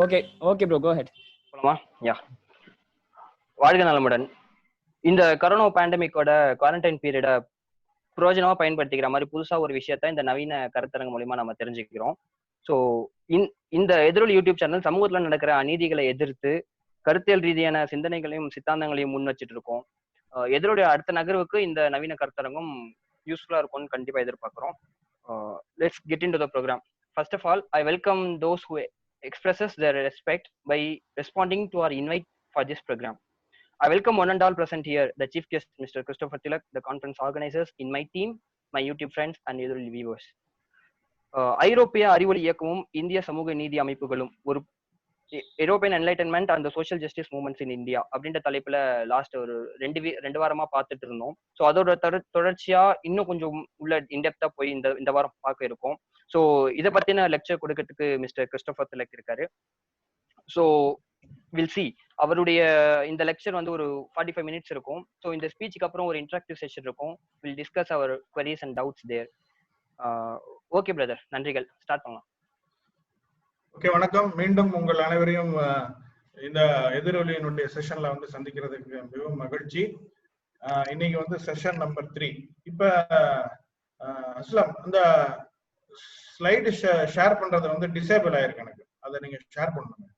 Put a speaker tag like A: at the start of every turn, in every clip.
A: Okay bro, கோ head.
B: போலாமா? யா. வாழ்க நலமுடன். இந்த கரோனா பேண்டமிக்கோட குவாரண்டைன் பீரியட பிரயோஜனமா பயன்படுத்திக்கிற மாதிரி புதுசா ஒரு விஷயத்த இந்த நவீன கருத்தரங்கு மூலியமா நம்ம தெரிஞ்சுக்கிறோம். ஸோ இந்த எதிரொலி யூடியூப் சேனல் சமூகத்துல நடக்கிற அநீதிகளை எதிர்த்து கருத்தியல் ரீதியான சிந்தனைகளையும் சித்தாந்தங்களையும் முன் வச்சுட்டு இருக்கோம். எதிரோடைய அடுத்த நகர்வுக்கு இந்த நவீன கருத்தரங்கம் யூஸ்ஃபுல்லா இருக்கும்னு கண்டிப்பா எதிர்பார்க்கிறோம். Let's get into the programme. First of all, I welcome those who expresses their respect by responding to our invite for this program. I welcome one and all present here, the chief guest, Mr. Christopher Tilak, the conference organizers, in my team, my YouTube friends, and other viewers. ஐரோப்பிய அறிவொளி இயக்கமும் இந்திய சமூக நீதி அமைப்புகளும் ஒரு European enlightenment and social justice movements in India அப்படின்ற தலைப்புல லாஸ்ட் ஒரு ரெண்டு வாரமா பார்த்துட்டு இருந்தோம். ஸோ அதோட தொடர்ச்சியா இன்னும் கொஞ்சம் உள்ள இன்டெப்தா போய் இந்த வாரம் பார்க்க இருக்கோம். ஸோ இதை பத்தின லெக்சர் கொடுக்கறதுக்கு மிஸ்டர் கிறிஸ்டோபர் திலக் இருக்காரு. ஸோ வில் சி அவருடைய இந்த லெக்சர் வந்து ஒரு 45 மினிட்ஸ் இருக்கும். ஸோ இந்த ஸ்பீச்சுக்கு அப்புறம் ஒரு இன்டராக்டிவ் செஷன் இருக்கும். Will discuss our queries and doubts there. Okay brother, நன்றிகள். ஸ்டார்ட் பண்ணலாம்.
C: ஓகே, வணக்கம். மீண்டும் உங்கள் அனைவரையும் இந்த எதிரொலியினுடைய செஷன்ல வந்து சந்திக்கிறதுக்கு மிகவும் மகிழ்ச்சி. இன்னைக்கு வந்து செஷன் நம்பர் 3. இப்ப அஸ்லாம் அந்த ஸ்லைடு ஷேர் பண்றது வந்து டிசேபிள் ஆயிருக்கு எனக்கு. அதை நீங்க ஷேர் பண்ணுங்க.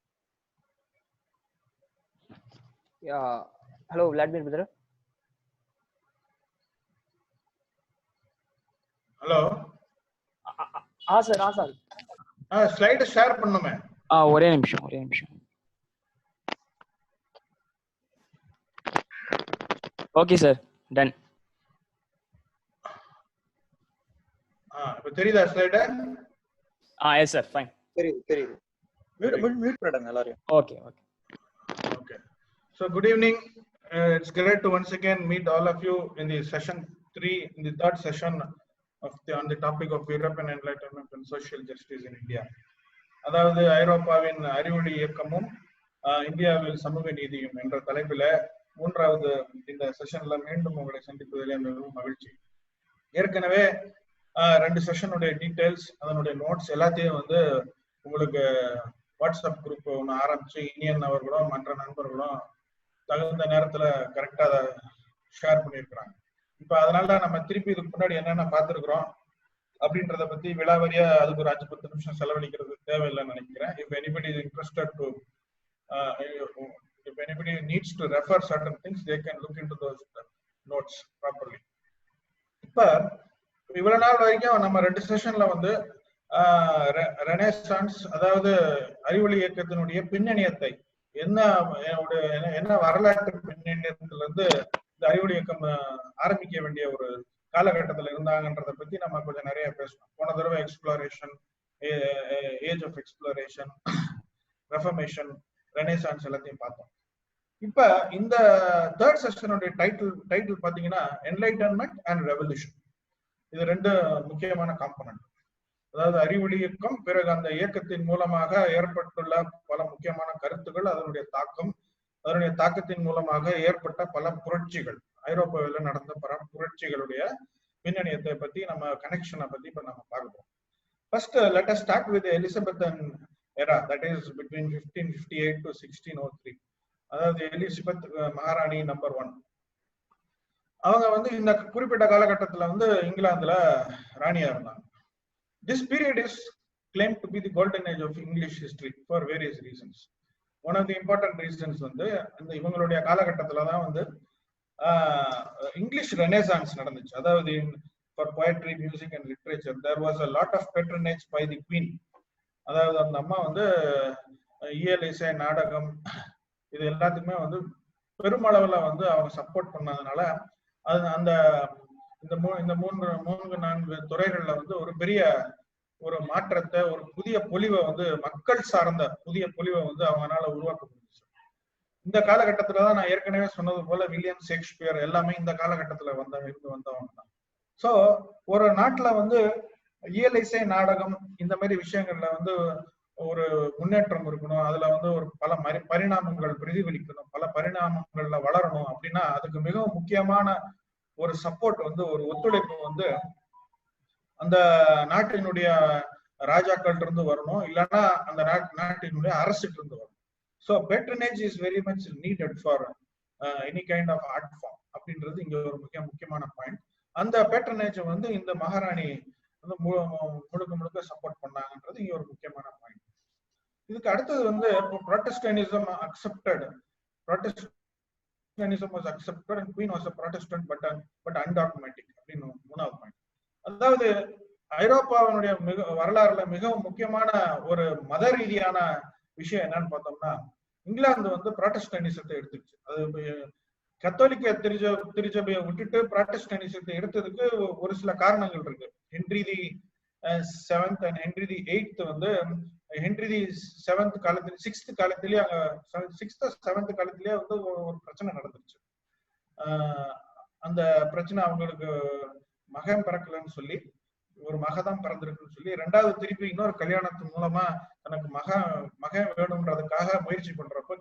B: Hello Vladimir brother.
C: Hello.
A: Sir
C: slide share பண்ணுமே.
A: ஒரே நிமிஷம். Okay sir, done.
C: இப்ப தெரியுதா ஸ்லைடு?
A: Yes sir, fine.
D: தெரியுது. மியூட் பண்ணுங்க எல்லாரும்.
A: Okay.
C: So good evening. It's great to once again meet all of you in the session 3, in the third session on the topic of European enlightenment and social justice in India. அதாவது ஐரோப்பாவின் அறிவொளி இயக்கமும் இந்தியாவில் சமூக நீதியும் என்ற தலைப்பில் மூன்றாவது இந்த செஷன்ல மீண்டும் உங்களை சந்திப்பதிலே மிகவும் மகிழ்ச்சி. ஏற்கனவே 2 செஷனுடைய டீடைல்ஸ், அதனுடைய நோட்ஸ் எல்லாத்தையும் வந்து உங்களுக்கு வாட்ஸ்அப் குரூப் ஒன்று ஆரம்பிச்சு இனியன் அவர்களும் மற்ற நண்பர்களும் தகுந்த நேரத்துல கரெக்டா அதை ஷேர் பண்ணியிருக்கிறாங்க. இப்ப அதனால நம்ம திருப்பி இதுக்கு முன்னாடி என்னென்ன பார்த்துருக்குறோம் அப்படின்றத பத்தி விலாவரியா அதுக்கு ஒரு 5-10 நிமிஷம் செலவழிக்கிறது தேவையில்லைன்னு நினைக்கிறேன். If anybody is interested to if anybody needs to refer certain things, they can look into those notes properly. இப்ப இவ்வளவு நாள் வரைக்கும் நம்ம 2 செஷன்ல வந்து ரெனேசான்ஸ், அதாவது அறிவொளி இயக்கத்தினுடைய பின்னணியத்தை, என்ன வரலாற்று பின்னணியத்துல இருந்து இந்த அறிவொளி இயக்கம் ஆரம்பிக்க வேண்டிய ஒரு காலகட்டத்துல இருந்தாங்கன்றத பத்தி நம்ம கொஞ்சம் நிறைய பேசணும். போன தடவை exploration, age of exploration, reformation, renaissance எல்லாத்தையும் பார்த்தோம். இப்ப இந்த தேர்ட் செஷனுடைய டைட்டில் பாத்தீங்கன்னா என்லைட்டன்மெண்ட் அண்ட் ரெவல்யூஷன். இது 2 முக்கியமான காம்பனன்ட். அதாவது அறிவொளி இயக்கம், பிறகு அந்த இயக்கத்தின் மூலமாக ஏற்பட்டுள்ள பல முக்கியமான கருத்துக்கள், அதனுடைய தாக்கத்தின் மூலமாக ஏற்பட்ட பல புரட்சிகள், ஐரோப்பாவில் நடந்த பல புரட்சிகளுடைய பின்னணியத்தை பத்தி நம்ம கனெக்ஷனை பத்தி இப்ப நம்ம பார்க்கிறோம். First let us start with Elizabethan era, that is between 1558 to 1603. அதாவது எலிசபெத் மகாராணி நம்பர் 1. அவங்க வந்து இந்த குறிப்பிட்ட காலகட்டத்துல வந்து இங்கிலாந்துல ராணியா இருந்தாங்க. This period is claimed to be the golden age of English history for various reasons. One of the important reasons வந்து இந்த இவங்களுடைய காலகட்டத்துல தான் வந்து இங்கிலீஷ் ரெனேசான்ஸ் நடந்துச்சு. அதாவது for poetry, music and literature there was a lot of patronage by the queen. அதாவது அந்த அம்மா வந்து இயல், இசை, நாடகம் இது எல்லாத்துக்குமே வந்து பெருமளவுல வந்து அவங்க சப்போர்ட் பண்ணதுனால அது அந்த இந்த 3-4 துறைகள்ல வந்து ஒரு பெரிய ஒரு மாற்றத்தை, ஒரு புதிய பொலிவை வந்து மக்கள் சார்ந்த புதிய பொலிவை வந்து அவங்களால உருவாக்க முடிஞ்சிச்சு. இந்த காலகட்டத்துலதான் நான் ஏற்கனவே சொன்னது போல வில்லியம் ஷேக்ஸ்பியர் எல்லாமே இந்த காலகட்டத்துல வந்தவங்க தான். சோ ஒரு நாட்டுல வந்து இயல், இசை, நாடகம் இந்த மாதிரி விஷயங்கள்ல வந்து ஒரு முன்னேற்றம் இருக்கணும், அதுல வந்து ஒரு பல பரிணாமங்கள் பிரதிபலிக்கணும், பல பரிணாமங்கள்ல வளரணும் அப்படின்னா அதுக்கு மிகவும் முக்கியமான ஒரு சப்போர்ட் வந்து, ஒரு ஒத்துழைப்பு வந்து அந்த நாட்டினுடைய ராஜாக்கள் இருந்து வரணும், இல்லைன்னா அந்த நாட்டினுடைய அரசுக்கு இருந்து வரணும். So patronage is very much needed for any kind of art form அப்படின்றது இங்க ஒரு முக்கியமான பாயிண்ட். அந்த பேட்ரனேஜ் வந்து இந்த மகாராணி வந்து முழுக்க முழுக்க சப்போர்ட் பண்ணாங்கன்றது இங்க ஒரு முக்கியமான பாயிண்ட். இதுக்கு அடுத்தது வந்து ப்ராட்டஸ்டன்டிசம் accepted, Protestantism was accepted and Queen was a Protestant but undogmatic அப்படின்னு மூணாவது பாயிண்ட். அதாவது ஐரோப்பாவினுடைய வரலாறுல மிகவும் முக்கியமான ஒரு மத ரீதியான விஷயம் என்னன்னு பார்த்தோம்னா, இங்கிலாந்து வந்து ப்ராட்டஸ்டன்டிசத்தை எடுத்துச்சு. அது கத்தோலிக்க திருச்சபையை விட்டுட்டு ப்ராட்டஸ்டன்டிசத்தை எடுத்ததுக்கு ஒரு சில காரணங்கள் இருக்கு. Henry the 7th and Henry the 8th வந்து ஹென்றி தி 7th காலத்துல 6th காலத்திலேயே அங்க 6th 7th காலத்திலேயே வந்து ஒரு பிரச்சனை நடந்துருச்சு. அந்த பிரச்சனை அவங்களுக்கு மகன் பிறக்கலன்னு சொல்லி, ஒரு மகதான் பிறந்திருக்குன்னு சொல்லி, ரெண்டாவது திருப்பி இன்னொரு கல்யாணத்து மூலமா தனக்கு மகன் வேணும்ன்றதுக்காக முயற்சி பண்றப்போ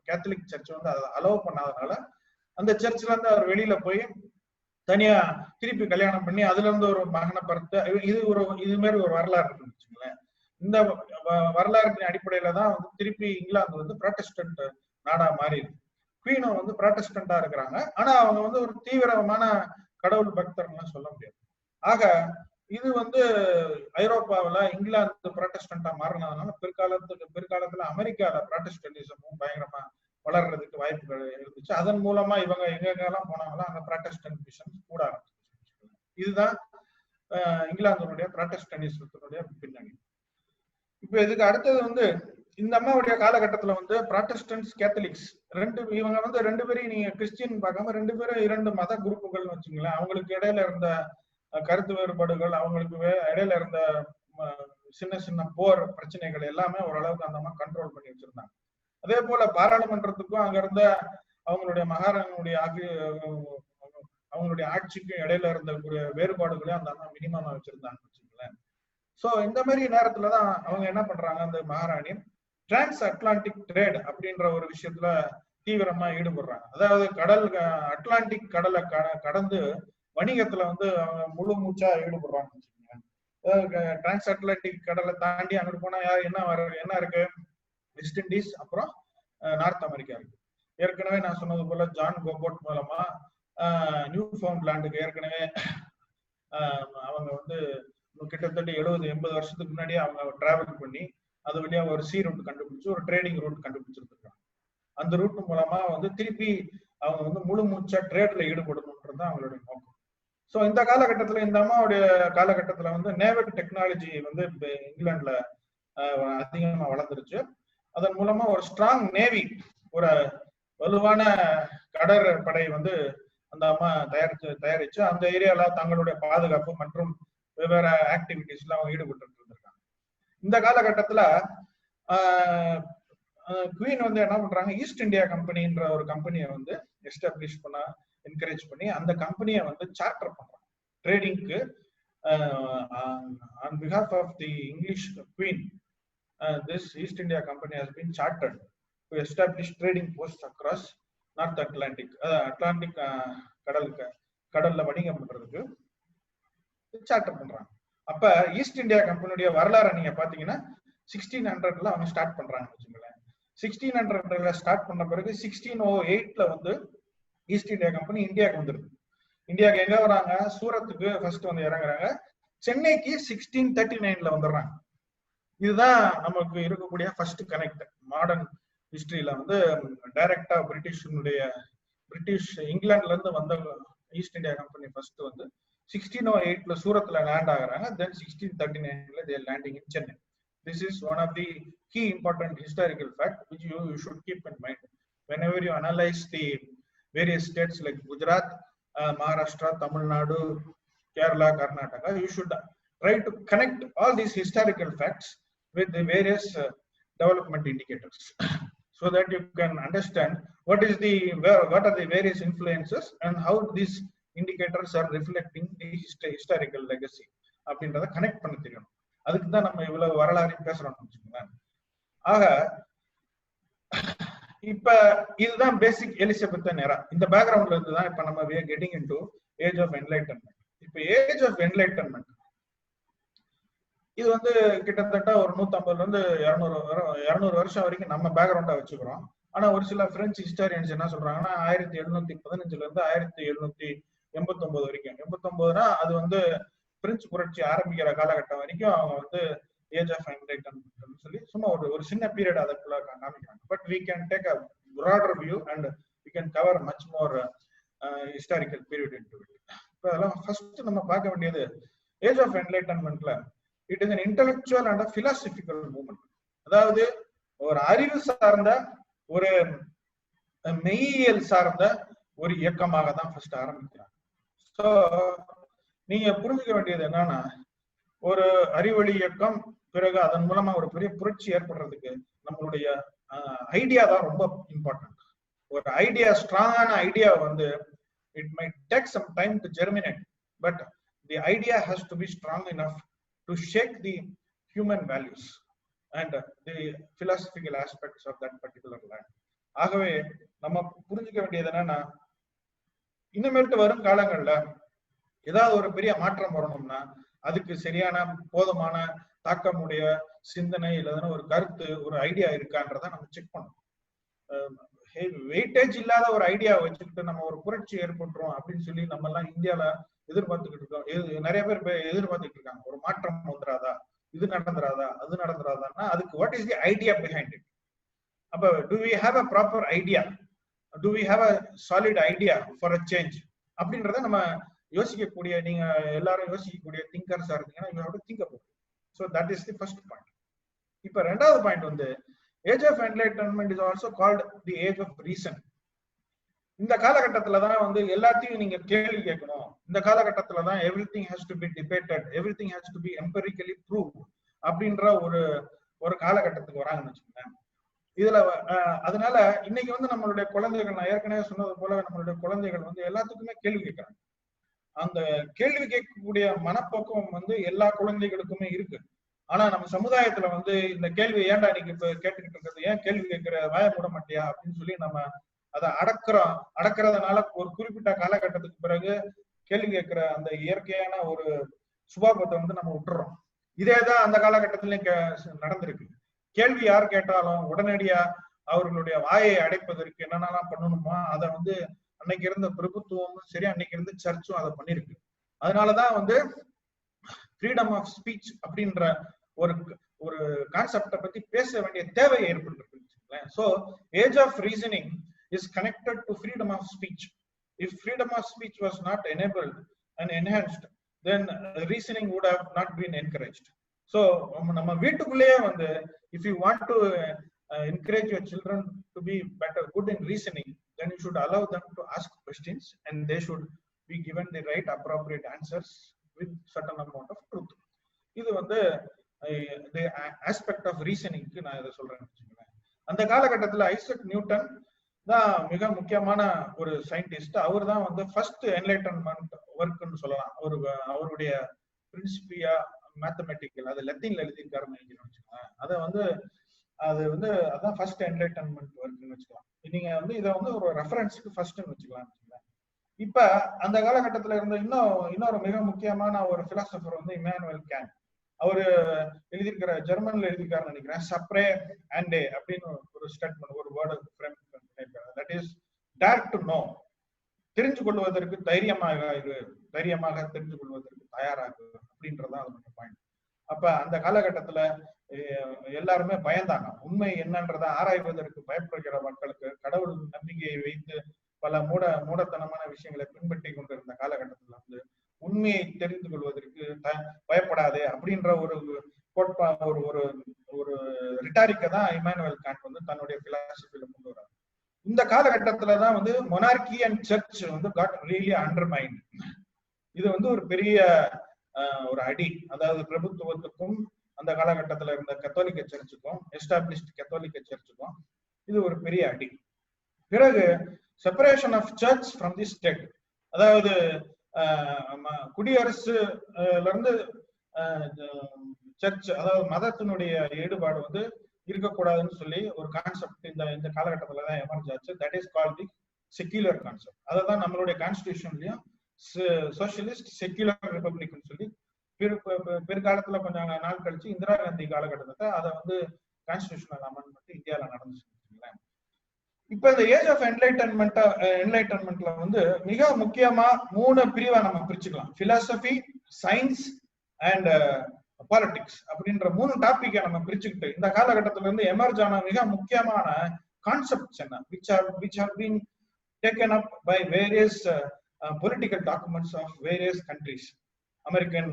C: கேத்தலிக் சர்ச் வந்து அதை அலோவ் பண்ணாதனால அந்த சர்ச்ல இருந்து அவர் வெளியில போய் தனியா திருப்பி கல்யாணம் பண்ணி அதுல இருந்து ஒரு மகனை பிறத்து இது மாதிரி ஒரு வரலாறு இருக்குன்னு வச்சுங்களேன். இந்த வரலாற்றின் அடிப்படையில தான் வந்து திருப்பி இங்கிலாந்து வந்து ப்ராட்டஸ்டன்ட் நாடா மாறி இருக்கு. குவீனும் வந்து ப்ராட்டஸ்டண்டா இருக்கிறாங்க, ஆனா அவங்க வந்து ஒரு தீவிரமான கடவுள் பக்தர்லாம் சொல்ல முடியாது. ஆக இது வந்து ஐரோப்பாவில இங்கிலாந்து ப்ராட்டஸ்டண்டா மாறினதுனால பிற்காலத்துல அமெரிக்கால ப்ராட்டஸ்டன்டிசமும் பயங்கரமா வளர்றதுக்கு வாய்ப்புகள் இருந்துச்சு. அதன் மூலமா இவங்க எங்கெல்லாம் போனாங்களோ அங்க ப்ராட்டஸ்டன்ட் மிஷன் கூட ஆரம்பிச்சு. இதுதான் இங்கிலாந்தினுடைய ப்ராட்டஸ்டன்டிசத்தினுடைய பின்னணி. இப்ப இதுக்கு அடுத்தது வந்து இந்த அம்மாவுடைய காலகட்டத்துல வந்து ப்ராட்டஸ்டன்ட்ஸ் கேத்தலிக்ஸ் இவங்க வந்து ரெண்டு பேரையும் நீங்க கிறிஸ்டியன் பார்க்காம ரெண்டு பேரும் இரண்டு மத குரூப்புகள்னு வச்சுங்களேன். அவங்களுக்கு இடையில இருந்த கருத்து வேறுபாடுகள், அவங்களுக்கு இடையில இருந்த சின்ன சின்ன போர் பிரச்சனைகள் எல்லாமே ஓரளவுக்கு அந்த அம்மா கண்ட்ரோல் பண்ணி வச்சிருந்தாங்க. அதே போல பாராளுமன்றத்துக்கும் அங்க இருந்த அவங்களுடைய மகாராணியுடைய அவங்களுடைய ஆட்சிக்கும் இடையில இருந்த வேறுபாடுகளையும் அந்த அம்மா மினிமமா வச்சிருந்தாங்க வச்சுங்களேன். சோ இந்த மாதிரி நேரத்துலதான் அவங்க என்ன பண்றாங்க, அந்த மகாராணி டிரான்ஸ் அட்லாண்டிக் ட்ரேட் அப்படின்ற ஒரு விஷயத்துல தீவிரமா ஈடுபடுறாங்க. அதாவது அட்லாண்டிக் கடலை கடந்து வணிகத்துல வந்து அவங்க முழு மூச்சா ஈடுபடுறாங்க வச்சுக்கோங்க. டிரான்ஸ் அட்லாண்டிக் கடலை தாண்டி அங்கிட்டு போனா என்ன இருக்கு, வெஸ்ட் இண்டீஸ் அப்புறம் நார்த் அமெரிக்கா இருக்கு. ஏற்கனவே நான் சொன்னது போல ஜான் கோபோட் மூலமா நியூ ஃபவுண்ட்லாண்டுக்கு ஏற்கனவே அவங்க வந்து கிட்டத்தட்ட 70-80 வருஷத்துக்கு முன்னாடியே அவங்க டிராவல் பண்ணி அது வழியா ஒரு சி ரூட் கண்டுபிடிச்சு ஒரு ட்ரேடிங் ரூட் கண்டுபிடிச்சிருக்காங்க. அந்த ரூட் மூலமா வந்து திருப்பி அவங்க வந்து முழு மூச்சா ட்ரேட்ல ஈடுபடணும்ன்றது அவங்களுடைய நோக்கம். ஸோ இந்த காலகட்டத்துல இந்த அம்மாவுடைய காலகட்டத்துல வந்து நேவல் டெக்னாலஜி வந்து இங்கிலாந்துல அதிகமா வளர்ந்துருச்சு. அதன் மூலமா ஒரு ஸ்ட்ராங் நேவி, ஒரு வலுவான கடற்படை வந்து அந்த அம்மா தயாரிச்சு அந்த ஏரியால தங்களுடைய பாதுகாப்பு மற்றும் வெவ்வேறு ஆக்டிவிட்டிஸ்ல அவங்க ஈடுபட்டு இருந்திருக்காங்க. இந்த காலகட்டத்துல குவீன் வந்து என்ன பண்றாங்க, ஈஸ்ட் இந்தியா கம்பெனின்ற ஒரு கம்பெனியை வந்து எஸ்டாப்ளிஷ் பண்ண என்கரேஜ் பண்ணி அந்த கம்பெனியை வந்து சார்ட்டர் பண்றாங்க ட்ரேடிங்க்கு. On behalf of the English queen, this East India Company has been chartered to establish trading posts across North Atlantic. Atlantic கடல்ல வணிகம் பண்றதுக்கு சார்ட்டர் பண்றாங்க. அப்ப ஈஸ்ட் இந்தியா கம்பெனியுடைய வரலாறு நீங்க பாத்தீங்கன்னா 1600ல அவங்க ஸ்டார்ட் பண்றாங்க வச்சுங்களேன். 1600ல ஸ்டார்ட் பண்ண பிறகு 1608ல வந்து ஈஸ்ட் இந்தியா கம்பெனி இந்தியாவுக்கு வந்துருது. இந்தியாவுக்கு எங்க வராங்க, சூரத்துக்கு ஃபர்ஸ்ட் வந்து இறங்குறாங்க. சென்னைக்கு 1639ல வந்துடுறாங்க. இதுதான் நமக்கு இருக்கக்கூடிய ஃபர்ஸ்ட் கனெக்ட். மாடர்ன் ஹிஸ்டரியில வந்து டைரக்டா பிரிட்டிஷ் இங்கிலாந்துல இருந்து வந்த ஈஸ்ட் இந்தியா கம்பெனி ஃபர்ஸ்ட் வந்து 1608ல சூரத்ல லேண்ட் ஆகுறாங்க. தென் 1639ல they are landing in Chennai. This is one of the key important historical fact which you should keep in mind whenever you analyze the various states like Gujarat, Maharashtra, Tamil Nadu, Kerala, Karnataka. You should try to connect all these historical facts with the various development indicators so that you can understand what are the various influences and how these indicators are reflecting the historical legacy அப்படின்றத connect பண்ண தெரியணும். அதுக்கு தான் நம்ம இவ்வளவு வரலாறு பேசுறோம்னு வச்சுக்கோங்களேன். ஆக இப்ப இதுதான் பேசிக் எலிசபெத்தன் எரா. இந்த பேக்ரவுண்ட்ல இருந்து தான் இப்ப நம்ம we are getting into age of enlightenment. இப்ப ஏஜ் ஆஃப் என்லைட்டன்மெண்ட் இது வந்து கிட்டத்தட்ட ஒரு 150 இருந்து 200 வருஷம் வரைக்கும் நம்ம பேக்ரவுண்டா வச்சுக்கிறோம். ஆனா ஒரு சில பிரெஞ்சு ஹிஸ்டாரியன்ஸ் என்ன சொல்றாங்கன்னா 1715 இருந்து 1789 வரைக்கும், 89னா அது வந்து பிரெஞ்சு புரட்சி ஆரம்பிக்கிற காலகட்டம் வரைக்கும் அவங்க வந்து ஏஜ் ஆஃப் என்லைட்டன்மென்ட் சொல்லி சும்மா ஒரு சின்ன பீரியட் அதுக்குள்ள காமிக்கிறாங்க. But we can take a broader view and we can cover much more historical period into it. இப்போ அதெல்லாம் ஃபர்ஸ்ட் நம்ம பார்க்க வேண்டியது ஏஜ் ஆஃப் என்லைட்டன்மென்ட்ல it is an intellectual and a philosophical movement. அதாவது ஒரு அறிவு சார்ந்த ஒரு மெய்யியல் சார்ந்த ஒரு இயக்கமாக தான் ஃபர்ஸ்ட் ஆரம்பிக்கிறாங்க. ஸோ நீங்க புரிஞ்சுக்க வேண்டியது என்னன்னா, ஒரு அறிவொளி இயக்கம் பிறகு அதன் மூலமா ஒரு பெரிய புரட்சி ஏற்படுறதுக்கு நம்மளுடைய ஐடியா தான் ரொம்ப இம்பார்ட்டன்ட். ஒரு ஐடியா, ஸ்ட்ராங்கான ஐடியா வந்து it might take some time to germinate, but the idea has to be strong enough to shake the human values and the philosophical aspects of that particular land. ஆகவே நம்ம புரிஞ்சுக்க வேண்டியது என்னன்னா, இனிமேல்ட்டு வரும் காலங்கள்ல ஏதாவது ஒரு பெரிய மாற்றம் வரணும்னா அதுக்கு சரியான போதுமான தாக்கமுடைய சிந்தனை இல்லைன்னா ஒரு கருத்து, ஒரு ஐடியா இருக்கான்றத நம்ம செக் பண்ணணும். வெயிட்டேஜ் இல்லாத ஒரு ஐடியா வச்சுக்கிட்டு நம்ம ஒரு புரட்சி ஏற்பட்டுரும் அப்படின்னு சொல்லி நம்ம எல்லாம் இந்தியால எதிர்பார்த்துக்கிட்டு இருக்கோம். நிறைய பேர் எதிர்பார்த்துட்டு இருக்காங்க, ஒரு மாற்றம் வந்துடாதா, இது நடந்துராதா, அது நடந்துராதான்னா அதுக்கு what is the idea behind it? அப்ப do we have a proper idea, do we have a solid idea for a change அப்படின்றத நம்ம யோசிக்கக்கூடிய, நீங்க எல்லாரும் யோசிக்கக்கூடிய திங்கர்ஸா இருந்தீங்கன்னா you have to think about. So that is the first point. இப்ப ரெண்டாவது பாயிண்ட் வந்து age of enlightenment is also called the age of reason. இந்த காலகட்டத்துல தான் வந்து எல்லாத்தையும் நீங்க கேள்வி கேட்கணும். இந்த காலகட்டத்துல தான் everything has to be debated, everything has to be empirically proved அப்படின்ற ஒரு காலகட்டத்துக்கு வராங்கன்னு வச்சுக்கோங்க. இதுல அதனால இன்னைக்கு வந்து நம்மளுடைய குழந்தைகள், நான் ஏற்கனவே சொன்னது போல நம்மளுடைய குழந்தைகள் வந்து எல்லாத்துக்குமே கேள்வி கேட்கறாங்க. அந்த கேள்வி கேட்கக்கூடிய மனப்போக்கம் வந்து எல்லா குழந்தைகளுக்குமே இருக்கு. ஆனா நம்ம சமுதாயத்துல வந்து இந்த கேள்வி ஏன்டா நீங்க இப்ப கேட்டுக்கிட்டு இருக்கிறது, ஏன் கேள்வி கேட்கிற, வாய மூட மாட்டியா அப்படின்னு சொல்லி நம்ம அதை அடக்கிறதுனால ஒரு குறிப்பிட்ட காலகட்டத்துக்கு பிறகு கேள்வி கேட்கிற அந்த இயற்கையான ஒரு சுபாவத்தை வந்து நம்ம விட்டுறோம். இதேதான் அந்த காலகட்டத்திலயும் நடந்திருக்கு. கேள்வி யார் கேட்டாலும் உடனடியா அவர்களுடைய வாயை அடைப்பதற்கு என்னென்னலாம் பண்ணணுமோ அதை வந்து அன்னைக்கு இருந்த பிரபுத்துவமும் சரி, அன்னைக்கு இருந்த சர்ச்சும் அதை பண்ணிருக்கு. அதனாலதான் வந்து ஃப்ரீடம் ஆஃப் ஸ்பீச் அப்படின்ற ஒரு கான்செப்டை பத்தி பேச வேண்டிய தேவை ஏற்பட்டு. So age of reasoning is connected to freedom of speech. If freedom of speech was not enabled and enhanced, then reasoning would have not been encouraged. So நம்ம வீட்டுக்குள்ளேயே வந்து if you want to encourage your children to be good in reasoning, then you should allow them to ask questions and they should be given the right appropriate answers with certain amount of truth. இது வந்து the aspect of reasoning க்கு நான் இதை சொல்றேன். அந்த காலகட்டத்துல Isaac Newton தான் மிக முக்கியமான ஒரு சயின்டிஸ்ட். அவர் தான் வந்து ஃபர்ஸ்ட் என்லைட்டன்மெண்ட் ஒர்க்னு சொல்லலாம். அவருடைய பிரின்சிபியா மேத்தமெட்டிக்கல், அது லத்தீன்ல எழுதியிருக்காருன்னு வச்சுக்கலாம். அது வந்து அதான் ஃபர்ஸ்ட் என்லைட்டன்மெண்ட் ஒர்க்னு வச்சுக்கலாம். நீங்க வந்து இதை வந்து ஒரு ரெஃபரன்ஸ்க்கு ஃபர்ஸ்ட்னு வச்சுக்கலாம். இப்ப அந்த காலகட்டத்துல இருந்த இன்னொரு மிக முக்கியமான ஒரு பிலாசபர் வந்து இமானுவேல் கேண்ட். அவரு எழுதியிருக்கிற, ஜெர்மன்ல எழுதியிருக்காருன்னு நினைக்கிறேன், சப்ரே அண்டே அப்படின்னு ஒரு ஸ்டேட்மெண்ட், ஒரு வேர்டு ஃப்ரேம் பண்ணிருக்காரு. That is dare to know, தெரிஞ்சு கொள்வதற்கு தைரியமாக தெரிஞ்சு கொள்வதற்கு தயாராகு அப்படின்றதான் அதோட பாயிண்ட். அப்ப அந்த காலகட்டத்துல எல்லாருமே பயந்தாங்க. உண்மை என்னன்றதை ஆராய்வதற்கு பயப்படுகிற மக்களுக்கு கடவுள் நம்பிக்கையை வைத்து பல மூடத்தனமான விஷயங்களை பின்பற்றி கொண்டிருந்த காலகட்டத்துல வந்து உண்மையை தெரிந்து கொள்வதற்கு பயப்படாதே அப்படின்ற ஒரு ஒரு ரிட்டாரிக்கை தான் இமானுவேல் காண்ட் வந்து தன்னுடைய பிலாசபில கொண்டு வர்றாரு. இந்த காலகட்டத்துலதான் வந்து மொனார்கி அண்ட் சர்ச் வந்து காட் ரியலி அண்டர்மைண்ட். இது வந்து ஒரு பெரிய ஒரு அடி. அதாவது பிரபுத்துவத்துக்கும் அந்த காலகட்டத்துல இருந்த கத்தோலிக்க சர்ச்சுக்கும், எஸ்டாப்ளிஷ்ட் கத்தோலிக்க சர்ச்சுக்கும் இது ஒரு பெரிய அடி. பிறகு separation of church from the state, அதாவது குடியரசுல இருந்து சர்ச், அதாவது மதத்தினுடைய ஈடுபாடு வந்து இருக்கக்கூடாதுன்னு சொல்லி ஒரு கான்செப்ட் இந்த காலகட்டத்துலதான் எமர்ஜ் ஆச்சு. That is called the secular concept. அதான் நம்மளுடைய கான்ஸ்டிடியூஷன்லயும் சோசியலிஸ்ட் செக்யூலர் ரிபப்ளிக்னு சொல்லி பிற்காலத்துல கொஞ்சம் நாள் கழிச்சு இந்திரா காந்தி காலகட்டத்தை அதை வந்து கான்ஸ்டிடியூஷனல் அமெண்ட்மெண்ட் இந்தியாவில நடந்துச்சு. இப்ப இந்த ஏஜ் ஆஃப் என்லைட்டன்மெண்ட்ல வந்து மிக முக்கியமா 3 பிரிவா நம்ம பிரிச்சுக்கலாம். பிலாசபி, சயின்ஸ் அண்ட் பாலிடிக்ஸ் அப்படின்ற 3 டாபிக்கை நம்ம பிரிச்சுக்கிட்டு இந்த காலகட்டத்துல இருந்து எமர்ஜ் ஆன மிக முக்கியமான கான்செப்ட்ஸ் என்ன, which have been taken up by various political documents of various countries. American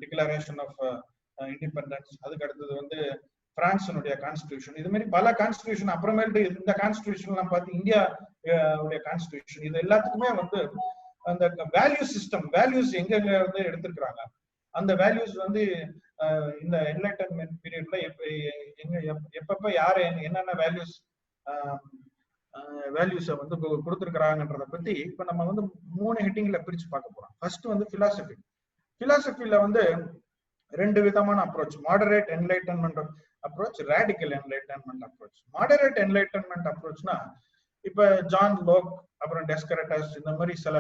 C: declaration of independence, அதுக்கு அடுத்தது வந்து பிரான்ஸினுடைய கான்ஸ்டிடியூஷன், இது மாதிரி பல கான்ஸ்டிடியூஷன், அப்புறமேட்டு இந்த கான்ஸ்டிடியூஷன் எல்லாம் பார்த்து இந்தியா உடைய கான்ஸ்டிடியூஷன், இது எல்லாத்துக்குமே வந்து அந்த வேல்யூ சிஸ்டம், வேல்யூஸ் எங்க இருந்து எடுத்திருக்கிறாங்க, அந்த வேல்யூஸ் வந்து இந்த என்லைட்டன்மெண்ட் பீரியட்ல எப்பப்ப யாரு என்னென்ன வேல்யூஸை வந்து கொடுத்துருக்காங்கன்றத பத்தி இப்ப நம்ம வந்து 3 ஹெட்டிங்ல பிரிச்சு பார்க்க போறோம். ஃபர்ஸ்ட் வந்து பிலாசபி. பிலாசபில வந்து 2 விதமான approach, moderate enlightenment approach, radical enlightenment approach. Moderate enlightenment அப்ரோச்னா இப்ப ஜான் லோக், அப்புறம் டெஸ்கரட்டஸ், இந்த மாதிரி சில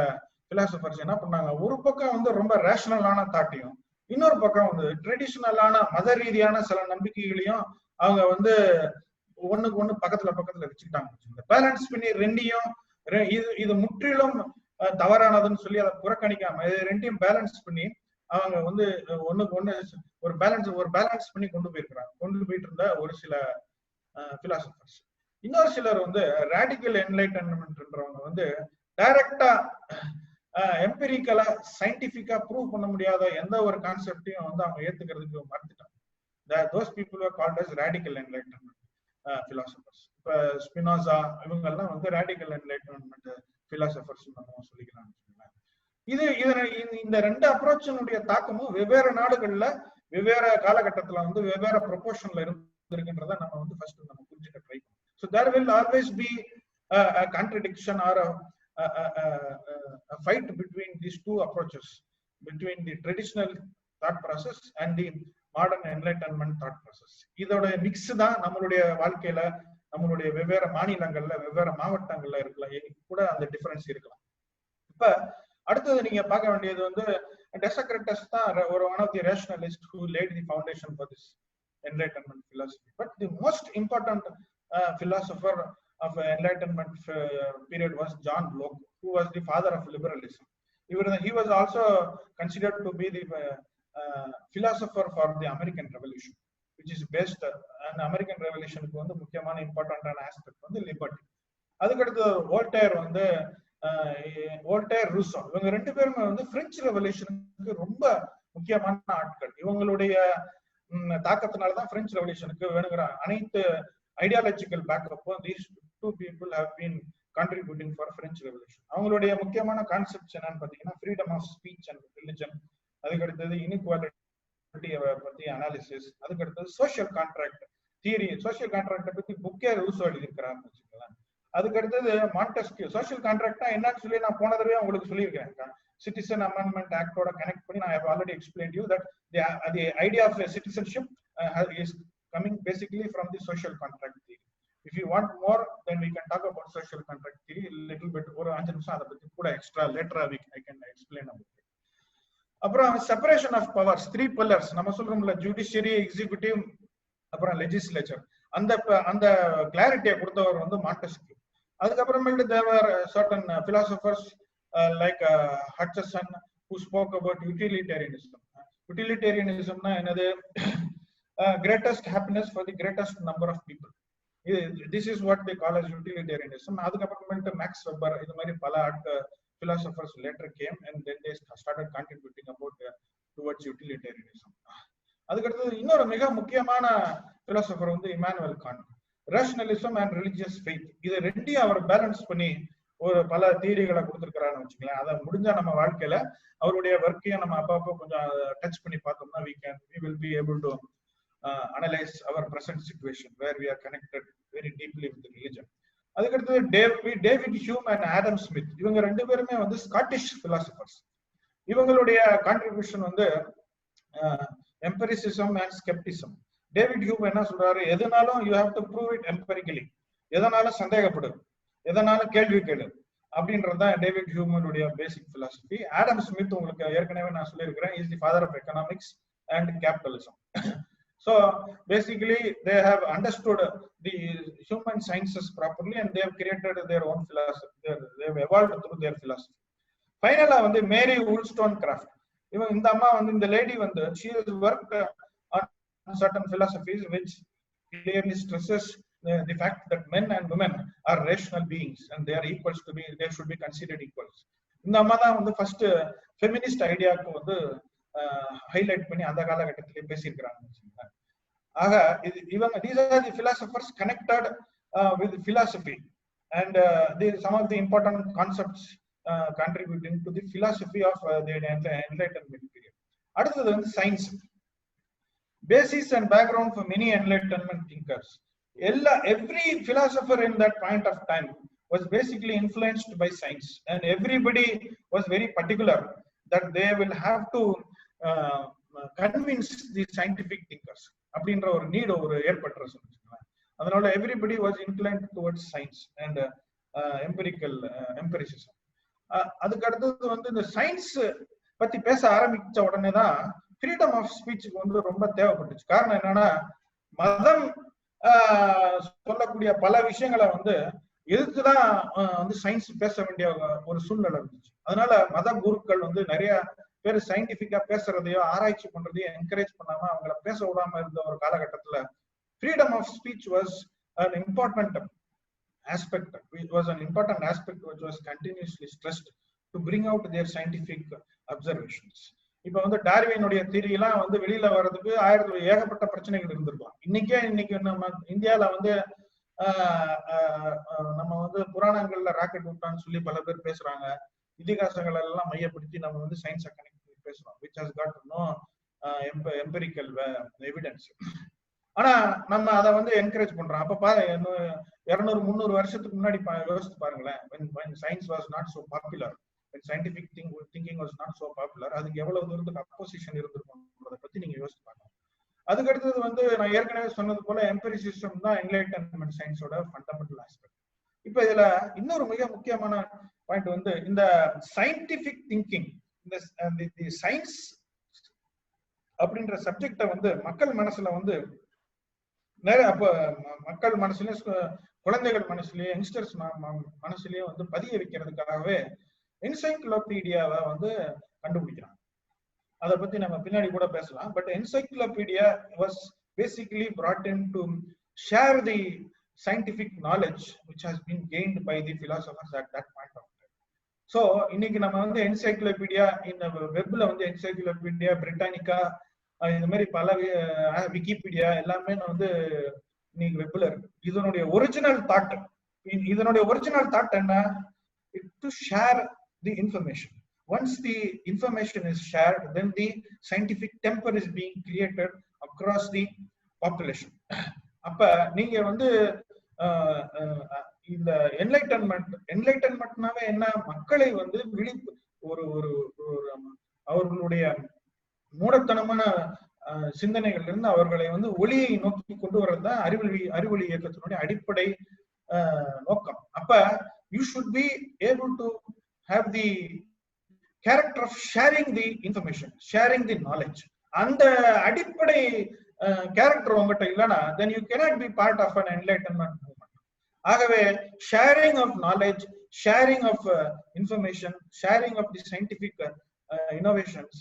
C: பிலாசபர்ஸ் என்ன பண்ணாங்க, ஒரு பக்கம் வந்து ரொம்ப ரேஷனலான தாட்டையும், இன்னொரு பக்கம் வந்து ட்ரெடிஷனலான மத ரீதியான சில நம்பிக்கைகளையும் அவங்க வந்து ஒண்ணுக்கு ஒண்ணு பக்கத்துல வச்சுக்கிட்டாங்க. பேலன்ஸ் பண்ணி ரெண்டையும், இது முற்றிலும் தவறானதுன்னு சொல்லி அதை புறக்கணிக்காம இது ரெண்டையும் பேலன்ஸ் பண்ணி அவங்க வந்து ஒண்ணுக்கு ஒண்ணு ஒரு பேலன்ஸ் பண்ணி கொண்டு போயிட்டு இருந்த ஒரு சில பிலாசபர்ஸ். இன்னொரு சிலர் வந்து ரேடிக்கல் என்லைட்டன்மெண்ட்ன்றவங்க வந்து டைரக்டா எம்பிரிக்கலா சயின்டிபிக்கா ப்ரூவ் பண்ண முடியாத எந்த ஒரு கான்செப்டையும் வந்து அவங்க ஏத்துக்கிறதுக்கு மறுத்துட்டாங்க. those people were called as radical enlightenment philosophers. இப்ப ஸ்பினோசா இவங்க எல்லாம் வந்து ரேடிக்கல் என்லைட்டன்மெண்ட் பிலாசபர்ஸ் நம்ம சொல்லிக்கலாம். இந்த 2 அப்ரோச்சினுடைய தாக்கமும் வெவ்வேறு நாடுகள்ல வெவ்வேறு காலகட்டத்துல வந்து வெவ்வேறு ப்ரொபோர்ஷன்ல இருக்கின்றத நம்ம வந்து ஃபர்ஸ்ட் நம்ம புரிஞ்சுக்க ட்ரை பண்ணணும். So there will always be a contradiction or a fight between these 2 approaches, between the traditional thought process and the modern enlightenment thought process. இதோட மிக்ஸ் தான் நம்மளுடைய வாழ்க்கையில, நம்மளுடைய வெவ்வேறு மாநிலங்கள்ல வெவ்வேறு மாவட்டங்கள்ல இருக்கலாம் கூட அந்த டிஃபரன்ஸ் இருக்கலாம். இப்ப அடுத்தது நீங்க பார்க்க வேண்டியது வந்து டெசக்ரட்டஸ் தான் ஒரு one of the rationalists who laid the foundation for this enlightenment philosophy. But the most important philosopher of enlightenment period was John Locke, who was the father of liberalism. He was also considered to be the philosopher for the American Revolution, which is based on American Revolution க்கு வந்து முக்கியமான இம்பார்ட்டன்டான aspect வந்து liberty. அதுக்கு அடுத்து Voltaire வந்து Voltaire, Rousseau, இவங்க 2 பேருமே வந்து பிரெஞ்சு ரெவல்யூஷனுக்கு ரொம்ப முக்கியமான ஆட்கள். இவங்களுடைய தாக்கத்தினாலதான் பிரெஞ்சு ரெவல்யூஷனுக்கு வேணுங்கிற அனைத்து ideological பேக்கப்பும் these 2 people have been contributing for French Revolution. அவங்களுடைய முக்கியமான கான்செப்ட்ஸ் என்னன்னு பாத்தீங்கன்னா freedom of speech and religion, அதுக்கு அடுத்தது இன்இக்வாலிட்டி பத்தி அனாலிசிஸ், அதுக்கு அடுத்தது social contract theory. Social contract பத்தி புக்கே ரூசோ எழுதியிருக்கிறாருன்னு வச்சுக்கலாம். அதுக்கு அடுத்தது மாண்டெஸ்கியூ. சோசியல் கான்ட்ராக்ட்னா என்னன்னு சொல்லி நான் போன தடவை உங்களுக்கு சொல்லியிருக்கேன். சிட்டிசன் அமெண்ட்மெண்ட் ஆக்டோட கனெக்ட் பண்ணி நான் already explain you that the idea of citizenship is coming basically from the social contract theory. If you want more, then we can talk about social contract theory a little bit. ஒரு 5 நிமிஷம் அதை பத்தி கூட extra லேட்டரா I can explain about it. அப்புறம் separation of powers, 3 pillars நம்ம சொல்றோம்ல, judiciary, executive, அப்புறம் லெஜிஸ்லேச்சர். அந்த கிளாரிட்டியை கொடுத்தவர் வந்து மாண்டெஸ்கியூ. அதுக்கப்புறமேட்டு there were certain philosophers like Hutcheson who spoke about utilitarianism. Utilitarianismனா என்னது? Greatest happiness for the greatest number of people. This is what they call as utilitarianism. அதுக்கப்புறமேட்டு maths webber, இது மாதிரி பல philosophers later came and then they started contributing about towards utilitarianism. அதுக்கடுத்து இன்னொரு மிக முக்கியமான philosopher வந்து Emmanuel Gantt. Rationalism and religious faith, இது 2ஐயும் அவர் பேலன்ஸ் பண்ணி ஒரு பல தியரிகளை கொடுத்திருக்கிறாருன்னு வச்சுக்கலாம். அதை முடிஞ்சா நம்ம வாழ்க்கையில அவருடைய ஒர்க்கையும் நம்ம அப்பப்போ கொஞ்சம் டச் பண்ணி பார்த்தோம்னா we will be able to analyze our present situation where we are connected very deeply with the religion. அதுக்கடுத்து David Hume and Adam Smith, இவங்க 2 பேருமே வந்து ஸ்காட்டிஷ் பிலாசபர்ஸ். இவங்களுடைய கான்ட்ரிபியூஷன் வந்து empiricism and scepticism. David Hume என்ன சொல்றாரு, எதனாலும் you have to prove it empirically. எதனாலும் சந்தேகப்படு, எதனாலும் கேள்வி கேளு, அப்படின்றதுதான் டேவிட் ஹியூமனுடைய பேசிக் பிலாசபி. ஆடம் ஸ்மித் உங்களுக்கு ஏற்கனவே நான் சொல்லியிருக்கிறேன், is the father of economics and capitalism. So basically they have understood the human sciences properly and they have created their own philosophy. They have evolved through their philosophy. Finally வந்து மேரி wollstonecraft, இவன் இந்த அம்மா வந்து இந்த lady வந்து she has worked on certain philosophies which clearly stresses the fact that men and women are rational beings and they are equals to be, they should be considered equals. இந்த அம்மா தான் வந்து ஃபர்ஸ்ட் ஃபெமினிஸ்ட் ஐடியாக்கு வந்து highlight பண்ணி அந்த காலகட்டத்திலே பேசியிருக்கிறாங்க. ஆக இவங்க these are the philosophers connected with philosophy and some of the important concepts contributing to the philosophy of the enlightenment period. அடுத்தது வந்து science, basis and background for many enlightenment thinkers. Every philosopher in that point of time was basically influenced by science and everybody was very particular that they will have to convince the scientific thinkers அப்படின்ற ஒரு NEET ஒரு ஏற்பட்டுருச்சு. அதனால everybody was inclined towards science and empiricism. அதுக்கு அடுத்தது வந்து இந்த science பத்தி பேச ஆரம்பிச்ச உடனே தான் ஃப்ரீடம் ஆஃப் ஸ்பீச்சுக்கு வந்து ரொம்ப தேவைப்பட்டுச்சு. காரணம் என்னன்னா மதம் சொல்லக்கூடிய பல விஷயங்களை வந்து எதுக்குதான் வந்து சயின்ஸ் பேச வேண்டிய ஒரு சூழ்நிலை இருந்துச்சு. அதனால மத குருக்கள் வந்து நிறைய பேர் சயின்டிபிக்கா பேசுறதையோ ஆராய்ச்சி பண்றதையோ என்கரேஜ் பண்ணாம அவங்கள பேச விடாம இருந்த ஒரு காலகட்டத்துல freedom of speech was an important aspect. It was an important aspect which was continuously stressed to bring out their scientific observations. இப்ப வந்து டார்வினுடைய தியரி எல்லாம் வந்து வெளியில வர்றதுக்கு ஏகப்பட்ட பிரச்சனைகள் இருந்திருக்கலாம். இன்னைக்கு நம்ம இந்தியால வந்து நம்ம வந்து புராணங்கள்ல ராக்கெட் விட்டான்னு சொல்லி பல பேர் பேசுறாங்க. இதிகாசங்கள் எல்லாம் மையப்படுத்தி நம்ம வந்து சயின்ஸை கனெக்ட் பண்ணி பேசுறோம், which has got no empirical evidence. ஆனா நம்ம அதை வந்து என்கரேஜ் பண்றோம். அப்ப பாரு 200-300 வருஷத்துக்கு முன்னாடி யோசிச்சு பாருங்களேன், when science was not so popular, when scientific thinking was not so popular, அதுக்கு எவ்வளவு தூரத்துக்கு அப்போசிஷன் இருந்திருக்கும்ன்றத பத்தி நீங்க யோசிச்சு பாருங்க. அதுக்கு அடுத்தது வந்து நான் ஏற்கனவே சொன்னது போல எம்பரிசிசம் தான் என்லைட்டன்மெண்ட் சயின்ஸோட ஃபண்டமெண்டல் ஆஸ்பெக்ட். இப்ப இதுல இன்னொரு மிக முக்கியமான பாயிண்ட் வந்து இந்த சயின்டிபிக் திங்கிங், இந்த சயின்ஸ் அப்படின்ற சப்ஜெக்ட வந்து மக்கள் மனசுல வந்து நிறைய மக்கள் மனசுலயும் குழந்தைகள் மனசுலயும் யங்ஸ்டர்ஸ் மனசுலயும் வந்து பதிய வைக்கிறதுக்காகவே என்சைக்ளோபீடியாவை வந்து கண்டுபிடிக்கிறாங்க. அதை பத்தி நம்ம பின்னாடி கூட பேசலாம். But encyclopedia was basically brought in to share the scientific knowledge which has been gained by the philosophers at that point of time. So இன்னைக்கு நம்ம வந்து என்சைக்ளோபீடியா இந்த வெப்ல வந்து என்சைக்ளோபீடியா பிரிட்டானிக்கா இந்த மாதிரி பல விக்கிபீடியா எல்லாமே வந்து இன்னைக்கு வெப்ல இருக்கு. இதனுடைய ஒரிஜினல் தாட் என்ன? to share the information. Once the information is shared, then the scientific temper is being created across the population. அப்ப நீங்க வந்து இந்த என்லைட்டன்மெண்ட்னாவே என்ன? மக்களை வந்து விழிப்பு ஒரு அவர்களுடைய மூடத்தனமான சிந்தனைகள் இருந்து அவர்களை வந்து ஒளியை நோக்கி கொண்டு வர்றதுதான் அறிவொளி இயக்கத்தினுடைய அடிப்படை நோக்கம். அப்ப you should be able to have the character of sharing the information, sharing the knowledge. அந்த அடிப்படை கேரக்டர் உங்ககிட்ட இல்லைன்னா then you cannot be part of an enlightenment movement. ஆகவே sharing of knowledge, sharing of information, sharing of the scientific innovations,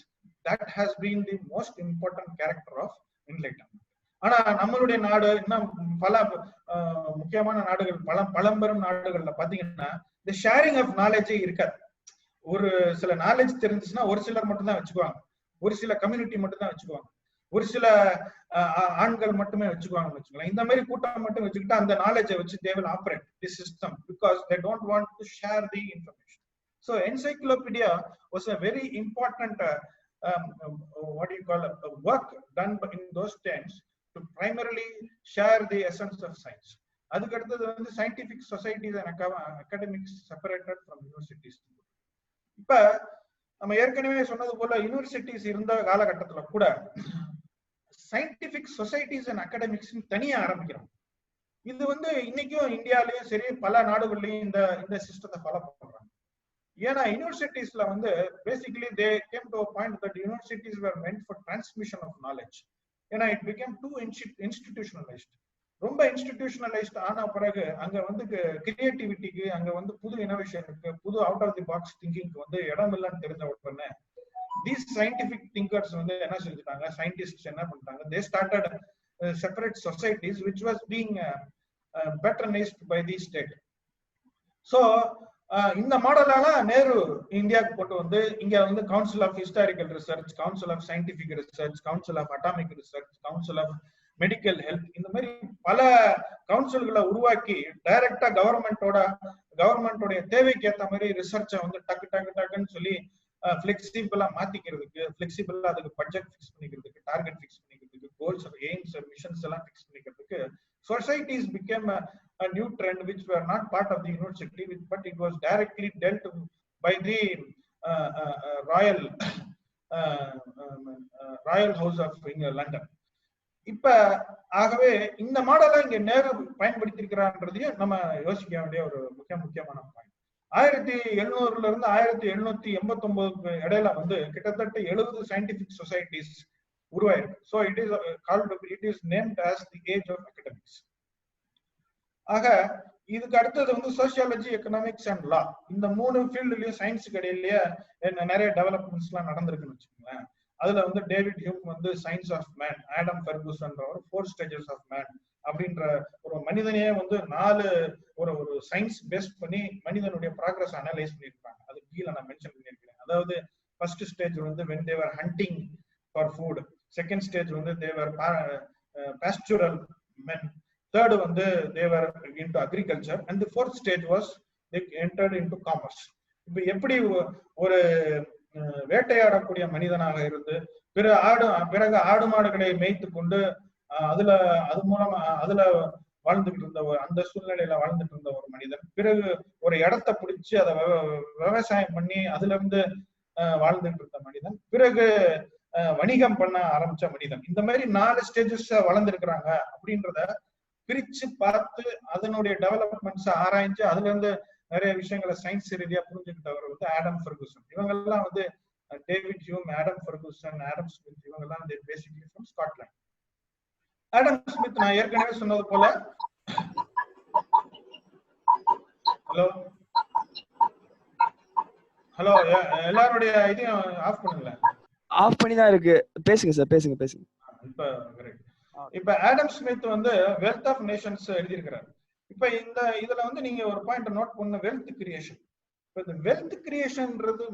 C: that has been the most important character of enlightenment. ஆனா நம்மளுடைய நாடு இன்னும் பல முக்கியமான நாடுகள் பழம்பெரும் நாடுகள்ல பாத்தீங்கன்னா இந்த ஷேரிங் ஆஃப் நாலேஜே இருக்காது. ஒரு சில நாலேஜ் தெரிஞ்சுச்சுன்னா ஒரு சிலர் மட்டும் தான் வச்சுக்குவாங்க, ஒரு சில கம்யூனிட்டி மட்டும் தான் வச்சுக்குவாங்க, ஒரு சில ஆண்கள் மட்டுமே வச்சுக்குவாங்கன்னு வச்சுக்கலாம். இந்த மாதிரி கூட்டம் மட்டும் வச்சுக்கிட்டு அந்த நாலேஜை வச்சு they will operate this system because they don't want to share the information. So encyclopedia was a very important what do you call a work done in those times to primarily share the essence of science. அதுக்கு அடுத்தது வந்து scientific societies and academics separated from universities. இப்ப நம்ம ஏற்கனவே சொன்னது போல universities இருந்த காலகட்டத்துல கூட சயின்டிபிக் சொசைட்டிஸ் அண்ட் அகாடமிக்ஸ் தனியா ஆரம்பிக்கிறோம். இது வந்து இன்னைக்கும் இந்தியாலயும் சரி பல நாடுகள்லயும் இந்த இந்த சிஸ்டத்தை ஃபாலோ பண்றாங்க. ஏன்னா யூனிவர்சிட்டிஸ்ல வந்து basically they came to a point that universities were meant for transmission of knowledge. ஏன்னா it became too institutionalized. ரொம்ப இன்ஸ்டிடியூஷனலைஸ்ட் ஆன பிறகு அங்க வந்து கிரியேட்டிவிட்டிக்கு, அங்க வந்து புது இனோவேஷனுக்கு, புது அவுட் ஆஃப் தி பாக்ஸ் திங்கிங்க்கு வந்து இடம் இல்லைன்னு தெரிஞ்ச உடனே these scientific thinkers வந்து என்ன செஞ்சுட்டாங்க, சயின்டிஸ்ட் என்ன பண்ணிட்டாங்க, they started separate societies which was being patronized by the state. So இந்த மாடலால நேரு இந்தியாவுக்கு கொண்டு வந்து இங்க வந்து council of historical research, council of scientific research, council of atomic research, council of medical health, இந்த மாதிரி பல கவுன்சில்களை உருவாக்கி டைரக்டா கவர்மெண்டோடைய தேவைக்கு ஏற்ற மாதிரி ரிசர்ச்சை வந்து டக்குன்னு சொல்லி பிளெக்சிபிளா மாத்திக்கிறதுக்கு, பிளெக்சிபிளா அதுக்கு பட்ஜெட் பிக்ஸ் பண்ணிக்கிறதுக்கு, டார்கெட் பிக்ஸ் பண்ணிக்கிறதுக்கு, கோல்ஸ், எய்ம்ஸ், மிஷன்ஸ் எல்லாம் பிக்ஸ் பண்ணிக்கிறதுக்கு societies became a new trend which were not part of the university, but it was directly dealt by the royal house of London. இப்ப ஆகவே இந்த மாடலை இங்க நேரு பயன்படுத்தி இருக்கிறான்றதையும் நம்ம யோசிக்க வேண்டிய ஒரு முக்கியமான பாயிண்ட். 1700 இருந்து 1789 இடையில வந்து கிட்டத்தட்ட 70 சயின்டிபிக் சொசைட்டிஸ் உருவாயிருக்கு. So it is named as the age of academics. ஆக இதுக்கு அடுத்தது வந்து சோசியாலஜி, எக்கனாமிக்ஸ் அண்ட் லா, இந்த 3 ஃபீல்டுலயும் சயின்ஸுக்கு இடையிலேயே நிறைய டெவலப்மெண்ட்ஸ் எல்லாம் நடந்திருக்குன்னு வச்சுக்கோங்களேன். அதுல வந்து டேவிட் ஹியூம் வந்து science of man, Adam Ferguson 4 stages of man அப்படின்ற ஒரு மனிதனையே வந்து 4 ஒரு சயின்ஸ் பேஸ் பண்ணி மனிதனுடைய ப்ராக்ரஸ் அனலைஸ் பண்ணியிருக்காங்க. அது கீழே நான் மென்ஷன் பண்ணியிருக்கிறேன். அதாவது ஃபர்ஸ்ட் ஸ்டேஜ் வந்து when they were hunting for food, second stage வந்து they were pastoral men, third வந்து they were into agriculture, and the fourth stage was they entered into commerce. இப்ப எப்படி ஒரு வேட்டையாடக்கூடிய மனிதனாக இருந்து பிறகு ஆடு மாடுகளை மேய்த்து கொண்டு அது மூலமா அதுல வாழ்ந்துகிட்டு இருந்த அந்த சூழ்நிலையில வாழ்ந்துட்டு இருந்த ஒரு மனிதன், பிறகு ஒரு இடத்தை பிடிச்சு அதை விவசாயம் பண்ணி அதுல இருந்து வாழ்ந்துட்டு இருந்த மனிதன், பிறகு வணிகம் பண்ண ஆரம்பிச்ச மனிதன், இந்த மாதிரி 4 ஸ்டேஜஸ் வளர்ந்துருக்கிறாங்க அப்படின்றத பிரிச்சு பார்த்து அதனுடைய டெவலப்மெண்ட்ஸ் ஆராய்ஞ்சு அதுல இருந்து நிறைய விஷயங்களை சயின்ஸ் ரீதியா புரிஞ்சுக்கிட்டவர் வந்து ஆடம் ஃபெர்குசன். இவங்க எல்லாம் வந்து David Hume, Adam Ferguson, Adam Smith, இவங்க எல்லாம் basically from Scotland. Adam Smith நான் ஏற்கனவே சொன்னது போல, ஹலோ எல்லாருடைய இதையும் ஆஃப் பண்ணுங்க.
A: ஆஃப் பண்ணி தான் இருக்கு. பேசுங்க சார், பேசுங்க.
C: இப்ப ஆடம் ஸ்மித் வந்து வெல்த் ஆஃப் நேஷன்ஸ் எழுதியிருக்கிறார். இப்ப இதுல வந்து நீங்க ஒரு பாயிண்ட் நோட் பண்ண, வெல்த் கிரியேஷன். இப்ப இந்த வெல்த் கிரியேஷன்ன்றது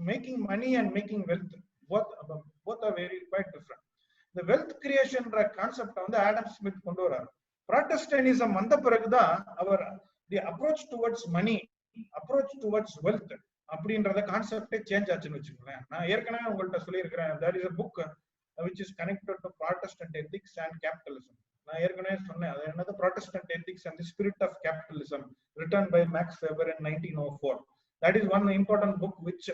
C: making money and making wealth both are very quite different. இந்த வெல்த் கிரியேஷன்ற கான்செப்ட் வந்து ஆடம் ஸ்மித் கொண்டு வராரு. ப்ராட்டஸ்டன்டிசம் வந்த பிறகுதான் அவர் the approach towards money, approach towards wealth அப்படின்றத கான்செப்டே சேஞ்ச் ஆச்சுன்னு வச்சுக்கோங்களேன். நான் ஏற்கனவே உங்கள்கிட்ட சொல்லியிருக்கிறேன், there is a book which is connected to Protestant ethics and capitalism. நான் ஏற்கனவே சொன்னேன், அது என்னது, Protestant ethics and the spirit of capitalism, written by Max Weber in 1904. That is one important book which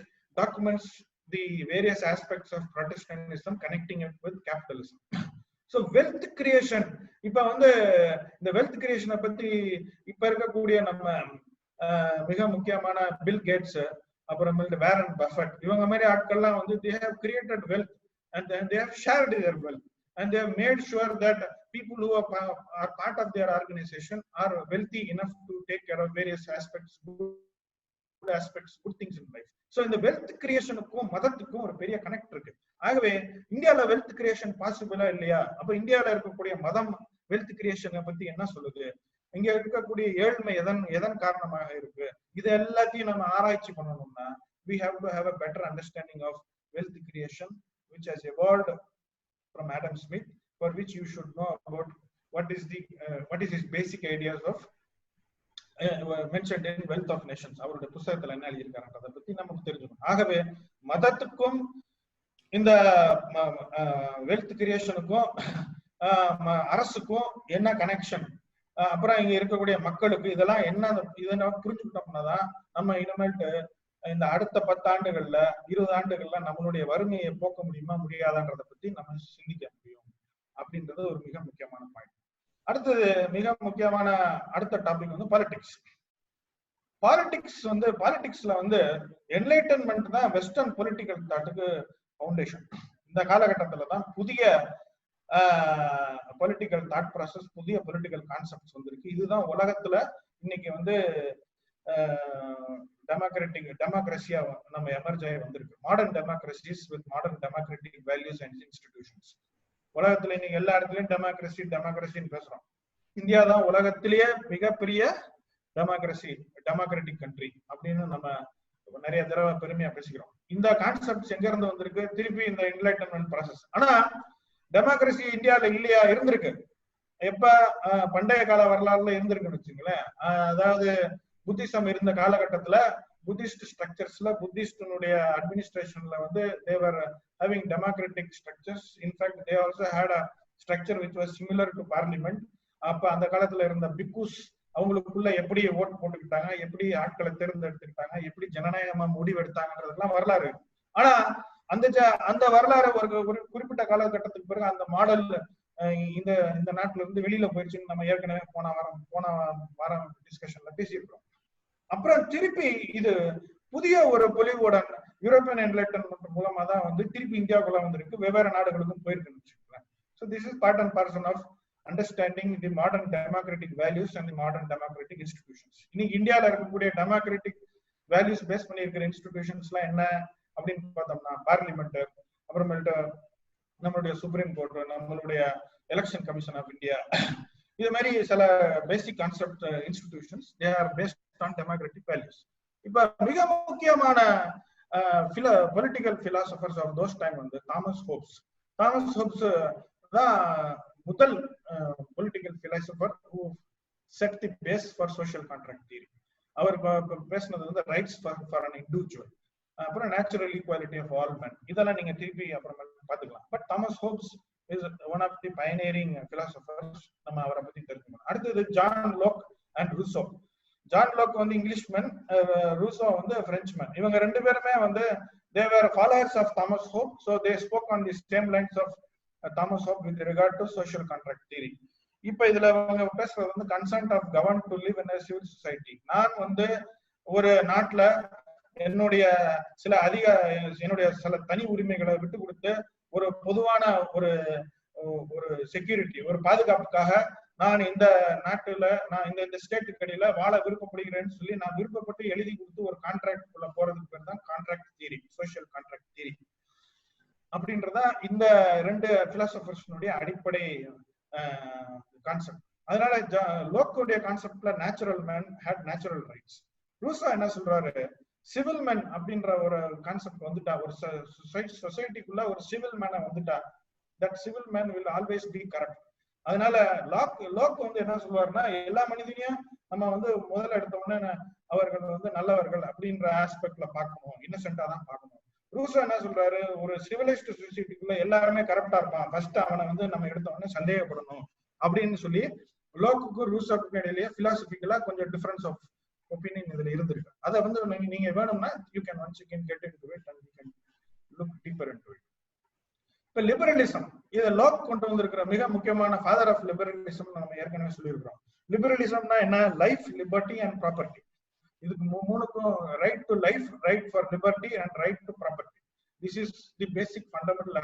C: documents the various aspects of Protestantism, connecting it with capitalism. So wealth creation, இப்ப வந்து இந்த wealth கிரியேஷனை பத்தி இப்ப இருக்கக்கூடிய நம்ம மிக முக்கியமான bill Gates, அப்புறமேட்டு வாரன் பஃபெட், இவங்க மாதிரி ஆட்கள்லாம் வந்து they have created wealth and they have shared their wealth and they have made sure that people who are part of their organization are wealthy enough to take care of various aspects, good things in life. So இந்த wealth கிரியேஷனுக்கும் மதத்துக்கும் ஒரு பெரிய connect இருக்கு. ஆகவே இந்தியால wealth creation பாசிபிளா இல்லையா? அப்ப இந்தியால இருக்கக்கூடிய மதம் வெல்த் கிரியேஷனை பத்தி என்ன சொல்லுது? இங்க இருக்கக்கூடிய ஏழ்மை எதன் காரணமாக இருக்கு? இது எல்லாத்தையும் நம்ம ஆராய்ச்சி பண்ணணும்னா we have to have a better understanding of wealth creation, which has evolved from Adam Smith, for which you should know about what is his basic ideas of mentioned in Wealth of Nations. அவருடைய புத்தகத்துல என்ன எழுதியிருக்காங்கன்றத பத்தி நமக்கு தெரிஞ்சுக்கணும். ஆகவே மதத்துக்கும் இந்த wealth கிரியேஷனுக்கும் அரசுக்கும் என்ன கனெக்ஷன், அப்புறம் இங்க இருக்கக்கூடிய மக்களுக்கு இதெல்லாம் என்ன, இதை நம்ம புரிஞ்சுக்கிட்டோம்னா தான் நம்ம இனிமேல்ட்டு இந்த அடுத்த 10 ஆண்டுகள்ல 20 ஆண்டுகள்ல நம்மளுடைய வறுமையை போக்க முடியுமா முடியாதான்றத பத்தி நம்ம சிந்திக்க முடியும் அப்படின்றது ஒரு மிக முக்கியமான பாயிண்ட். அடுத்தது மிக முக்கியமான அடுத்த டாபிக் வந்து பாலிடிக்ஸ். பாலிடிக்ஸ்ல வந்து என்லைட்டன்மெண்ட் தான் வெஸ்டர்ன் பொலிட்டிக்கல் தாட்டுக்கு ஃபவுண்டேஷன். இந்த காலகட்டத்துல தான் புதிய பொலிட்டிக்கல் தாட் ப்ராசஸ், புதிய பொலிட்டிக்கல் கான்செப்ட்ஸ் வந்திருக்கு. இதுதான் உலகத்துல இன்னைக்கு வந்து டெமோக்ரஸியா நம்ம எமர்ஜ் ஆகி வந்திருக்கு. Modern democracies with modern democratic values and institutions. உலகத்துல இன்னைக்கு எல்லா இடத்துலயும் டெமோக்ரஸின்னு பேசுறோம். இந்தியா தான் உலகத்திலேயே மிகப்பெரிய டெமோக்ராட்டிக் கண்ட்ரி அப்படின்னு நம்ம நிறைய தடவை பெருமையா பேசிக்கிறோம். இந்த கான்செப்ட் எங்க இருந்து வந்திருக்கு? திருப்பி இந்த என்லைட்டன்மெண்ட் ப்ராசஸ். ஆனா டெமோக்ரஸி இந்தியாவில இல்லையா? இருந்திருக்கு. எப்ப பண்டைய கால வரலாறுல இருந்திருக்குன்னு வச்சுங்களேன். அதாவது புத்திசம் இருந்த காலகட்டத்துல புத்திஸ்ட் ஸ்ட்ரக்சர்ஸ்ல புத்திஸ்டனுடைய அட்மினிஸ்ட்ரேஷன்ல வந்து they were having democratic structures. In fact they also had a structure which was similar to parliament. அப்ப அந்த காலத்துல இருந்த பிக்குஸ் அவங்களுக்குள்ள எப்படி ஓட்டு போட்டுக்கிட்டாங்க, எப்படி ஆட்களை தேர்ந்தெடுத்துக்கிட்டாங்க, எப்படி ஜனநாயகமா முடிவு எடுத்தாங்கன்றதுலாம் வரலாறு. ஆனா அந்த வரலாறு ஒரு குறிப்பிட்ட காலகட்டத்துக்கு பிறகு அந்த மாடல் இந்த நாட்டுல இருந்து வெளியில போயிடுச்சுன்னு நம்ம ஏற்கனவே போன வாரம் டிஸ்கஷன்ல பேசியிருக்கிறோம். அப்புறம் திருப்பி இது புதிய ஒரு பொலிவுடன் யூரோப்பியன் என்லைட்டன்மெண்ட் மூலமா தான் வந்து திருப்பி இந்தியாவுக்குள்ள வந்திருக்கு, வெவ்வேறு நாடுகளுக்கும் போயிருக்குன்னு வச்சுக்கோங்களேன். So this is part and parcel of understanding the modern democratic values and the modern democratic institutions. இன்னைக்கு இந்தியால இருக்கக்கூடிய டெமோக்ராட்டிக் வேல்யூஸ் பேஸ் பண்ணி இருக்கிற இன்ஸ்டிடியூஷன்ஸ் எல்லாம் என்ன அப்படின்னு பார்த்தோம்னா பார்லிமெண்ட், அப்புறமேட்டு நம்மளுடைய சுப்ரீம் கோர்ட், நம்மளுடைய எலெக்ஷன் கமிஷன் ஆஃப் இந்தியா, இது மாதிரி சில basic concept institutions they are based on democratic values. இப்ப மிக முக்கியமான political philosophers of those time வந்து தாமஸ் ஹோப்ஸ் தான் முதல் political philosopher who set the base for social contract theory. அவர் பேசினது வந்து ரைட்ஸ் ஃபார் an individual, அப்புறம் natural equality of all men. இதெல்லாம் நீங்க திருப்பி அப்புறமா பாத்துக்கலாம். But Thomas Hobbes is one of the பைனியரிங் philosophers. நம்ம அவரை பத்தி தெரிஞ்சுக்கணும். அடுத்தது John Lok and Rousseau. John Lok வந்து இங்கிலீஷ்மேன், ரூசோ வந்து பிரெஞ்ச்மேன். இவங்க ரெண்டு பேருமே வந்து they were followers of Thomas Hobbes, so they spoke on the same lines of Thomas Hobbes with regard to social contract theory. இப்ப இதுல அவங்க பேசுறது வந்து consent of govern to live in a civil society. நான் வந்து ஒரு நாட்டுல என்னுடைய சில தனி உரிமைகளை விட்டு கொடுத்து ஒரு பொதுவான ஒரு செக்யூரிட்டி, ஒரு பாதுகாப்புக்காக நான் இந்த நாட்டுல நான் இந்த ஸ்டேட்டுக்கு இடையில வாழ விருப்பப்படுகிறேன்னு சொல்லி நான் விருப்பப்பட்டு எழுதி கொடுத்து ஒரு கான்ட்ராக்ட் குள்ள போறதுக்கு பேர் தான் contract theory, social contract theory அப்படின்றதா இந்த ரெண்டு பிலாசபர்ஸ்னுடைய அடிப்படை கான்செப்ட். அதனால லோக்குடைய கான்செப்ட்ல natural man had natural rights. Rousseau என்ன சொல்றாரு? சிவில் மேன் அப்படின்ற ஒரு கான்செப்ட் வந்துட்டா, ஒரு சொசைட்டிக்குள்ள ஒரு சிவில் மேனை வந்துட்டா, that civil man will always be correct. அதனால லோக் வந்து என்ன சொல்லுவாருன்னா, எல்லா மனிதனையும் நம்ம வந்து முதல்ல எடுத்த உடனே அவர்கள் வந்து நல்லவர்கள் அப்படின்ற ஆஸ்பெக்ட்ல பார்க்கணும், இன்னசென்டா தான் பார்க்கணும். ரூசோ என்ன சொல்றாரு? ஒரு சிவிலைஸ்ட் சொசைட்டிக்குள்ள எல்லாருமே கரெக்டா இருப்பான், ஃபர்ஸ்ட் அவனை வந்து நம்ம எடுத்த உடனே சந்தேகப்படணும் அப்படின்னு சொல்லி லோக்குக்கும் ரூசோக்கும் இடையிலேயே பிலாசபிக்கலா கொஞ்சம் டிஃபரன்ஸ் ஆஃப் ஒப்பீனியன் இதுல இருந்திருக்கு. அதை வந்து நீங்க வேணும்னா you can once you can get into it and you can look deeper into it. இப்ப லிபரலிசம், இதை லோக் கொண்டு வந்திருக்கிற மிக முக்கியமான ஃபாதர் ஆஃப் லிபரலிசம் நம்ம ஏற்கனவே சொல்லியிருக்கிறோம். லிபரலிசம்னா என்ன? Life, liberty and property. இதுக்கு மூணுக்கும் right to life, right for liberty and right to property. This is the basic fundamental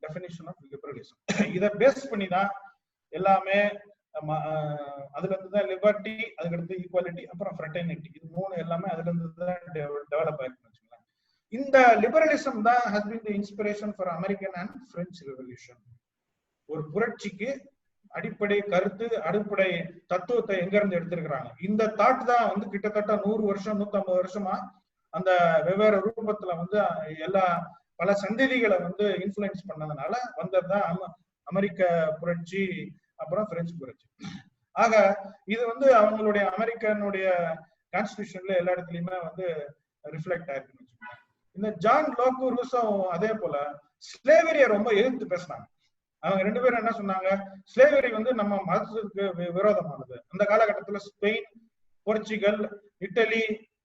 C: definition of liberalism. இதை பேஸ் பண்ணி தான் எல்லாமே, அதுல இருந்து தான் லிபர்ட்டி, அதுக்கடுத்து ஈக்குவாலிட்டி, அப்புறம் ஃப்ரெட்டர்னிட்டி, இது மூணு எல்லாமே அதுல இருந்து தான் டெவலப் ஆயிருக்குன்னு வச்சுக்கலாம். இந்த லிபரலிசம் தான் has been the inspiration for American and French Revolution. ஒரு புரட்சிக்கு அடிப்படை கருத்து, அடிப்படை தத்துவத்தை எங்க இருந்து எடுத்திருக்கிறாங்க? இந்த தாட் தான் வந்து கிட்டத்தட்ட 100 வருஷம் 150 வருஷமா அந்த வெவ்வேறு ரூபத்துல வந்து பல சந்ததிகளை வந்து இன்ஃபுளுன்ஸ் பண்ணதுனால வந்ததுதான் அமெரிக்க புரட்சி, அப்புறம் பிரெஞ்சு புரட்சி. ஆக இது வந்து அவங்களுடைய அமெரிக்கனுடைய கான்ஸ்டிடியூஷன்ல எல்லா இடத்துலயுமே வந்து ரிஃப்ளெக்ட் ஆயிருக்குன்னு வச்சுக்கோங்க. இந்த ஜான் லோக்கு, ரூசோ அதே போல ஸ்லேவரியை ரொம்ப எதிர்த்து பேசினாங்க. அவங்க ரெண்டு பேரும் என்ன சொன்னாங்க? ஸ்லேவரி வந்து நம்ம மதத்துக்கு விரோதமானது. அந்த காலகட்டத்துல ஸ்பெயின், போர்ச்சுகல், இட்டலி,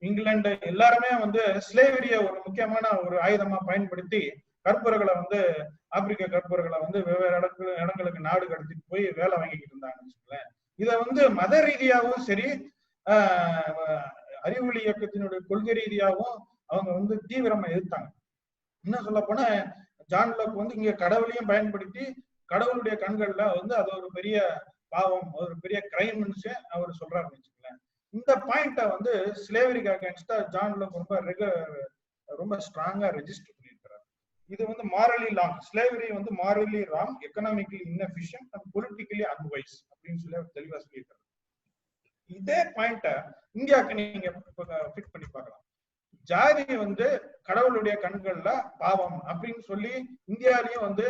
C: இங்கிலாந்து எல்லாருமே வந்து ஸ்லேவரிய ஒரு முக்கியமான ஒரு ஆயுதமா பயன்படுத்தி கற்பர்களை வந்து ஆப்பிரிக்க கற்பர்களை வந்து வெவ்வேறு இடங்களுக்கு நாடு கடத்திட்டு போய் வேலை வாங்கிக்கிட்டு இருந்தாங்கன்னு வச்சுக்கோங்களேன். இதை வந்து மத ரீதியாகவும் சரி, அறிவொளி இயக்கத்தினுடைய கொள்கை ரீதியாகவும் அவங்க வந்து தீவிரமா எதிர்த்தாங்க. என்ன சொல்ல போனா ஜான் லாக் வந்து இங்க கடவுளையும் பயன்படுத்தி கடவுளுடைய கண்கள்ல வந்து அது ஒரு பெரிய பாவம், ஒரு பெரிய கிரைம்னு அவர் சொல்றாருன்னு வச்சுக்கோங்களேன். இந்த பாயிண்ட வந்து ஸ்லேவரிக்கு அகைன்ஸ்டா ஜான் லாக் ரொம்ப ஸ்ட்ராங்கா ரெஜிஸ்டர் பண்ணியிருக்கிறார். இது வந்து மாரலி ராங், ஸ்லேவரி வந்து morally wrong, economically inefficient and politically unwise அப்படின்னு சொல்லி அவர் தெளிவா சொல்லியிருக்காரு. இதே பாயிண்ட இந்தியாவுக்கு நீங்க ஃபிட் பண்ணி பார்க்கலாம். ஜாதி வந்து கடவுளுடைய கண்கள்ல பாவம் அப்படின்னு சொல்லி இந்தியாவிலயும் வந்து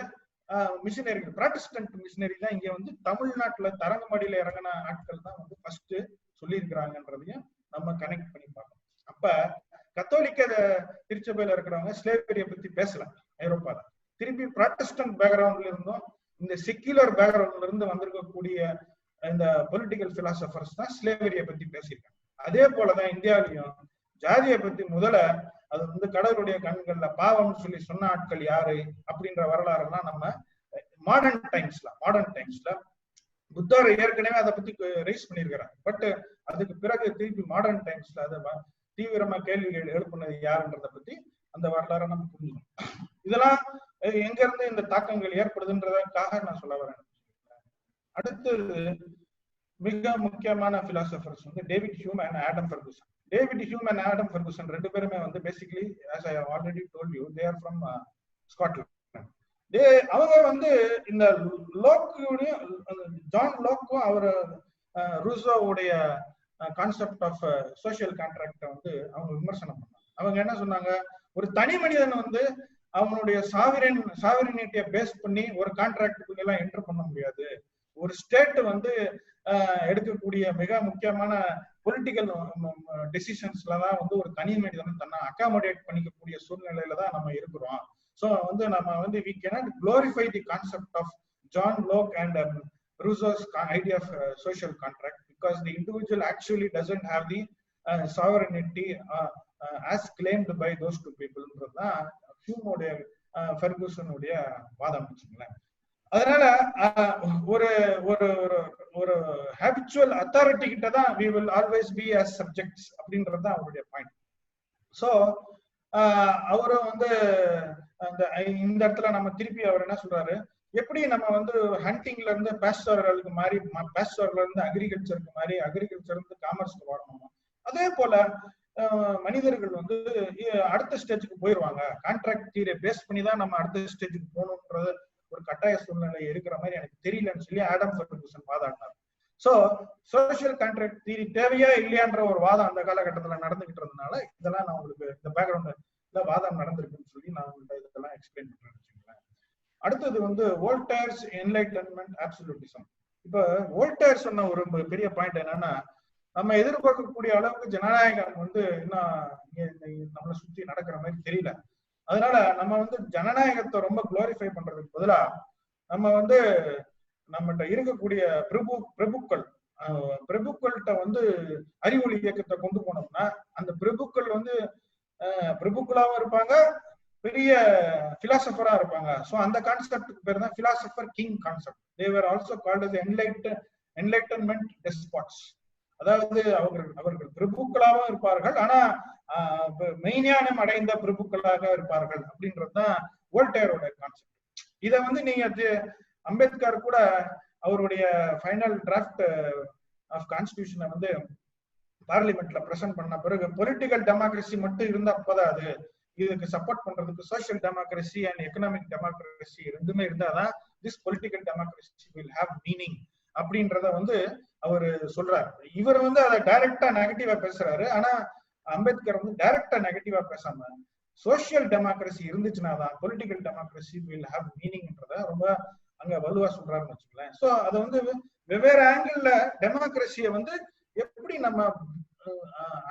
C: மிஷினரிகள், ப்ராட்டஸ்டன்ட் மிஷினரி தான் இங்க வந்து தமிழ்நாட்டுல தரங்கம்பாடியில இறங்கின ஆட்கள் தான் வந்து ஃபர்ஸ்ட் சொல்லியிருக்கிறாங்கன்றதையும் நம்ம கனெக்ட் பண்ணி பார்க்கணும். அப்ப கத்தோலிக்க திருச்சபையில இருக்கிறவங்க ஸ்லேவரியை பத்தி பேசல ஐரோப்பால. திருப்பி ப்ராட்டஸ்டன்ட் பேக்ரவுண்ட்ல இருந்தும் இந்த செக்யூலர் பேக்ரவுண்ட்ல இருந்து வந்திருக்கக்கூடிய இந்த பொலிட்டிக்கல் பிலாசபர்ஸ் தான் ஸ்லேவரியை பத்தி பேசியிருக்காங்க. அதே போலதான் இந்தியாவிலையும் ஜாதியை பத்தி முதல்ல அது வந்து கடவுளுடைய கண்கள்ல பாவம்னு சொல்லி சொன்ன ஆட்கள் யாரு அப்படின்ற வரலாறு எல்லாம் நம்ம மாடர்ன் டைம்ஸ்ல புத்தர் ஏற்கனவே அதை பத்தி ரைஸ் பண்ணியிருக்கிறார். பட் அதுக்கு பிறகு திருப்பி மாடர்ன் டைம்ஸ்ல அதை தீவிரமா கேள்விகள் எழுப்புனது யாருன்றத பத்தி அந்த வரலாறை நம்ம புரிஞ்சுக்கணும். இதெல்லாம் எங்க இருந்து இந்த தாக்கங்கள் ஏற்படுதுன்றதுக்காக நான் சொல்ல வரேன். அடுத்து மிக முக்கியமான பிலாசபர்ஸ் வந்து David Hume and Adam Ferguson. David Hume and Adam Ferguson ரெண்டு பேருமே வந்து basically as I have already told you they are from Scotland. அவங்க வந்து இந்த லோக்குடையும் ஜான் லோக்கும் அவர் ரூசோவுடைய கான்செப்ட் ஆஃப் சோசியல் கான்ட்ராக்ட வந்து அவங்க விமர்சனம் பண்ணாங்க. அவங்க என்ன சொன்னாங்க, ஒரு தனி மனிதன் வந்து அவனுடைய சாவரினிட்டியை பேஸ் பண்ணி ஒரு கான்ட்ராக்டுக்குள்ள எல்லாம் என்டர் பண்ண முடியாது. ஒரு ஸ்டேட் வந்து எடுக்கக்கூடிய மிக முக்கியமான பொலிட்டிக்கல் டெசிஷன்ஸ்லதான் வந்து ஒரு தனி மனிதன் தன்னை அகாமடேட் பண்ணிக்கக்கூடிய சூழ்நிலையில தான் நம்ம இருக்கிறோம். ஸோ வந்து நம்ம வந்து we cannot glorify the concept of John Locke and Rousseau's idea of social contract because the individual actually doesn't have the sovereignty as claimed by those two people. தான் ஹியூமோடைய ஃபெர்குசனுடைய வாதம் வச்சுங்களேன். அதனால ஒரு ஒரு ஒரு ஹேபிச்சுவல் அத்தாரிட்டி கிட்ட தான் we will always be as subjects அப்படின்றது தான் அவருடைய பாயிண்ட். ஸோ அவரும் வந்து இந்த இடத்துல நம்ம திருப்பி அவர் என்ன சொல்றாரு, எப்படி நம்ம வந்து ஹண்டிங்ல இருந்து பேஸ்டோரலுக்கு மாறி, பேஸ்டோரல்ல இருந்து அக்ரிகல்ச்சருக்கு மாறி, அக்ரிகல்ச்சர் இருந்து காமர்ஸ்க்கு வரணும், அதே போல மனிதர்கள் வந்து அடுத்த ஸ்டேஜுக்கு போயிடுவாங்க. கான்ட்ராக்ட் தியரியை பேஸ் பண்ணி தான் நம்ம அடுத்த ஸ்டேஜுக்கு போகணுன்றது ஒரு கட்டாய சூழ்நிலை இருக்கிற மாதிரி எனக்கு தெரியலன்னு சொல்லி ஆடம் ஃபெர்குசன் வாதாடினார். சோ சோசியல் கான்ட்ராக்ட் தியரி தேவையா இல்லையான்ற ஒரு வாதம் அந்த காலகட்டத்துல நடந்துகிட்டு இருந்ததுனால இதெல்லாம் நான் உங்களுக்கு இந்த பேக்ரவுண்ட் வாதம் நடந்திருக்குன்னு சொல்லி நான் உங்கள்கிட்ட இதெல்லாம் எக்ஸ்பிளைன் பண்றேன்னு வச்சுக்கோங்களேன். அடுத்தது வந்து வோல்டேர்ஸ் என்லைட்டன்மெண்ட் அப்சல்யூட்டிசம். இப்ப வோல்டேர் சொன்ன ஒரு பெரிய பாயிண்ட் என்னன்னா, நம்ம எதிர்பார்க்கக்கூடிய அளவுக்கு ஜனநாயகம் வந்து இன்னும் நம்மளை சுத்தி நடக்கிற மாதிரி தெரியல. அதனால நம்ம வந்து ஜனநாயகத்தை ரொம்ப குளோரிஃபை பண்றதுக்கு பதிலா நம்ம வந்து நம்மகிட்ட இருக்கக்கூடிய பிரபுக்கள்கிட்ட வந்து அறிவொளி இயக்கத்தை கொண்டு போனோம்னா அந்த பிரபுக்கள் வந்து பிரபுக்களாவும் இருப்பாங்க, பெரிய பிலாசபரா இருப்பாங்க. ஸோ அந்த கான்செப்டுக்கு பேர் தான் philosopher king concept. They were also called as enlightenment despots. அதாவது அவர்கள் பிரபுக்களாகவும் இருப்பார்கள், ஆனா மெய்ஞானம் அடைந்த பிரபுக்களாக இருப்பார்கள் அப்படின்றதுதான் வோல்டேரோட கான்செப்ட். இத வந்து நீங்க அம்பேத்கர் கூட அவருடைய ஃபைனல் டிராஃப்ட் ஆஃப் கான்ஸ்டிடியூஷனை வந்து பார்லிமெண்ட்ல பிரசன்ட் பண்ண பிறகு பொலிட்டிக்கல் டெமோக்ரஸி மட்டும் இருந்தா போதாது, இதுக்கு சப்போர்ட் பண்றதுக்கு social democracy and economic democracy ரெண்டுமே இருந்தாதான் this political democracy will have meaning அப்படின்றத வந்து அவரு சொல்றாரு. இவர் வந்து அதை டைரக்டா நெகட்டிவா பேசுறாரு. ஆனா அம்பேத்கர் வந்து டைரக்டா நெகட்டிவா பேசாம சோசியல் டெமோக்ரஸி இருந்துச்சுன்னாதான் பொலிட்டிக்கல் டெமோக்ரஸி வில் ஹேவ் மீனிங்ன்றத ரொம்ப அங்க வலுவா சொல்றாருன்னு வச்சுக்கோங்களேன். சோ அதை வந்து வெவ்வேறு ஆங்கிள் டெமோக்ரஸியை வந்து எப்படி நம்ம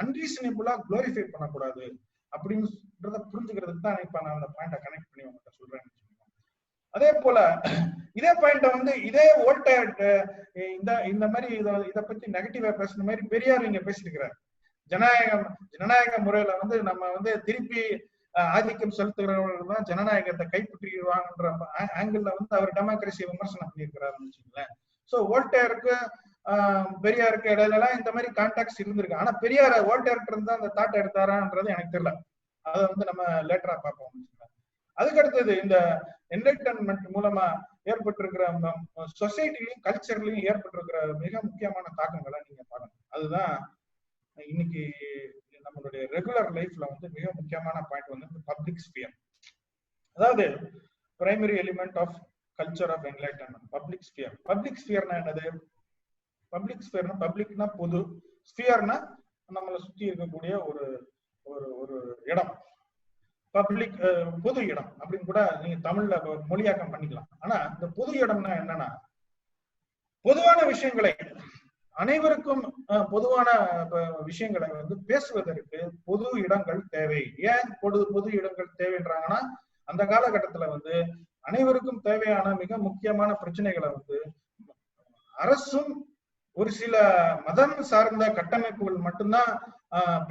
C: அன்ரீசனபிளா குளோரிஃபை பண்ணக்கூடாது அப்படின்றத புரிஞ்சுக்கிறதுக்கு தான் இப்ப நான் அந்த பாயிண்ட கனெக்ட் பண்ணி உங்கள்கிட்ட சொல்றேன்னு வச்சுக்கோங்க. அதே போல இதே பாயிண்ட வந்து இதே வோல்டேர் இந்த மாதிரி இதை பத்தி நெகட்டிவா பேசுன மாதிரி பெரியார் இங்க பேசிருக்கிறார். ஜனநாயக முறையில வந்து நம்ம வந்து திருப்பி ஆதிக்கம் செலுத்துகிறவர்கள் தான் ஜனநாயகத்தை கைப்பற்றிடுவாங்கன்ற ஆங்கிள் வந்து அவர் டெமோக்ரஸியை விமர்சனம் பண்ணியிருக்கிறாருன்னு வச்சுங்களேன். சோ வோல்டேருக்கு பெரியாருக்கு இடையில எல்லாம் இந்த மாதிரி கான்டாக்ட்ஸ் இருந்திருக்கு. ஆனா பெரியார் வோல்டேர்கிட்ட இருந்து அந்த தாட்டை எடுத்தாரான்றது எனக்கு தெரியல. அதை வந்து நம்ம லேட்டரா பார்ப்போம். அதுக்கு அடுத்தது இந்த என்லைட்டன்மெண்ட் மூலமா ஏற்பட்டிருக்கிற சொசைட்டிலையும் கல்ச்சர்லயும் ஏற்பட்டிருக்கிற மிக முக்கியமான தாக்கங்களை நீங்க பாருங்க. அதுதான் இன்னைக்கு நம்மளுடைய ரெகுலர் லைஃப்ல வந்து மிக முக்கியமான பாயிண்ட் வந்து பப்ளிக் ஸ்பியர். அதாவது primary element of culture of enlightenment public sphere. Public ஸ்பியர்னா என்னது? பப்ளிக் ஸ்பியர்னா பப்ளிக்னா பொது, ஸ்பியர்னா நம்மளை சுத்தி இருக்கக்கூடிய ஒரு ஒரு ஒரு இடம். பப்ளிக் பொது இடம் அப்படின்னு கூட நீங்க தமிழ்ல மொழியாக்கம் பண்ணிக்கலாம். ஆனா இந்த பொது இடம்னா என்னன்னா, பொதுவான விஷயங்களை அனைவருக்கும் பொதுவான விஷயங்களை வந்து பேசுவதற்கு பொது இடங்கள் தேவை. ஏன் பொது இடங்கள் தேவைன்றாங்கன்னா, அந்த காலகட்டத்துல வந்து அனைவருக்கும் தேவையான மிக முக்கியமான பிரச்சனைகளை வந்து அரசும் ஒரு சில மதம் சார்ந்த கட்டமைப்புகள் மட்டும்தான்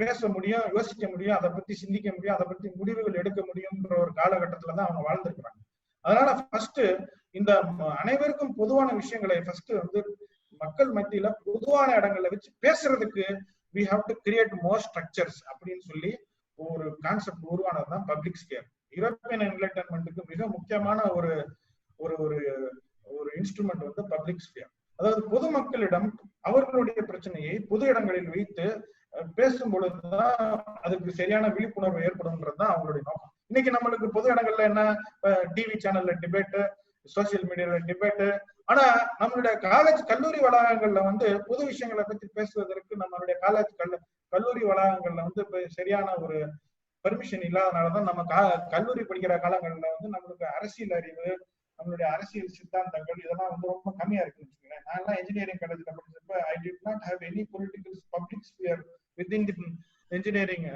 C: பேச முடியும், யோசிக்க முடியும், அதை பத்தி சிந்திக்க முடியும், அதை பத்தி முடிவுகள் எடுக்க முடியும்ன்ற ஒரு காலகட்டத்துலதான் அவங்க வாழ்ந்துருக்கிறாங்க. அதனால ஃபர்ஸ்ட் இந்த அனைவருக்கும் பொதுவான விஷயங்களை ஃபர்ஸ்ட் வந்து மக்கள் மத்தியில பொதுவான இடங்கள்ல வச்சு பேசுறதுக்கு we have to create more structures அப்படின்னு சொல்லி ஒரு கான்செப்ட் உருவானதுதான் பப்ளிக் ஸ்பியர். யூரோப்பியன் என்லைட்டன்மெண்ட்டுக்கு மிக முக்கியமான ஒரு ஒரு ஒரு இன்ஸ்ட்ருமெண்ட் வந்து பப்ளிக் ஸ்பியர். அதாவது பொதுமக்களிடம் அவர்களுடைய பிரச்சனையை பொது இடங்களில் வைத்து பேசும் பொழுதுதான் அதுக்கு சரியான விழிப்புணர்வு ஏற்படும்ன்றதுதான் அவங்களுடைய நோக்கம். இன்னைக்கு நம்மளுக்கு பொது இடங்கள்ல என்ன, டிவி சேனல்ல டிபேட்டு, சோசியல் மீடியால டிபேட்டு. ஆனா நம்மளுடைய காலேஜ் கல்லூரி வளாகங்கள்ல வந்து பொது விஷயங்களை பத்தி பேசுவதற்கு நம்மளுடைய கல்லூரி வளாகங்கள்ல வந்து சரியான ஒரு பெர்மிஷன் இல்லாதனாலதான் நம்ம கல்லூரி படிக்கிற காலங்கள்ல வந்து நம்மளுக்கு அரசியல் அறிவு, நம்மளுடைய அரசியல் சித்தாந்தங்கள் இதெல்லாம் வந்து ரொம்ப கம்மியா இருக்குன்னு வச்சுக்கோங்களேன். நான் எல்லாம் இன்ஜினியரிங் காலேஜ்ல படிச்சப்ப I did not have any political public sphere within the engineering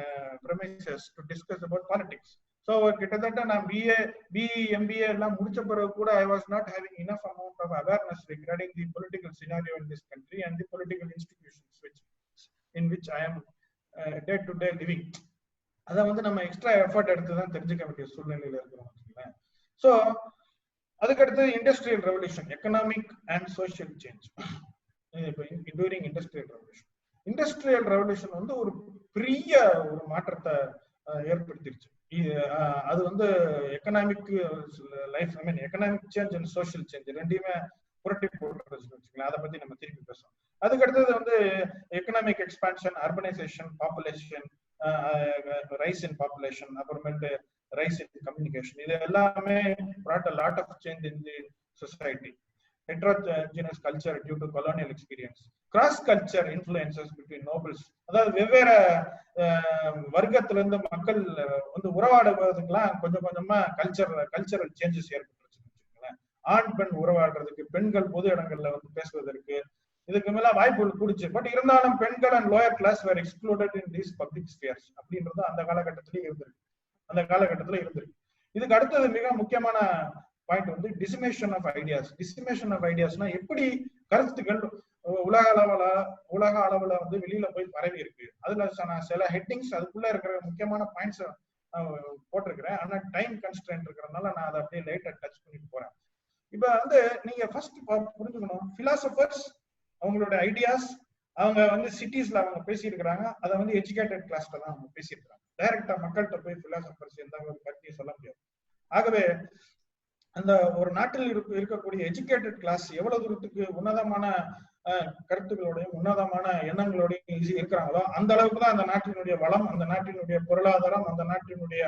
C: premises to discuss about politics. So கிட்டத்தட்ட நான் பிஇ எம்பிஏ எல்லாம் முடிச்ச பிறகு கூட I was not having enough amount of awareness regarding the political scenario in this country and the political institutions in which I am day to day living. அதை வந்து நம்ம extra effort எடுத்து தான் தெரிஞ்சுக்க வேண்டிய சூழ்நிலையில இருக்கிறோம் வச்சுக்கோங்களேன். ஸோ அதுக்கடுத்து industrial revolution, economic and social change. During industrial revolution வந்து ஒரு பெரிய ஒரு மாற்றத்தை ஏற்படுத்திருச்சு. அது வந்து economic life, I mean economic change and social change ரெண்டையுமே புரட்டி போட்டுருச்சுன்னு வச்சுக்கலாம். அதை பத்தி நம்ம திருப்பி பேசுவோம். அதுக்கடுத்தது வந்து economic expansion, urbanisation, population, rice இன் பாப்புலேஷன், அப்புறமேட்டு rise in communication. இது எல்லாமே brought a lot of change in the society. Heterogeneous culture due to colonial experience. Cross culture influences between nobles. அதாவது வெவ்வேறு வர்க்கத்துல இருந்து மக்கள் வந்து உறவாடுவதுக்கெல்லாம் கொஞ்சம் கொஞ்சமா கல்ச்சரல் சேஞ்சஸ் ஏற்பட்டுருச்சுன்னு வச்சுக்கோங்களேன். ஆண் பெண் உறவாடுறதுக்கு, பெண்கள் பொது இடங்கள்ல வந்து பேசுவதற்கு இதுக்கு மேல வாய்ப்புகள் கூடுச்சு. பட் இருந்தாலும் பெண்கள் and lower class were excluded in these public spheres அப்படின்றது அந்த காலகட்டத்திலேயே இருந்திருக்கு. இதுக்கு அடுத்தது மிக முக்கியமான பாயிண்ட் வந்து டிசிமேஷன் ஆஃப் ஐடியாஸ். டிசிமேஷன் ஆஃப் ஐடியாஸ்னா எப்படி கருத்துக்கள் உலக அளவுல வந்து வெளியில போய் பரவி இருக்கு. அதுல நான் சில ஹெட்டிங்ஸ் அதுக்குள்ள இருக்கிற முக்கியமான பாயிண்ட்ஸ் போட்டிருக்கிறேன். ஆனா டைம் கன்ஸ்ட்ரெயின்ட் இருக்கிறதுனால நான் அதை அப்படியே லைட்டா டச் பண்ணிட்டு போறேன். இப்ப வந்து நீங்க ஃபர்ஸ்ட் புரிஞ்சுக்கணும், பிலாசபர்ஸ் அவங்களோட ஐடியாஸ் அவங்க வந்து சிட்டிஸ்ல அவங்க பேசியிருக்கிறாங்க. அதை வந்து எஜுகேட்டட் கிளாஸ்ல தான் அவங்க பேசியிருக்கிறாங்க. டைரக்டா மக்கள்கிட்ட போய் பிலாசபர்ஸ் எந்த பற்றி சொல்ல முடியாது. ஆகவே அந்த ஒரு நாட்டில் இருக்கக்கூடிய எஜுகேட்டட் கிளாஸ் எவ்வளவு தூரத்துக்கு உன்னதமான கருத்துக்களோடையும் உன்னதமான எண்ணங்களோடையும் இருக்கிறாங்களோ அந்த அளவுக்கு தான் அந்த நாட்டினுடைய வளம், அந்த நாட்டினுடைய பொருளாதாரம், அந்த நாட்டினுடைய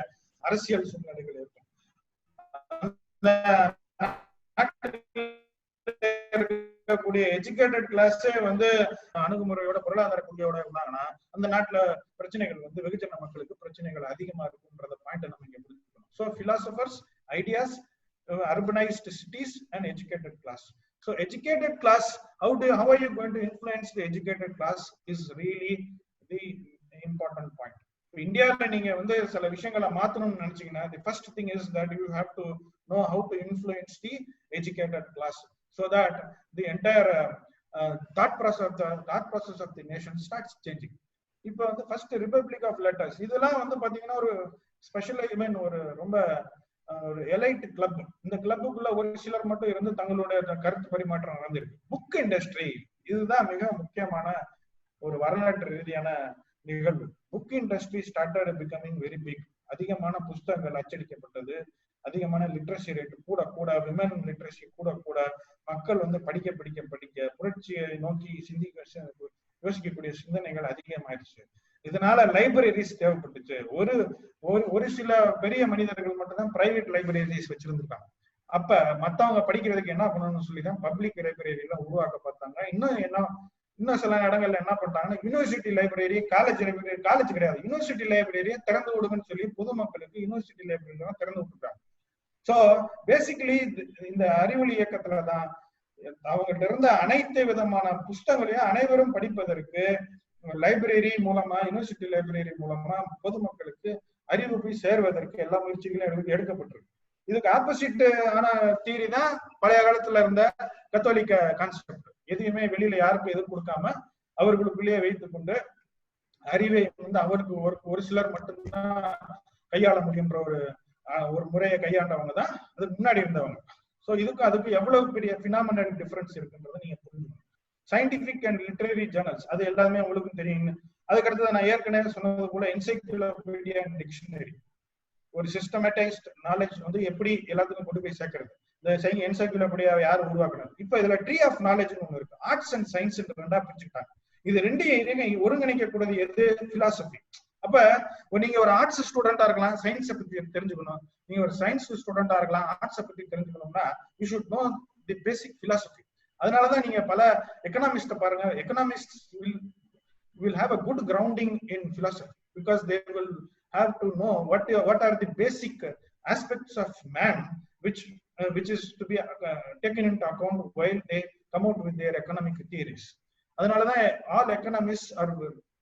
C: அரசியல் சூழ்நிலைகள் இருக்கும். இருக்கக்கூடிய எஜுகேட்டட் கிளாஸே வந்து அணுகுமுறையோட பொருளாதார கொள்கையோட இருந்தாங்கன்னா அந்த நாட்டுல பிரச்சனைகள் வந்து வெகுஜன மக்களுக்கு பிரச்சனைகள் அதிகமா இருக்கும்ன்றத பாயிண்ட் நம்ம இங்க புரிஞ்சுக்கணும். So philosophers, ideas, urbanized cities and educated class. So educated class, how are you going to influence the educated class is really the important point. இந்தியாவில் நீங்க வந்து சில விஷயங்களை மாத்தணும்னு நினைச்சீங்கன்னா the first thing is that you have to know how to influence the educated class so that the entire thought process of the nation starts changing. இப்போ வந்து first republic of letters இதெல்லாம் வந்து பாத்தீங்கன்னா ஒரு ஸ்பெஷலைஸ் மீன் ஒரு ரொம்ப ஒரு elite club. இந்த கிளப்புக்குள்ள ஒரு சிலர் மட்டும் இருந்து தங்களுடைய கருத்து பரிமாற்றம் நடந்திருக்கு. புக் இண்டஸ்ட்ரி இதுதான் மிக முக்கியமான ஒரு வரலாற்று ரீதியான நிகழ்வு. Book industry started becoming very big. அதிகமான புஸ்தகங்கள் அச்சடிக்கப்பட்டது, அதிகமான லிட்ரஸி ரேட் கூட கூட, விமன் லிட்ரஸி கூட கூட, மக்கள் வந்து படிக்க படிக்க படிக்க புரட்சியை நோக்கி யோசிக்கக்கூடிய சிந்தனைகள் அதிகமாயிடுச்சு. இதனால லைப்ரரிஸ் தேவைப்பட்டுச்சு. ஒரு சில பெரிய மனிதர்கள் மட்டும்தான் பிரைவேட் லைப்ரரிஸ் வச்சிருந்துருக்காங்க. அப்ப மத்தவங்க படிக்கிறதுக்கு என்ன பண்ணணும்னு சொல்லிதான் பப்ளிக் லைப்ரரி எல்லாம் உருவாக்க பார்த்தாங்க. இன்னும் சில இடங்கள்ல என்ன பண்ணிட்டாங்கன்னா university library, college library, college கிடையாது யூனிவர்சிட்டி லைப்ரரியை திறந்து விடுங்கன்னு சொல்லி பொதுமக்களுக்கு யூனிவர்சிட்டி லைப்ரரி திறந்து விட்டுருக்காங்க. சோ பேசிக்கலி இந்த அறிவொளி இயக்கத்துலதான் அவங்ககிட்ட இருந்த அனைத்து விதமான புஸ்தகங்களையும் அனைவரும் படிப்பதற்கு லைப்ரரி மூலமா, யூனிவர்சிட்டி லைப்ரரி மூலமா பொதுமக்களுக்கு அறிவு போய் சேர்வதற்கு எல்லா முயற்சிகளும் எடுக்கப்பட்டிருக்கு. இதுக்கு ஆப்போசிட் ஆன தியரி தான் பழைய காலத்துல இருந்த கத்தோலிக்க கான்செப்ட். எதையுமே வெளியில யாருக்கும் எதுவும் கொடுக்காம அவர்களுக்குள்ளேயே வைத்துக் கொண்டு அறிவை வந்து அவருக்கு ஒரு சிலர் மட்டும்தான் கையாள முடியுன்ற ஒரு முறையை கையாண்டவங்க தான் அதுக்கு முன்னாடி இருந்தவங்க. சோ இதுக்கு அதுக்கு எவ்வளவு பெரிய பினாமினல் டிஃபரன்ஸ் இருக்குன்றதை நீங்க புரிஞ்சுக்கணும். சயின்டிபிக் அண்ட் லிட்டரரி ஜர்னல்ஸ் அது எல்லாமே உங்களுக்கும் தெரியும். அதுக்கடுத்து நான் ஏற்கனவே சொன்னது போல என்சைக்ளோபீடியா அண்ட் டிக்ஷனரி, ஒரு சிஸ்டமேட்டைஸ்ட் நாலேஜ் வந்து எப்படி எல்லாத்துக்கும் கொண்டு போய் சேர்க்கறது. இந்த என்சைக்ளோபீடியா யார் உருவாக்குறது? இப்ப இதுல ட்ரீ ஆஃப் நாலேஜ்னு ஒண்ணு இருக்கு. ஆர்ட்ஸ் அண்ட் சயின்ஸ் ரெண்டா பிரிச்சுட்டாங்க. இது ரெண்டையும் ஒருங்கிணைக்க கூடாது எது? பிலாசபி. அப்ப நீங்க ஒரு ஆர்ட்ஸ் ஸ்டூடெண்டா இருக்கலாம், சயின்ஸை பத்தி தெரிஞ்சுக்கணும். நீங்க ஒரு சயின்ஸ் ஸ்டூடெண்டா இருக்கலாம், ஆர்ட்ஸை பத்தி தெரிஞ்சுக்கணும்னா you should know the basic philosophy. அதனாலதான் நீங்க பல எக்கனாமிஸ்ட பாருங்க, economist will have a good grounding in philosophy because they will have to know what are the basic aspects of man which is to be taken into account while they come out with their economic theories. அதனாலதான் all economists are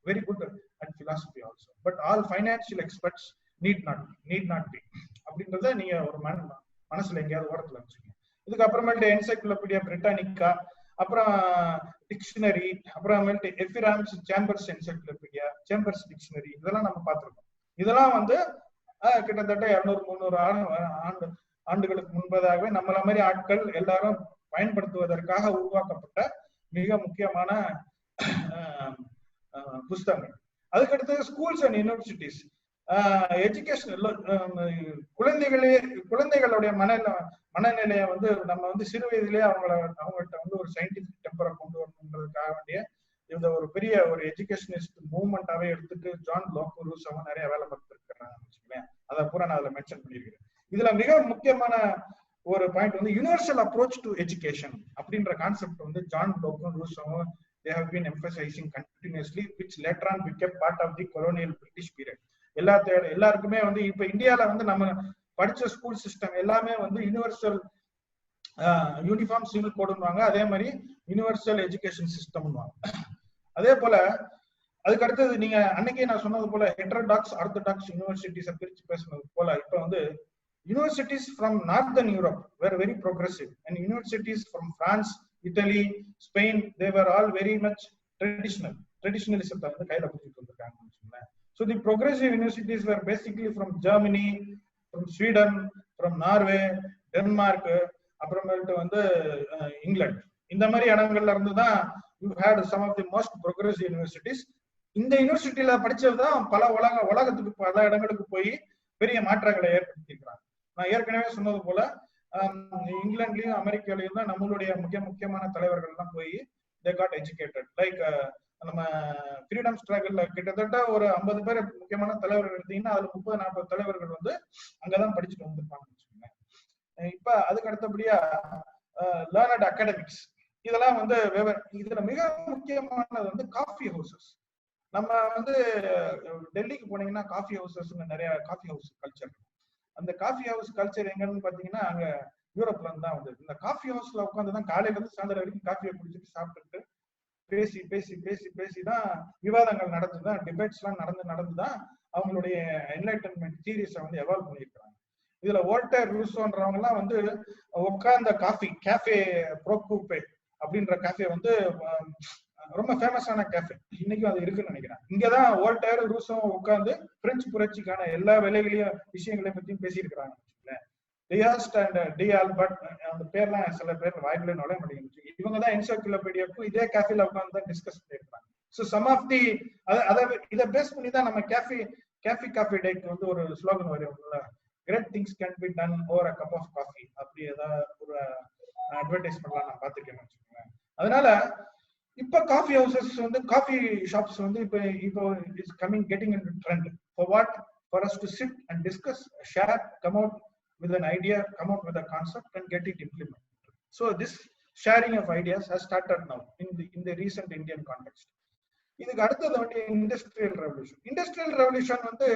C: very good at philosophy also, but all financial experts need not be. அப்படின்றத நீங்க ஒரு மனசுல எங்கேயாவது ஓரத்துல வச்சுக்கோங்க. இதுக்கு அப்புறமேட்டு என்சைக்ளோபீடியா பிரிட்டானிக்கா, அப்புறம் டிக்ஷனரி, அப்புறமேட்டு எஃபிராம்ஸ் சேம்பர்ஸ் என்சைக்ளோபீடியா, சேம்பர்ஸ் டிக்ஷனரி, இதெல்லாம் நம்ம பார்த்திருக்கோம். இதெல்லாம் வந்து கிட்டத்தட்ட 200-300 ஆண்டுகளுக்கு முன்பதாகவே நம்மள மாதிரி ஆட்கள் எல்லாரும் பயன்படுத்துவதற்காக உருவாக்கப்பட்ட மிக முக்கியமான புஸ்தகங்கள். அதுக்கடுத்து ஸ்கூல்ஸ் அண்ட் யூனிவர்சிட்டிஸ், எஜுகேஷன், குழந்தைகளுடைய மனநிலையை வந்து நம்ம வந்து சிறு வயதிலேயே அவங்கள்ட்ட வந்து ஒரு சயின்டிபிக் டெம்பரை கொண்டு வரணுன்றதுக்காக வேண்டிய இந்த ஒரு பெரிய ஒரு எஜுகேஷனிஸ்ட் மூவ்மெண்டாவே எடுத்துட்டு ஜான் லோக், ரூசோவும் நிறைய வேலை பார்த்துருக்காங்க வச்சுக்கோங்களேன். அதை பூரா நான் அதுல மென்ஷன் பண்ணியிருக்கிறேன். இதுல மிக முக்கியமான ஒரு பாயிண்ட் வந்து யூனிவர்சல் அப்ரோச் டு எஜுகேஷன் அப்படின்ற கான்செப்ட் வந்து John லோக்கும் ரூசோவும் they have been emphasizing continuously, which later on became part of the colonial British period. எல்லாருக்குமே வந்து இப்ப இந்தியால வந்து நம்ம படிச்ச ஸ்கூல் சிஸ்டம் எல்லாமே வந்து யூனிவர்சல் யூனிஃபார்ம் சிவில் கோடுவாங்க, அதே மாதிரி யூனிவர்சல் எஜுகேஷன் சிஸ்டம். அதே போல அதுக்கு அடுத்தது நீங்க அன்னைக்கே நான் சொன்னது போல ஹெட்ரோடாக்ஸ் ஆர்த்தடாக்ஸ் யூனிவர்சிட்டிஸை பிரிச்சு பேசுனது போல இப்ப வந்து universities from northern Europe were very progressive, and universities from France, Italy, Spain, they were all very much traditionalism வந்து கையில பிடிச்சிட்டு வந்திருக்காங்க. So the progressive universities were basically from Germany, from Sweden, from Norway, Denmark, அப்புறமேட்டு வந்து இங்கிலாந்து, இந்த மாதிரி இடங்கள்ல இருந்து தான் you had some of the most progressive universities. இந்த யூனிவர்சிட்டியில படிச்சதுதான் பல உலகத்துக்கு பல இடங்களுக்கு போய் பெரிய மாற்றங்களை ஏற்படுத்தியிருக்கிறாங்க. நான் ஏற்கனவே சொன்னது போல இங்கிலாந்துலயும் அமெரிக்காலையும் தான் நம்மளுடைய முக்கியமான தலைவர்கள் எல்லாம் போய் they got educated. லைக் நம்ம ஃப்ரீடம் ஸ்ட்ரகிள்ல கிட்டத்தட்ட ஒரு 50 பேர் முக்கியமான தலைவர்கள் எடுத்தீங்கன்னா அதுல 30-40 தலைவர்கள் வந்து அங்கதான் படிச்சுட்டு வந்திருப்பாங்கன்னு வச்சுக்கோங்க. இப்ப அதுக்கு அடுத்தபடியா லேர்னட் அகாடமிக்ஸ், இதெல்லாம் வந்து இதுல மிக முக்கியமானது வந்து காஃபி ஹவுசஸ். நம்ம வந்து டெல்லிக்கு போனீங்கன்னா காஃபி ஹவுசஸ் நிறைய காஃபி ஹவுஸ் கல்ச்சர். அந்த காஃபி ஹவுஸ் கல்ச்சர் எங்கன்னு பாத்தீங்கன்னா அங்க யூரோப்ல இருந்து தான் வந்து இந்த காஃபி ஹவுஸ்ல உட்காந்துதான் காலையில இருந்து சாயந்தரம் வரைக்கும் காஃபியை குடிச்சிட்டு சாப்பிட்டுட்டு பேசி பேசி பேசி பேசிதான் விவாதங்கள் நடந்துதான், டிபேட்ஸ் எல்லாம் நடந்துதான் அவங்களுடைய என்லைட்டன்மெண்ட் தியரிஸை வந்து எவால்வ் பண்ணியிருக்கிறாங்க. இதுல வோல்டேர், ரூசோன்றவங்க எல்லாம் வந்து உட்கார்ந்த காஃபி கேஃபே ப்ரோகூபே அப்படின்ற காஃபே வந்து ரொம்ப ஃபேமஸான கேஃபே, இன்னைக்கும் அது இருக்குன்னு நினைக்கிறேன். இங்கதான் வோல்டேர் ரூசோவும் உட்கார்ந்து பிரெஞ்சு புரட்சிக்கான எல்லா வேலைகளையும் விஷயங்களை பத்தியும் பேசியிருக்கிறாங்க. டியாஸ்ட் அண்ட் டி ஆல்பர்ட், அந்த பேர்லாம் சில பேர் வாய்ப்புல நுழைய மாட்டேங்குது. இவங்க தான் என்சைக்ளோபீடியாவுக்கும் இதே கேஃபேல உட்கார்ந்து தான் டிஸ்கஸ் பண்ணியிருக்காங்க. ஸோ சம் ஆஃப் தி இதை பேஸ் பண்ணி தான் நம்ம காஃபி டேக்கு வந்து ஒரு ஸ்லோகன் வரும்ல, great things can be done over a cup of coffee, அப்படி ஏதாவது ஒரு அட்வர்டைஸ்மெண்ட்லாம் நான் பார்த்துருக்கேன்னு வச்சுக்கோங்களேன். அதனால இப்ப காஃபி ஹவுசஸ் வந்து காஃபி ஷாப்ஸ் வந்து இப்போ it's coming getting in trend. For what? For us to sit and discuss, share, come out with an idea, come up with a concept and get it implemented. So this sharing of ideas has started now in the recent Indian context. இதுக்கு அடுத்தது வந்து industrial revolution வந்து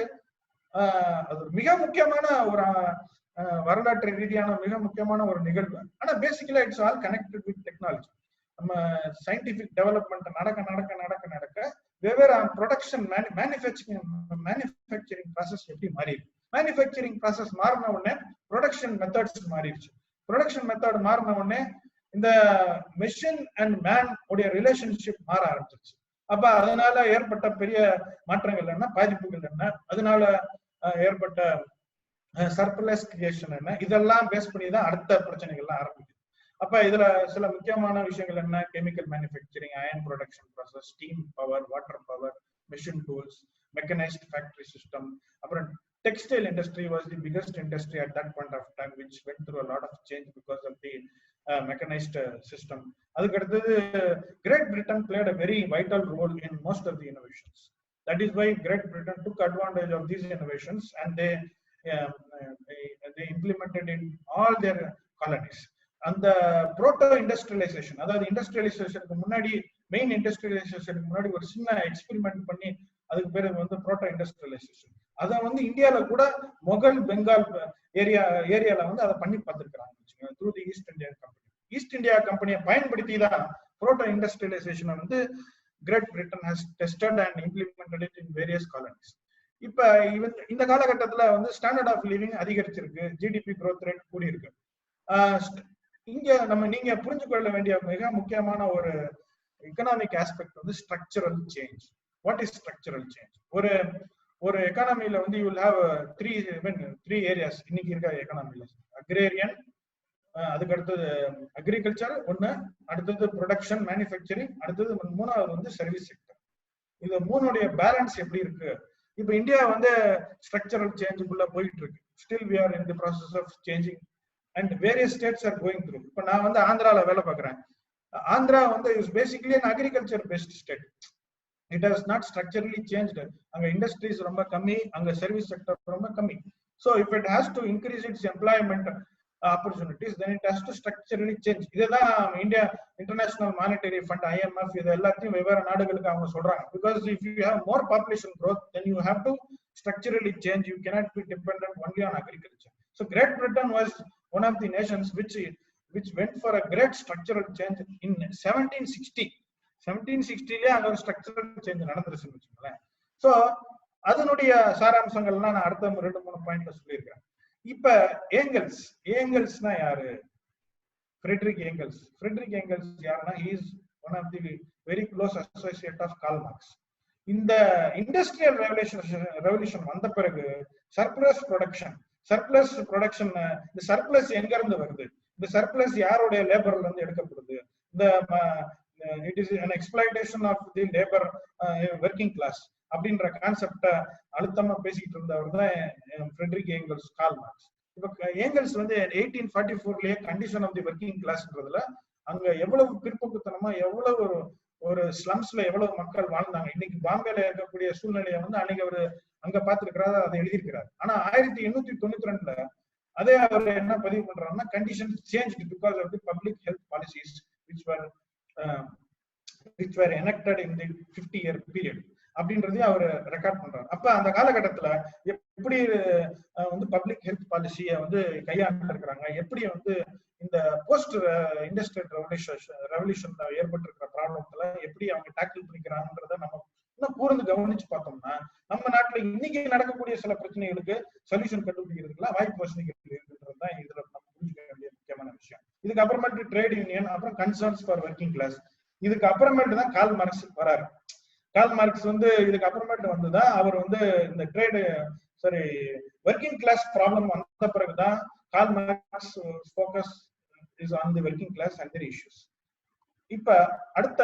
C: அது மிக முக்கியமான ஒரு வரலாற்று ரீதியான மிக முக்கியமான ஒரு நிகழ்வு. ஆனா பேசிக்கலா it's all connected with technology. நம்ம சயின்டிபிக் டெவலப்மெண்ட் நடக்க வெவ்வேறு ப்ரொடக்ஷன் மேனுஃபேக்சரிங் ப்ராசஸ் எப்படி மாறி, மேனுஃபேக்சரிங் ப்ராசஸ் மாறின உடனே ப்ரொடக்ஷன் மெத்தட்ஸ் மாறிடுச்சு. ப்ரொடக்ஷன் மெத்தட் மாறின உடனே இந்த மெஷின் அண்ட் மேன் உடைய ரிலேஷன்ஷிப் மாற ஆரம்பிச்சிருச்சு. அப்ப அதனால ஏற்பட்ட பெரிய மாற்றங்கள் என்ன, பாதிப்புகள் என்ன, அதனால ஏற்பட்ட சர்ப்ளஸ் கிரியேஷன் என்ன, இதெல்லாம் பேஸ் பண்ணி தான் அடுத்த பிரச்சனைகள்லாம் ஆரம்பிக்குது. அப்ப இதுல சில முக்கியமான விஷயங்கள் என்ன, chemical manufacturing, iron production process, steam power, water power, machine tools, mechanised factory system. அப்புறம் textile industry was the biggest industry at that point of time, which went through a lot of change because of the mechanized system. Adukaduthu Great Britain played a very vital role in most of the innovations. That is why Great Britain took advantage of these innovations and they implemented in all their colonies. And the proto industrialization, அதாவது இண்டஸ்ட்ரியலைசேஷனுக்கு முன்னாடி, main இண்டஸ்ட்ரியலைசேஷனுக்கு முன்னாடி ஒரு சின்ன experiment பண்ணி அதுக்கு பேரு வந்து proto industrialisation. அதை வந்து இந்தியால கூட முகல் பெங்கால் ஏரியால வந்து அதை பண்ணி பார்த்துருக்காங்க through the East India company. East India கம்பெனியை பயன்படுத்தி தான் புரோட்டோ இண்டஸ்ட்ரியலைசேஷனை வந்து Great Britain has tested and implemented it in various colonies. இப்ப இந்த காலகட்டத்துல வந்து ஸ்டாண்டர்ட் ஆஃப் லிவிங் அதிகரிச்சிருக்கு, ஜிடிபி growth ரேட் கூடி இருக்கு. இங்க நீங்க புரிஞ்சு கொள்ள வேண்டிய மிக முக்கியமான ஒரு எக்கனாமிக் ஆஸ்பெக்ட் வந்து structural change. What is structural change? ஒரு எக்கானமில வந்து you will have three areas இன்னைக்கு இருக்க எக்கானமில. அக்ரேரியன், அதுக்கு அடுத்தது அக்ரிகல்ச்சர் ஒண்ணு, அடுத்தது ப்ரொடக்ஷன் மேனுஃபேக்சரிங், அடுத்தது மூணாவது வந்து சர்வீஸ் செக்டர். இது மூணுடைய பேலன்ஸ் எப்படி இருக்கு? இப்ப இந்தியா வந்து ஸ்ட்ரக்சரல் சேஞ்சுக்குள்ள போயிட்டு இருக்கு. Still we are in the process of changing and various states are going through. இப்ப நான் வந்து ஆந்திரால வேலை பார்க்குறேன். ஆந்திரா வந்து is basically an agriculture based state. It has not structurally changed. அங்க இண்டஸ்ட்ரீஸ் ரொம்ப கம்மி, அங்க சர்வீஸ் செக்டர் ரொம்ப கம்மி. So if it has to increase its employment opportunities, then it has to structurally change. இதுதான் India international monetary fund, IMF, இது எல்லாத்தையும் வெவ்வேறு நாடுகளுக்கு அவங்க சொல்றாங்க. Because if you have more population growth, then you have to structurally change. You cannot be dependent only on agriculture. So Great Britain was one of the nations which went for a great structural change in 1760. 1760 அங்க ஒரு structural change நடந்துருச்சுன்னு வச்சுக்கோங்களேன். So அதனுடைய சாராம்சங்கள்லாம் நான் அடுத்த 2-3 பாயிண்ட்ல சொல்லியிருக்கேன். இப்ப ஏங்கல்ஸ்னா யாரு? ஃப்ரெட்ரிக் ஏங்கல்ஸ் யாருன்னா, he is one of the very close associate of Karl Marx. இந்த இண்டஸ்ட்ரியல் ரெவல்யூஷன் வந்த பிறகு சர்ப்ளஸ் ப்ரொடக்ஷன் இந்த சர்ப்ளஸ் எங்க இருந்து வருது? இந்த சர்ப்ளஸ் யாருடைய லேபர்ல இருந்து எடுக்கப்படுது? இந்த it is an exploitation of the labor working class அப்படின்ற கான்செப்ட அழுத்தமா பேசிட்டு இருந்தவர் தான் ஃப்ரெட்ரிக் ஏங்கல்ஸ், கார்ல் மார்க்ஸ். இப்ப ஏங்கல்ஸ் வந்து 1844லயே கண்டிஷன் ஆஃப் தி ஒர்க்கிங் கிளாஸ்ன்றதுல அங்க எவ்வளவு பிற்போக்குத்தனமா, எவ்வளவு ஒரு ஸ்லம்ஸ்ல எவ்வளவு மக்கள் வாழ்ந்தாங்க. இன்னைக்கு பாம்பேல இருக்கக்கூடிய சூழ்நிலையை வந்து அன்னைக்கு அவரு அங்க பாத்துருக்கிறாரு, அதை எழுதியிருக்கிறார். ஆனா 1892ல அதே அவர் என்ன பதிவு பண்றாருன்னா, condition change because of the public health policies which were enacted in the 50-year period அப்படின்றதையும் அவர் ரெக்கார்ட் பண்றாரு. அப்ப அந்த காலகட்டத்துல எப்படி வந்து பப்ளிக் ஹெல்த் பாலிசியை வந்து கையாண்டு இருக்கிறாங்க, எப்படி வந்து இந்த போஸ்ட் இண்டஸ்ட்ரியல் ரெவல்யூஷன்ல ஏற்பட்டிருக்கிற ப்ராப்ளத்துல எப்படி அவங்க டேக்கிள் பண்ணிக்கிறாங்கன்றத நம்ம இன்னும் கூர்ந்து கவனிச்சு பார்த்தோம்னா, நம்ம நாட்டுல இன்னைக்கு நடக்கக்கூடிய சில பிரச்சனைகளுக்கு சொல்யூஷன் கண்டுபிடிக்கிறதுக்குலாம் வாய்ப்பு வசதிகள் இருக்குன்றதுதான் இதுல நம்ம புரிஞ்சுக்க வேண்டிய முக்கியமான விஷயம். இதுக்கு அப்புறமேட்டு ட்ரேட் யூனியன், அப்புறம் கன்சர்ன்ஸ் ஃபார் ஒர்க்கிங் கிளாஸ். இதுக்கு அப்புறமேட்டு தான் கார்ல் மார்க்ஸ் வராரு. கார்ல் மார்க்ஸ் வந்து இதுக்கு அப்புறமேட்டு வந்துதான் அவர் வந்து இந்த ஒர்க்கிங் கிளாஸ் ப்ராப்ளம் வந்த பிறகுதான் Karl Marx focus is on the working class and their issues. இப்ப அடுத்த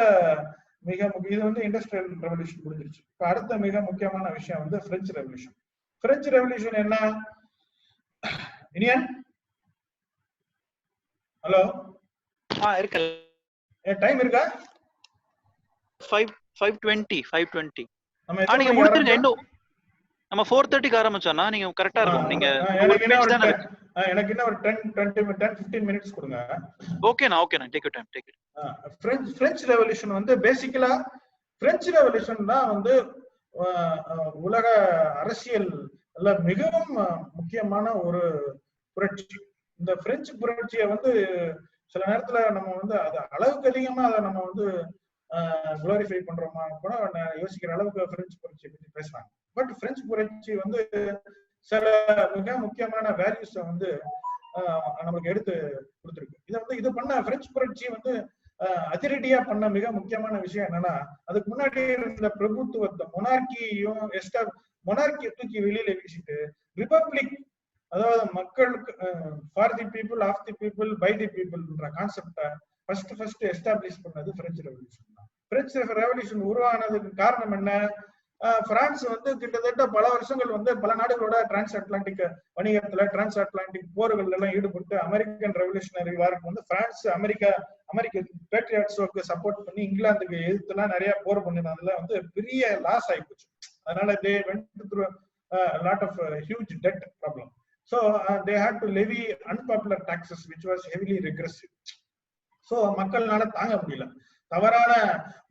C: இது வந்து இண்டஸ்ட்ரியல் ரெவல்யூஷன் முடிஞ்சிருச்சு. இப்ப அடுத்த மிக முக்கியமான விஷயம் வந்து பிரெஞ்சு ரெவல்யூஷன். பிரெஞ்சு ரெவல்யூஷன் என்ன? இனியன் ஹலோ
D: இருக்கு.
C: டைம் இருக்கா?
D: 5:20
C: நம்ம
D: நீங்க முடிச்சிருங்க. இன்னும் நம்ம 4:30க்கு ஆரம்பிச்சோம்னா நீங்க கரெக்டா இருக்கும். நீங்க
C: எனக்கு இன்னும் ஒரு 10-15 மினிட்ஸ் கொடுங்க.
D: ஓகேண்ணா take you time.
C: French revolution வந்து பேசிக்கலா பிரெஞ்சு ரெவல்யூஷன் தான் வந்து உலக அரசியல் மிகவும் முக்கியமான ஒரு புரட்சி. இந்த பிரெஞ்சு புரட்சியை வந்து சில நேரத்துல நம்ம வந்து அது அளவுக்கு அதிகமா அதை நம்ம வந்து குளோரிஃபை பண்றோமா கூட யோசிக்கிற அளவுக்கு பிரெஞ்சு புரட்சியை பத்தி பேசுறாங்க. பட் பிரெஞ்சு புரட்சி வந்து சில மிக முக்கியமான வேல்யூஸ வந்து நமக்கு எடுத்து கொடுத்துருக்கு. இது பண்ண பிரெஞ்சு புரட்சி வந்து அதிரடியா பண்ண மிக முக்கியமான விஷயம் என்னன்னா, அதுக்கு முன்னாடி இருந்த பிரபுத்துவத்தை மொனார்கியை தூக்கி வெளியில வீசிட்டு ரிபப்ளிக், அதாவது மக்களுக்கு for the people, of the people, by the பீப்புள்ன்ற கான்செப்டை ஃபர்ஸ்ட் எஸ்டாப்ளிஷ் பண்ணது பிரெஞ்சு ரெவல்யூஷன் தான். பிரெஞ்சு ரெவல்யூஷன் உருவானதுக்கு காரணம் என்ன? பிரான்ஸ் வந்து கிட்டத்தட்ட பல வருஷங்கள் வந்து பல நாடுகளோட டிரான்ஸ் அட்லாண்டிக் வணிகத்துல, டிரான்ஸ் அட்லாண்டிக் போர்கள் எல்லாம் ஈடுபட்டு அமெரிக்கன் ரெவல்யூஷனரி வாருக்கு வந்து பிரான்ஸ் அமெரிக்க பேட்ரியாட்ஸுக்கு சப்போர்ட் பண்ணி இங்கிலாந்துக்கு எதிர்த்துலாம் நிறைய போர் பண்ணினதுல வந்து பெரிய லாஸ் ஆயிப்போச்சு. அதனால they went through a lot of huge debt problem. So they had to levy unpopular taxes which was heavily regressive. So மக்கள்னால தாங்க முடியல. தவறான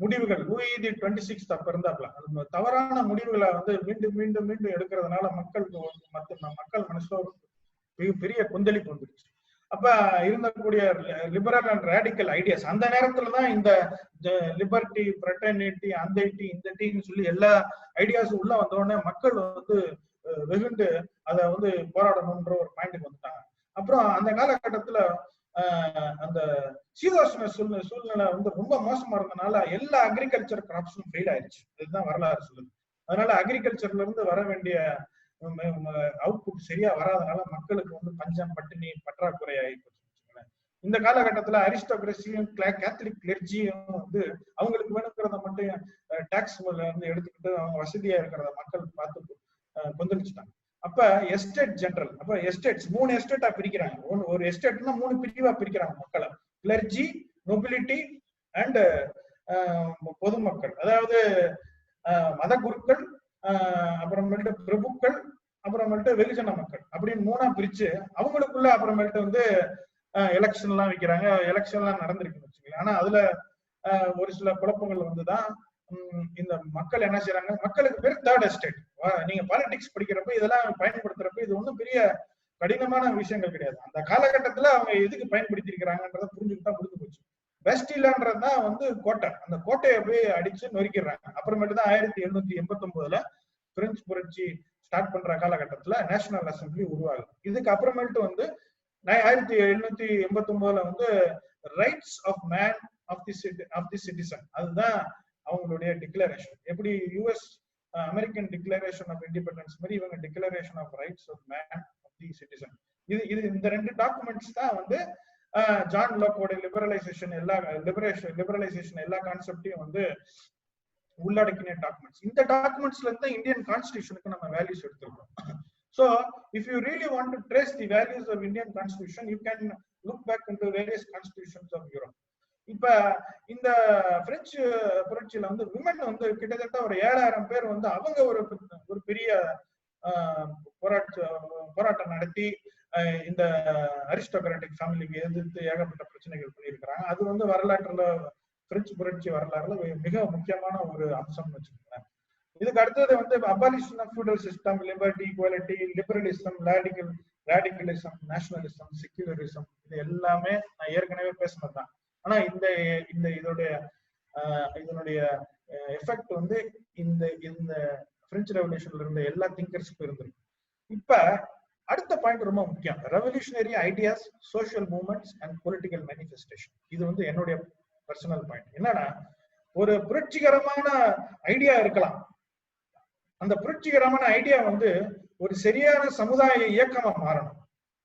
C: முடிவுகள், லூயி தி 26 அப்ப இருந்தாப்ல, தவறான முடிவுகளை வந்து மீண்டும் எடுக்கிறதுனால மக்கள் மனசுல ஒரு பெரிய கொந்தளிப்பு வந்துருச்சு. அப்ப இருந்தக்கூடிய லிபரல் அண்ட் ரேடிக்கல் ஐடியாஸ், அந்த நேரத்துலதான் இந்த லிபர்ட்டி, ஃப்ரெட்டர்னிட்டி, அந்த டீ இந்த டீன்னு சொல்லி எல்லா ஐடியாஸும் உள்ள வந்த உடனே மக்கள் வந்து வெகுண்டு அதை வந்து போராடணும்ன்ற ஒரு பாயிண்ட்டுக்கு வந்துட்டாங்க. அப்புறம் அந்த காலகட்டத்துல அந்த சீதோஷ்ண சூழ்நிலை வந்து ரொம்ப மோசமா இருந்தனால எல்லா அக்ரிகல்ச்சர் கிராப்ஸும் ஃபெயில் ஆயிடுச்சு. இதுதான் வரலாறு சொல்லுது. அதனால அக்ரிகல்ச்சர்ல இருந்து வர வேண்டிய அவுட்புட் சரியா வராதனால மக்களுக்கு வந்து பஞ்சம், பட்டினி, பற்றாக்குறை ஆயிப்போச்சு. இந்த காலகட்டத்துல அரிஸ்டோகிரசியும் கேத்தலிக் கிளர்ஜியும் வந்து அவங்களுக்கு வேணுங்கிறத மட்டும் டாக்ஸ் வந்து எடுத்துக்கிட்டு அவங்க வசதியா இருக்கிறத மக்கள் பார்த்து கொந்தளிச்சுட்டாங்க. அப்ப எஸ்டேட் ஜெனரல், அப்ப எஸ்டேட்ஸ் 3 எஸ்டேட்டா பிரிக்கிறாங்க. ஒரு எஸ்டேட்னா 3 பிரிவா பிரிக்கிறாங்க மக்களை. கிளர்ஜி, நொபிலிட்டி அண்ட் பொதுமக்கள், அதாவது மத குருக்கள், அப்புறமேட்டு பிரபுக்கள், அப்புறமேட்டு வெகுஜன மக்கள் அப்படின்னு 3ஆ பிரிச்சு அவங்களுக்குள்ள அப்புறமேட்டு வந்து எலெக்ஷன் எல்லாம் வைக்கிறாங்க. எலெக்ஷன் எல்லாம் நடந்திருக்குன்னு வச்சுக்கோங்க. ஆனா அதுல ஒரு சில குழப்பங்கள் வந்துதான் இந்த மக்கள் என்ன செய்யறாங்க, மக்களுக்கு பேர் தேர்ட் எஸ்டேட். நீங்க பாலிடிக்ஸ் படிக்கிறப்ப இதெல்லாம் பயன்படுத்துறப்ப இது ஒன்றும் பெரிய கடினமான விஷயங்கள் கிடையாது. அந்த காலகட்டத்துல அவங்க எதுக்கு பயன்படுத்தி இருக்கிறாங்கன்றத புரிஞ்சுக்கிட்டா முடிஞ்சு போச்சு. பெஸ்டிலான்றதுதான் வந்து கோட்டை, அந்த கோட்டையை போய் அடிச்சு நொறுக்கிடுறாங்க. அப்புறமேட்டு தான் 1789 பிரெஞ்சு புரட்சி ஸ்டார்ட் பண்ற காலகட்டத்துல நேஷனல் அசம்பிளி உருவாகுது. இதுக்கு அப்புறமேட்டு வந்து 1789 வந்து rights of man of the citizen, அதுதான் அவங்களுடைய டிக்ளரேஷன். எப்படி US American declaration of independence மாதிரி இவங்க declaration of rights of man of the citizen. இது இந்த 2 டாக்குமெண்ட்ஸ் தான் வந்து ஜான் லோக்கோட லிபரலைசேஷன் எல்லா கான்செப்டையும் வந்து உள்ளடக்கின டாக்குமெண்ட்ஸ். இந்த டாக்குமெண்ட்ஸ்ல இருந்து இந்தியன் கான்ஸ்டிடியூஷனுக்கு நம்ம வேல்யூஸ் எடுத்திருக்கோம். So if you really want to trace the values of Indian constitution, you can look back into various constitutions of Europe. இப்ப இந்த பிரெஞ்சு புரட்சியில வந்து விமன் வந்து கிட்டத்தட்ட ஒரு 7000 பேர் வந்து அவங்க ஒரு பெரிய போராட்டம் நடத்தி இந்த அரிஸ்டோகிராட்டிக் ஃபேமிலிக்கு எதிர்த்து ஏகப்பட்ட பிரச்சனைகள் பண்ணியிருக்கிறாங்க. அது வந்து வரலாற்றுல பிரெஞ்சு புரட்சி வரலாறுல மிக முக்கியமான ஒரு அம்சம்னு வச்சுக்கோங்களேன். இதுக்கு அடுத்தது வந்து abolition of feudal system, liberty, equality, liberalism, radicalism, nationalism, secularism, இது எல்லாமே நான் ஏற்கனவே பேசினதுதான். ஆனா இதனுடைய எஃபெக்ட் வந்து இந்த பிரெஞ்சு ரெவல்யூஷன்ல இருந்த எல்லா திங்கர்ஸ்க்கும் இருந்திருக்கு. இப்ப அடுத்த பாயிண்ட் ரொம்ப முக்கியம். Revolutionary ideas, social movements and political manifestation. இது வந்து என்னுடைய பர்சனல் பாயிண்ட் என்னன்னா, ஒரு புரட்சிகரமான ஐடியா இருக்கலாம். அந்த புரட்சிகரமான ஐடியா வந்து ஒரு சரியான சமுதாய இயக்கமா மாறணும்.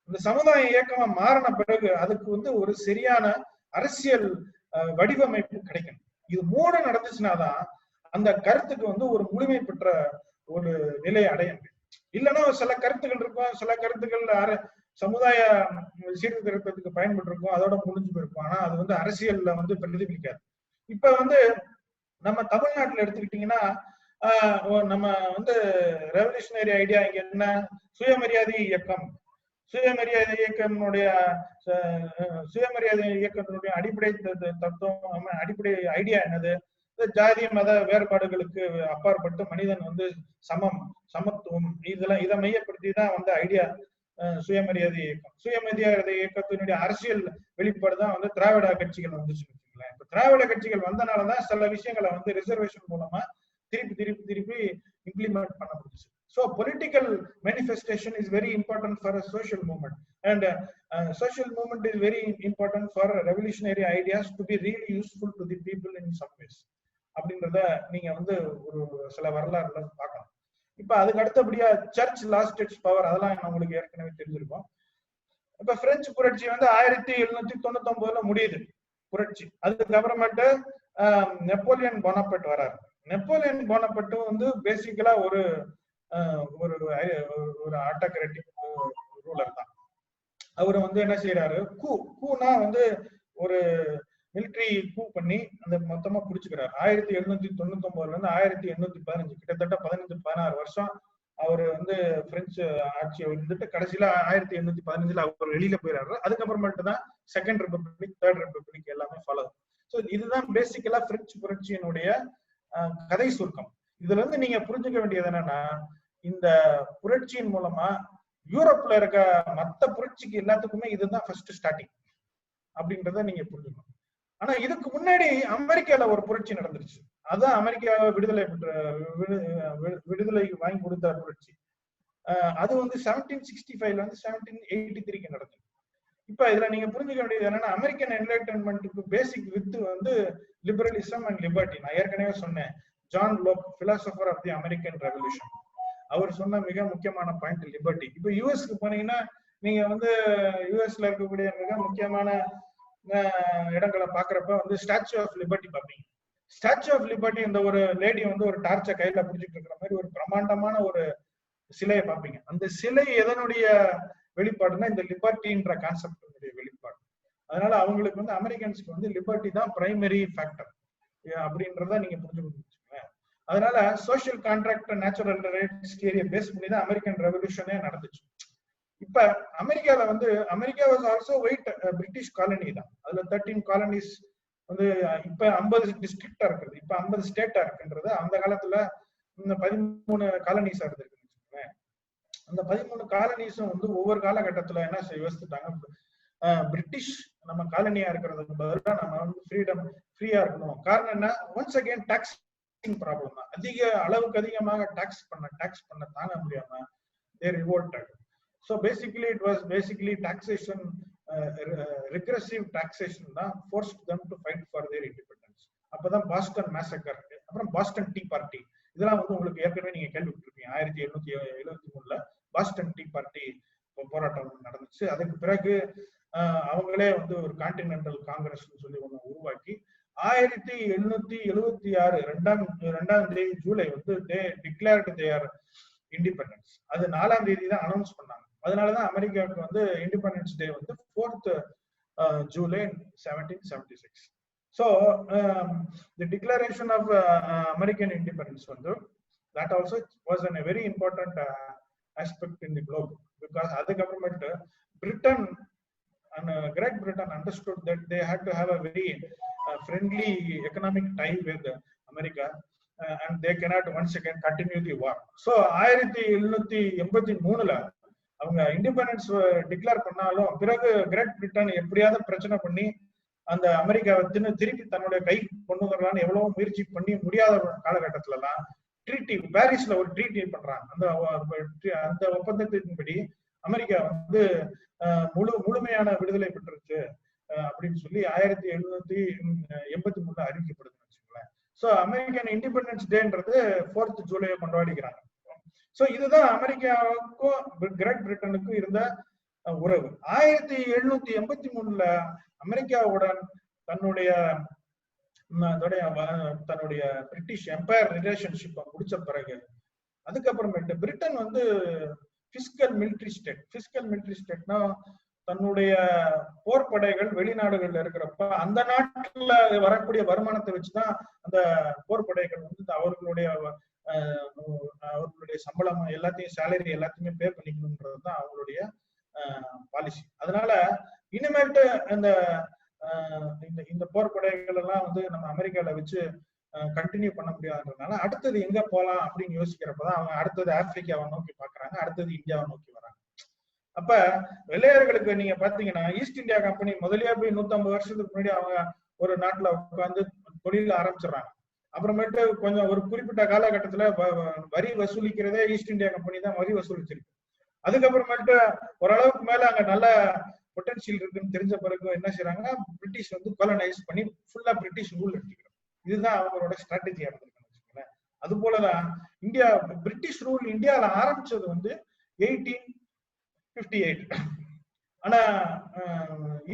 C: இந்த சமுதாய இயக்கமா மாறின பிறகு அதுக்கு வந்து ஒரு சரியான அரசியல் வடிவமைப்பு கிடைக்கணும். இது 3 நடந்துச்சுனாதான் அந்த கருத்துக்கு வந்து ஒரு முழுமை பெற்ற ஒரு நிலையை அடைய முடியும். இல்லைன்னா சில கருத்துக்கள் இருக்கும், சில கருத்துக்கள் சமுதாய சீர்திருத்தத்துக்கு பயன்பட்டு இருக்கும், அதோட முடிஞ்சு போயிருக்கும். ஆனா அது வந்து அரசியல்ல வந்து பிரதிபலிக்காது. இப்ப வந்து நம்ம தமிழ்நாட்டுல எடுத்துக்கிட்டீங்கன்னா நம்ம வந்து ரெவல்யூஷனரி ஐடியா இங்க என்ன, சுயமரியாதை இயக்கம். சுயமரியாதை இயக்கத்தினுடைய அடிப்படை தத்துவம், அடிப்படை ஐடியா என்னது? ஜாதி மத வேறுபாடுகளுக்கு அப்பாற்பட்டு மனிதன் வந்து சமத்துவம், இதை மையப்படுத்தி தான் வந்து ஐடியா சுயமரியாதை இயக்கம். சுயமரியாதை இயக்கத்தினுடைய அரசியல் வெளிப்பாடு தான் வந்து திராவிட கட்சிகள் வந்துச்சு வச்சுங்களேன். இப்ப திராவிட கட்சிகள் வந்தனாலதான் சில விஷயங்களை வந்து ரிசர்வேஷன் மூலமா திருப்பி இம்ப்ளிமெண்ட் பண்ண முடிச்சு. So political manifestation is very important for a social movement, and social movement is very important for revolutionary ideas to be really useful to the people in some ways. அப்படின்றத நீங்க வந்து ஒரு சில வரலாறுல பார்க்கணும். இப்ப அதுக்கு அடுத்தபடியா சர்ச் லாஸ்ட் இட்ஸ் பவர், அதெல்லாம் உங்களுக்கு ஏற்கனவே தெரிஞ்சிருக்கும். இப்ப பிரெஞ்சு புரட்சி வந்து 1799 முடியுது புரட்சி. அதுக்கப்புறமேட்டு நெப்போலியன் போனபர்ட் வராரு. நெப்போலியன் போனபர்ட் வந்து பேசிக்கலா ஒரு ஆட்டோகிராட்டிக் ரூலர் தான். அவரு வந்து என்ன செய்யறாரு, கூனா வந்து ஒரு மிலிட்டரி கூ பண்ணி அந்த மொத்தமா புடிச்சுக்கிறாரு. 1799 இருந்து 1815 கிட்டத்தட்ட 15-16 வருஷம் அவரு வந்து பிரெஞ்சு ஆட்சியை வந்துட்டு கடைசியில 1815 அவர் வெளியில போயிடாரு. அதுக்கப்புறமேட்டு தான் செகண்ட் ரிபப்ளிக், தேர்ட் ரிபப்ளிக் எல்லாமே ஃபாலோ. ஸோ இதுதான் பேசிக்கலா பிரெஞ்சு புரட்சியினுடைய கதை சுருக்கம். இதுல இருந்து நீங்க புரிஞ்சுக்க வேண்டியது என்னன்னா, இந்த புரட்சியின் மூலமா யூரோப்ல இருக்க மத்த புரட்சிக்கு எல்லாத்துக்குமே இதுதான் ஃபர்ஸ்ட் ஸ்டார்டிங் அப்படின்றத நீங்க புரிஞ்சுக்கணும். ஆனா இதுக்கு முன்னாடி அமெரிக்கால ஒரு புரட்சி நடந்துருச்சு. அதான் அமெரிக்காவை விடுதலை வாங்கி கொடுத்த புரட்சி. அது வந்து 1765 வந்து 1783 நடந்தது. இப்ப இதுல நீங்க புரிஞ்சுக்க வேண்டியது என்னன்னா, அமெரிக்கன் என்லைட்டன்மெண்ட்டுக்கு பேசிக் வித்து வந்து லிபரலிசம் அண்ட் லிபர்ட்டி. நான் ஏற்கனவே சொன்னேன், John Locke, philosopher of the American revolution, அவர் சொன்ன மிக முக்கியமான பாயிண்ட் லிபர்ட்டி. இப்ப யூஎஸ்க்கு போனீங்கன்னா நீங்க வந்து யூஎஸ்ல இருக்கக்கூடிய மிக முக்கியமான இடங்களை பாக்குறப்ப வந்து ஸ்டாச்சு ஆஃப் லிபர்ட்டி பாப்பீங்க. ஸ்டாச்சு ஆஃப் லிபர்ட்டி, இந்த ஒரு லேடி வந்து ஒரு டார்ச்சை கையில பிடிச்சிட்டு இருக்கிற மாதிரி ஒரு பிரம்மாண்டமான ஒரு சிலையை பார்ப்பீங்க. அந்த சிலை எதனுடைய வெளிப்பாடுன்னா இந்த லிபர்ட்டின்ற கான்செப்டுடைய வெளிப்பாடு. அதனால அவங்களுக்கு வந்து அமெரிக்கன்ஸ்க்கு வந்து லிபர்ட்டி தான் பிரைமரி ஃபேக்டர் அப்படின்றத நீங்க புரிஞ்சுக்கணும். அதனால சோசியல் கான்ட்ராக்ட், நேச்சுரல் ரைட்ஸ் தியரியை பேஸ் பண்ணி தான் அமெரிக்கன் ரெவல்யூஷனே நடந்துச்சு. இப்ப அமெரிக்கால வந்து America was also wait British colony தான். அதுல 13 காலனிஸ் வந்து இப்ப 50 டிஸ்ட்ரிக்டா இருக்குது, இப்ப 50 ஸ்டேட்டா இருக்குன்றது. அந்த காலத்துல இந்த 13 காலனிஸா இருந்திருக்கு. அந்த 13 காலனிஸும் வந்து ஒவ்வொரு காலகட்டத்துல என்ன யோசிச்சுட்டாங்க, பிரிட்டிஷ் நம்ம காலனியா இருக்கிறதுக்கு பதிலா நம்ம வந்து ஃப்ரீயா இருக்கணும். காரணம் என்ன, ஒன்ஸ் அகேன் டாக்ஸிங் ப்ராப்ளம் தான். அளவுக்கு அதிகமாக டாக்ஸ் பண்ண தாங்க முடியாம they revolted. So basically it was taxation, regressive taxation தான் forced them to fight for their independence. அப்பதான் பாஸ்டன் மேசக்கர், அப்புறம் பாஸ்டன் டீ பார்ட்டி, இதெல்லாம் வந்து உங்களுக்கு ஏற்கனவே நீங்க கேள்விப்பட்டிருப்பீங்க. 1773 பாஸ்டன் டீ பார்ட்டி போராட்டம் நடந்துச்சு. அதுக்கு பிறகு அவங்களே வந்து ஒரு கான்டினென்டல் காங்கிரஸ் சொல்லி ஒண்ணு உருவாக்கி 1776 2ஆம் தேதி ஜூலை வந்து they declared their independence. அது 4ஆம் தேதி தான் அனௌன்ஸ் பண்ணாங்க. அதனாலதான் அமெரிக்காவுக்கு வந்து இண்டிபெண்டன்ஸ் டே வந்து 4th July 1776. So the declaration of American independence வந்து that also was a very important aspect in the globe, because அதுக்கப்புறமேட்டு Britain and Great Britain understood that they had to have a very friendly economic tie with America, and they cannot once again continue the war. So 1783 அவங்க independence declare பண்ணாலும் பிறகு great Britain எப்படியாவது பிரச்சனை பண்ணி அந்த அமெரிக்காவை திருப்பி தன்னுடைய கை கொண்டு வரலான்னு எவ்வளவு முயற்சி பண்ணி முடியாத காலகட்டத்துல எல்லாம் ட்ரீட்டி, பாரிஸ்ல ஒரு ட்ரீட்டி பண்றாங்க. அந்த ஒப்பந்தத்தின்படி அமெரிக்கா வந்து முழுமையான விடுதலை பெற்றுச்சு. அப்படின்னு சொல்லி 1783 அறிவிக்கப்படுதுன்னு வச்சுக்கோங்களேன். ஸோ அமெரிக்கன் இண்டிபெண்டன்ஸ் டேன்றது 4th ஜூலை கொண்டாடிக்கிறாங்க. ஸோ இதுதான் அமெரிக்காவுக்கும் கிரேட் பிரிட்டனுக்கும் இருந்த உறவு. 1783 அமெரிக்காவுடன் தன்னுடைய பிரிட்டிஷ் எம்பையர் ரிலேஷன்ஷிப்பை முடிச்ச பிறகு அதுக்கப்புறமேட்டு பிரிட்டன் வந்து பிசிக்கல் மிலிட்டரி ஸ்டேட்னா தன்னுடைய போர்படைகள் வெளிநாடுகள்ல இருக்கிறப்ப அந்த நாட்டுல வரக்கூடிய வருமானத்தை வச்சுதான் அந்த போர்படைகள் வந்து அவர்களுடைய சம்பளம் எல்லாத்தையும் சேலரி எல்லாத்தையுமே பே பண்ணிக்கணும்ன்றதுதான் அவங்களுடைய பாலிசி. அதனால இனிமேட்டு இந்த போர்படைகள் எல்லாம் வந்து நம்ம அமெரிக்கால வச்சு கண்டினியூ பண்ண முடியாதுன்றதுனால அடுத்தது எங்க போலாம் அப்படின்னு யோசிக்கிறப்பதான் அவங்க அடுத்தது ஆப்பிரிக்காவை நோக்கி பாக்குறாங்க, அடுத்தது இந்தியாவை நோக்கி வராங்க. அப்ப வெள்ளையர்களுக்கு நீங்க பாத்தீங்கன்னா ஈஸ்ட் இந்தியா கம்பெனி முதலியா போய் 150 வருஷத்துக்கு முன்னாடி அவங்க ஒரு நாட்டுல உட்காந்து தொழில ஆரம்பிச்சிடறாங்க. அப்புறமேட்டு கொஞ்சம் ஒரு குறிப்பிட்ட காலகட்டத்துல வரி வசூலிக்கிறதே ஈஸ்ட் இந்தியா கம்பெனி தான் வரி வசூலிச்சிருக்கு. அதுக்கப்புறமேட்டு ஓரளவுக்கு மேல அங்க நல்ல பொட்டன்சியல் இருக்குன்னு தெரிஞ்ச பிறகு என்ன செய்யறாங்கன்னா பிரிட்டிஷ் வந்து கொலனைஸ் பண்ணி ஃபுல்லா பிரிட்டிஷ் ரூல் எடுத்துக்கிறோம். இதுதான் அவங்களோட ஸ்ட்ராட்டஜியா இருந்திருக்குன்னு வச்சுக்கோங்களேன். அது போலதான் இந்தியா பிரிட்டிஷ் ரூல் இந்தியாவில ஆரம்பிச்சது வந்து 1858. ஆனா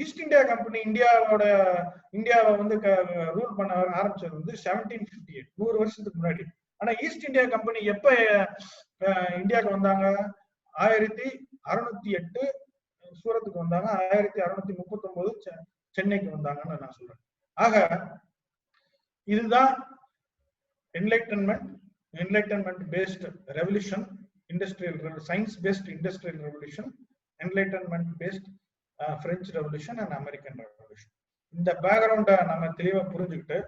C: ஈஸ்ட் இந்தியா கம்பெனி இந்தியாவை வந்து ரூல் பண்ண ஆரம்பிச்சது வந்து 1758, 100 வருஷத்துக்கு முன்னாடி. ஆனா ஈஸ்ட் இந்தியா கம்பெனி எப்ப இந்தியாவுக்கு வந்தாங்க? 1608 சூரத்துக்கு வந்தாங்க, 1639 சென்னைக்கு வந்தாங்கன்னு நான் சொல்றேன். ஆக இதுதான் enlightenment based revolution, science based industrial revolution, enlightenment based French revolution and American revolution. இந்த பேக்ரவுண்ட நம்ம தெளிவா புரிஞ்சுக்கிட்டு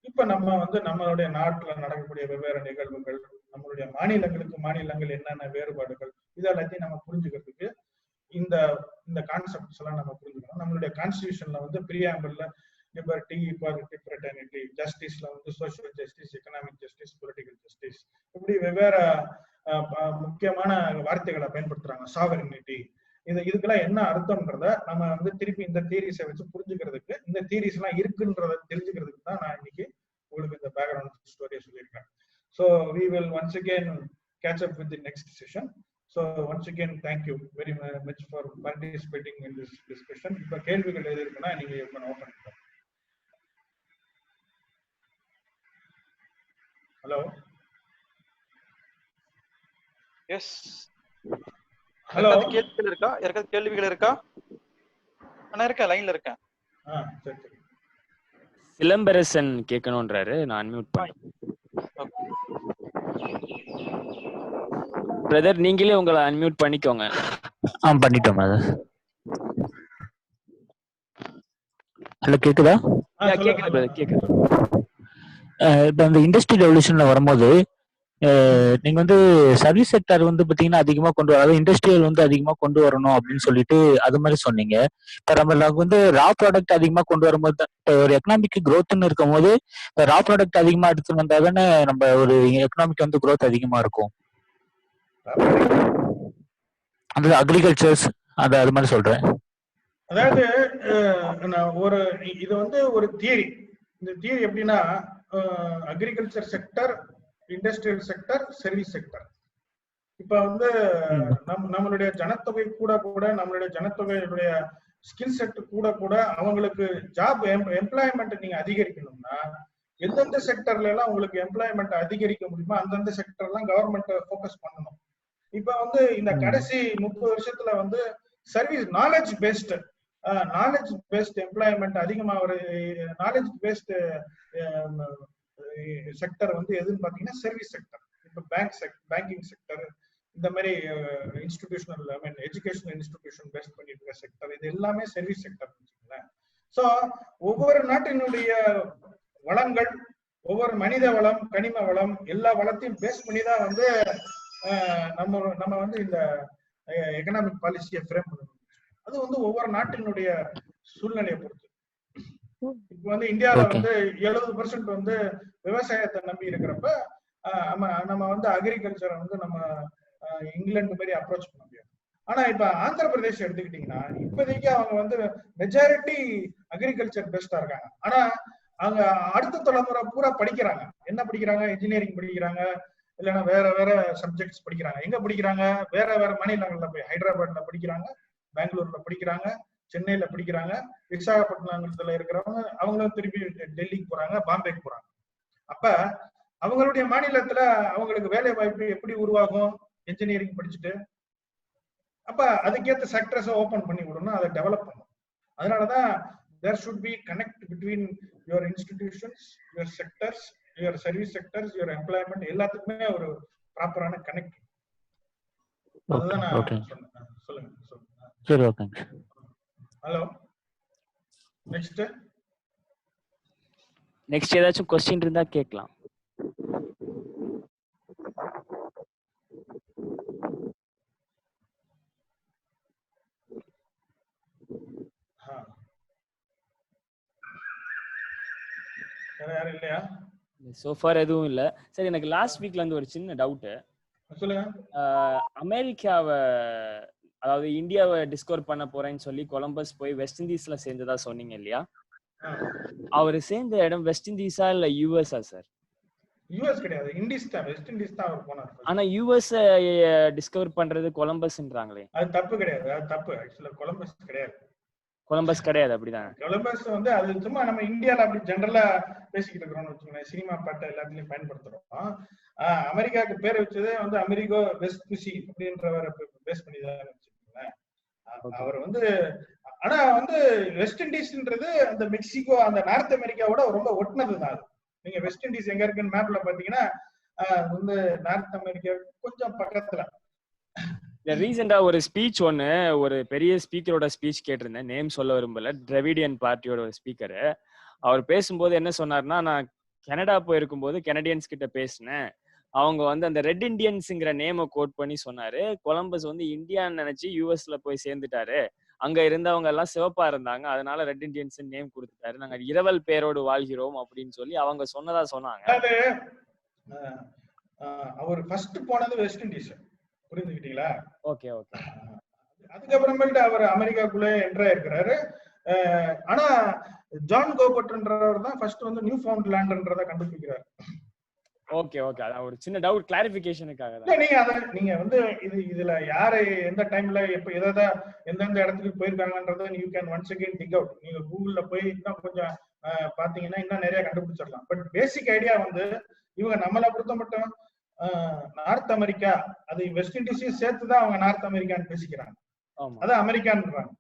C: இப்ப நம்ம வந்து நம்மளுடைய நாட்டுல நடக்கக்கூடிய வெவ்வேறு நிகழ்வுகள், நம்மளுடைய மாநிலங்கள் என்னென்ன வேறுபாடுகள், இதெல்லாத்தையும் நம்ம புரிஞ்சுக்கிறதுக்கு இந்த கான்செப்ட்ஸ் எல்லாம் நம்ம புரிஞ்சுக்கணும். நம்மளுடைய கான்ஸ்டிடியூஷன்ல வந்து பிரியாம்பிள்ல லிபர்ட்டி, ஈக்வாலிட்டி, ஃப்ரெட்டர்னிட்டி, ஜஸ்டிஸ்ல வந்து social justice, economic justice, political justice, இப்படி வெவ்வேறு முக்கியமான வார்த்தைகளை பயன்படுத்துறாங்க. சாவரினிட்டி, இதுக்கெல்லாம் என்ன அர்த்தம்ன்றத நம்ம வந்து திருப்பி இந்த தியரிஸை வச்சு புரிஞ்சுக்கிறதுக்கு, இந்த தியரிஸ் எல்லாம் இருக்குன்றத தெரிஞ்சுக்கிறதுக்கு தான் நான் இன்னைக்கு உங்களுக்கு இந்த பேக்ரவுண்ட் ஸ்டோரியை சொல்லியிருக்கேன். So we will once again catch up with the next session. So once again thank you very much for participating in this discussion. இப்ப கேள்விகள் எது இருக்குன்னா நீங்க இப்ப ஓபன் பண்ணுங்க. ஹலோ
D: எஸ்,
C: ஹலோ,
D: கேள்விகள் இருக்கா? யாருக்காவது கேள்விகள் இருக்கா? நான் இருக்கேன், லைன்ல இருக்கேன்.
C: சரி சரி.
A: சிலம்பரசன் கேட்கணும்ன்றாரு, நான் அன்மியூட் பண்ணேன். பிரதர் நீங்களே உங்களை அன்மியூட் பண்ணிக்கோங்க.
E: பண்ணிட்டோம். ஹலோ, கேக்குதா?
A: கேக்குது பிரதர், கேக்குது.
E: இப்ப இந்த இண்டஸ்ட்ரியல் ரெவல்யூஷன்ல வரும்போது நீங்க வந்து சர்வீஸ் செக்டர் வந்து பாத்தீங்கன்னா அதிகமா கொண்டு வர, அதாவது இண்டஸ்ட்ரியல் வந்து அதிகமா கொண்டு வரணும் அப்படின்னு சொல்லிட்டு அது மாதிரி சொன்னீங்க. இப்ப நம்ம வந்து ரா ப்ராடக்ட் அதிகமா கொண்டு வரும்போது ஒரு எக்கனாமிக் க்ரோத்னு இருக்கும் போது ரா ப்ராடக்ட் அதிகமா எடுத்து வந்தா தானே நம்ம ஒரு எக்கனாமிக் வந்து க்ரோத் அதிகமா இருக்கும். அந்த அக்ரிகல்ச்சர்ஸ் அது மாதிரி சொல்றேன்.
C: அதாவது இது வந்து ஒரு தியரி. இந்த தியரி எப்படின்னா agriculture sector, industrial sector, service sector. இப்ப வந்து நம்மளுடைய ஜனத்தொகை கூட நம்மளுடைய ஜனத்தொகையுடைய ஸ்கில் செட் கூட அவங்களுக்கு ஜாப் எம்ப்ளாய்மெண்ட் நீங்க அதிகரிக்கணும்னா எந்தெந்த செக்டர்ல எல்லாம் உங்களுக்கு எம்ப்ளாய்மெண்ட் அதிகரிக்க முடியுமோ அந்தந்த செக்டர் எல்லாம் கவர்மெண்ட் ஃபோக்கஸ் பண்ணணும். இப்ப வந்து இந்த கடைசி 30 வருஷத்துல வந்து சர்வீஸ் நாலேஜ் பேஸ்ட் எம்ப்ளாய்மெண்ட் அதிகமா ஒரு நாலேஜ் பேஸ்ட் செக்டர் வந்து எதுன்னு பாத்தீங்கன்னா சர்வீஸ் செக்டர். இப்ப பேங்கிங் செக்டர், இந்த மாதிரி இன்ஸ்டிடியூஷனல் எஜுகேஷனல் இன்ஸ்டிடியூஷன் பேஸ்ட் பண்ணிட்டு இருக்க செக்டர், இது எல்லாமே சர்வீஸ் செக்டர். சோ ஒவ்வொரு நாட்டினுடைய வளங்கள், ஒவ்வொரு மனித வளம், கனிம வளம், எல்லா வளத்தையும் பேஸ் பண்ணி தான் வந்து நம்ம வந்து இந்த எக்கனாமிக் பாலிசியை ஃப்ரேம் பண்ணணும். அது வந்து ஒவ்வொரு நாட்டினுடைய சூழ்நிலையை பொறுத்து. இப்ப வந்து இந்தியாவில வந்து 70% வந்து விவசாயத்தை நம்பி இருக்கிறப்ப நம்ம வந்து அக்ரிகல்ச்சரை வந்து நம்ம இங்கிலாந்து மாதிரி அப்ரோச் பண்ண முடியாது. ஆனா இப்ப ஆந்திர பிரதேஷ் எடுத்துக்கிட்டீங்கன்னா இப்போதைக்கு அவங்க வந்து மெஜாரிட்டி அக்ரிகல்ச்சர் பெஸ்டா இருக்காங்க. ஆனா அவங்க அடுத்த தலைமுறை பூரா படிக்கிறாங்க. என்ன படிக்கிறாங்க? இன்ஜினியரிங் படிக்கிறாங்க, இல்லைன்னா வேற வேற சப்ஜெக்ட்ஸ் படிக்கிறாங்க. எங்க படிக்கிறாங்க? வேற வேற மாநிலங்கள்ல போய் ஹைதராபாத்ல படிக்கிறாங்க, பெங்களூர்ல படிக்கிறாங்க, சென்னையில படிக்கிறாங்க, விசாகப்பட்டினத்துல இருக்கிறவங்க அவங்களும் திருப்பி டெல்லிக்கு போறாங்க, பாம்பேக்கு போறாங்க. அப்ப அவங்களுடைய மாநிலத்துல அவங்களுக்கு வேலை வாய்ப்பு எப்படி உருவாகும்? இன்ஜினியரிங் படிச்சுட்டு. அப்ப அதுக்கேற்ற செக்டர்ஸ் ஓபன் பண்ணி விடணும், அதை டெவலப் பண்ணணும். அதனாலதான் there should be connect between your institutions, your sectors, your service sectors, your employment, எல்லாத்துக்குமே ஒரு ப்ராப்பரான கனெக்ட். அதுதான் நான் சொன்னேன். சொல்லுங்க.
E: சரி, ஓகேங்க.
C: ஹலோ,
A: நெக்ஸ்ட் ஏதாச்சும் क्वेश्चन இருந்தா கேட்கலாம்.
C: யாரும் இல்லையா?
A: சோ ஃபார் எதுவும் இல்ல. சரி, எனக்கு லாஸ்ட் வீக்ல இருந்து ஒரு சின்ன டவுட்.
C: சொல்லுங்க.
A: அமெரிக்காவை, அதாவது இந்தியாவை டிஸ்கவர் பண்ண போறேன்னு சொல்லி கொலம்பஸ் போய் வெஸ்ட் இண்டீஸ்ல சேர்ந்ததா சொன்னீங்க இல்லையா? அவர் சேர்ந்த இடம் வெஸ்ட் இண்டீஸா இல்ல யூஎஸ்ஆ சார்?
C: யூஎஸ் கிடையாது, இண்டீஸ் தான். வெஸ்ட் இண்டீஸ் தான் அவர் போனார்.
A: ஆனா யூஎஸ் டிஸ்கவர் பண்றது கொலம்பஸ்ன்றாங்களே.
C: அது தப்பு கிடையாது, அது தப்பு. ஆக்சுவலா கொலம்பஸ் கிடையாது.
A: கொலம்பஸ் கிடையாது, அப்படிதான்.
C: கொலம்பஸ் வந்து அது சும்மா நம்ம இந்தியால அப்படி ஜெனரலா பேசிக்கிட்டு இருக்கிறோம்னு வச்சுக்கோங்களேன். சினிமா பாட்டு எல்லாத்துலயும் பயன்படுத்துறோம். அமெரிக்காவுக்கு பேர் வச்சதே வந்து அமெரிகோ வெஸ்புசி அப்படின்றவரை பேஸ் பண்ணி தான் வச்சுக்கோங்களேன். அவர் வந்து ஆனா வந்து வெஸ்ட் இண்டீஸ்ன்றது அந்த மெக்சிகோ, அந்த நார்த் அமெரிக்காவோட ரொம்ப ஒட்டினது தான். நீங்க வெஸ்ட் இண்டீஸ் எங்க இருக்குன்னு மேப்ல பாத்தீங்கன்னா வந்து நார்த் அமெரிக்கா கொஞ்சம் பக்கத்துல.
A: ரீசெண்டா ஒரு ஸ்பீச் ஒன்னு, ஒரு பெரிய ஸ்பீக்கரோட ஸ்பீச் கேட்டிருந்தேன், நேம் சொல்ல விரும்பல, டிராவிடியன் பார்ட்டியோட ஒரு ஸ்பீக்கரு. அவர் பேசும்போது என்ன சொன்னார்னா, நான் கனடா போயிருக்கும் போது கெனடியன்ஸ் கிட்ட பேசினேன், அவங்க வந்து அந்த ரெட் இண்டியன்ஸ்ங்கிற நேமை கோட் பண்ணி சொன்னாரு. கொலம்பஸ் வந்து இந்தியான்னு நினைச்சு யூஎஸ்ல போய் சேர்ந்துட்டாரு, அங்க இருந்தவங்க எல்லாம் சிவப்பா இருந்தாங்க, அதனால ரெட் இண்டியன்ஸ் நேம் கொடுத்துட்டாரு, நாங்க இரவல் பேரோடு வாழ்கிறோம் அப்படின்னு சொல்லி அவங்க சொன்னதா சொன்னாங்க.
C: அவர் ஃபர்ஸ்ட் போனது வெஸ்ட் இண்டீஸ், புரிஞ்சுக்கிட்டீங்களா?
A: Okay okay.
C: அதுக்கப்புறமேட்டு அவர் அமெரிக்காக்குள்ளே என்ட்ரா இருக்கிறாரு. ஆனா ஜான் கோபர்ட்ன்றவர் தான் ஃபர்ஸ்ட் வந்து நியூ ஃபவுண்ட் லேண்ட்ன்றத கண்டுபிடிக்கிறாரு.
A: ஓகே ஓகே, அதான் ஒரு சின்ன டவுட் கிளாரிஃபிகேஷனுக்காக தான்.
C: நீங்க வந்து இதுல யாரை எந்த டைம்ல எப்ப எதை எந்தெந்த இடத்துக்கு போயிருக்காங்கன்றத you can once again dig out. நீங்க கூகுள்ல போய் இன்னும் கொஞ்சம் பாத்தீங்கன்னா இன்னும் நிறைய கண்டுபிடிச்சிடலாம். பட் பேசிக் ஐடியா வந்து இவங்க நம்மளை பொறுத்த மட்டும் நார்த் அமெரிக்கா, அது வெஸ்ட் இண்டீஸையும் சேர்த்துதான் அவங்க நார்த் அமெரிக்கான்னு பேசிக்கிறாங்க, அதான் அமெரிக்கான்றாங்க.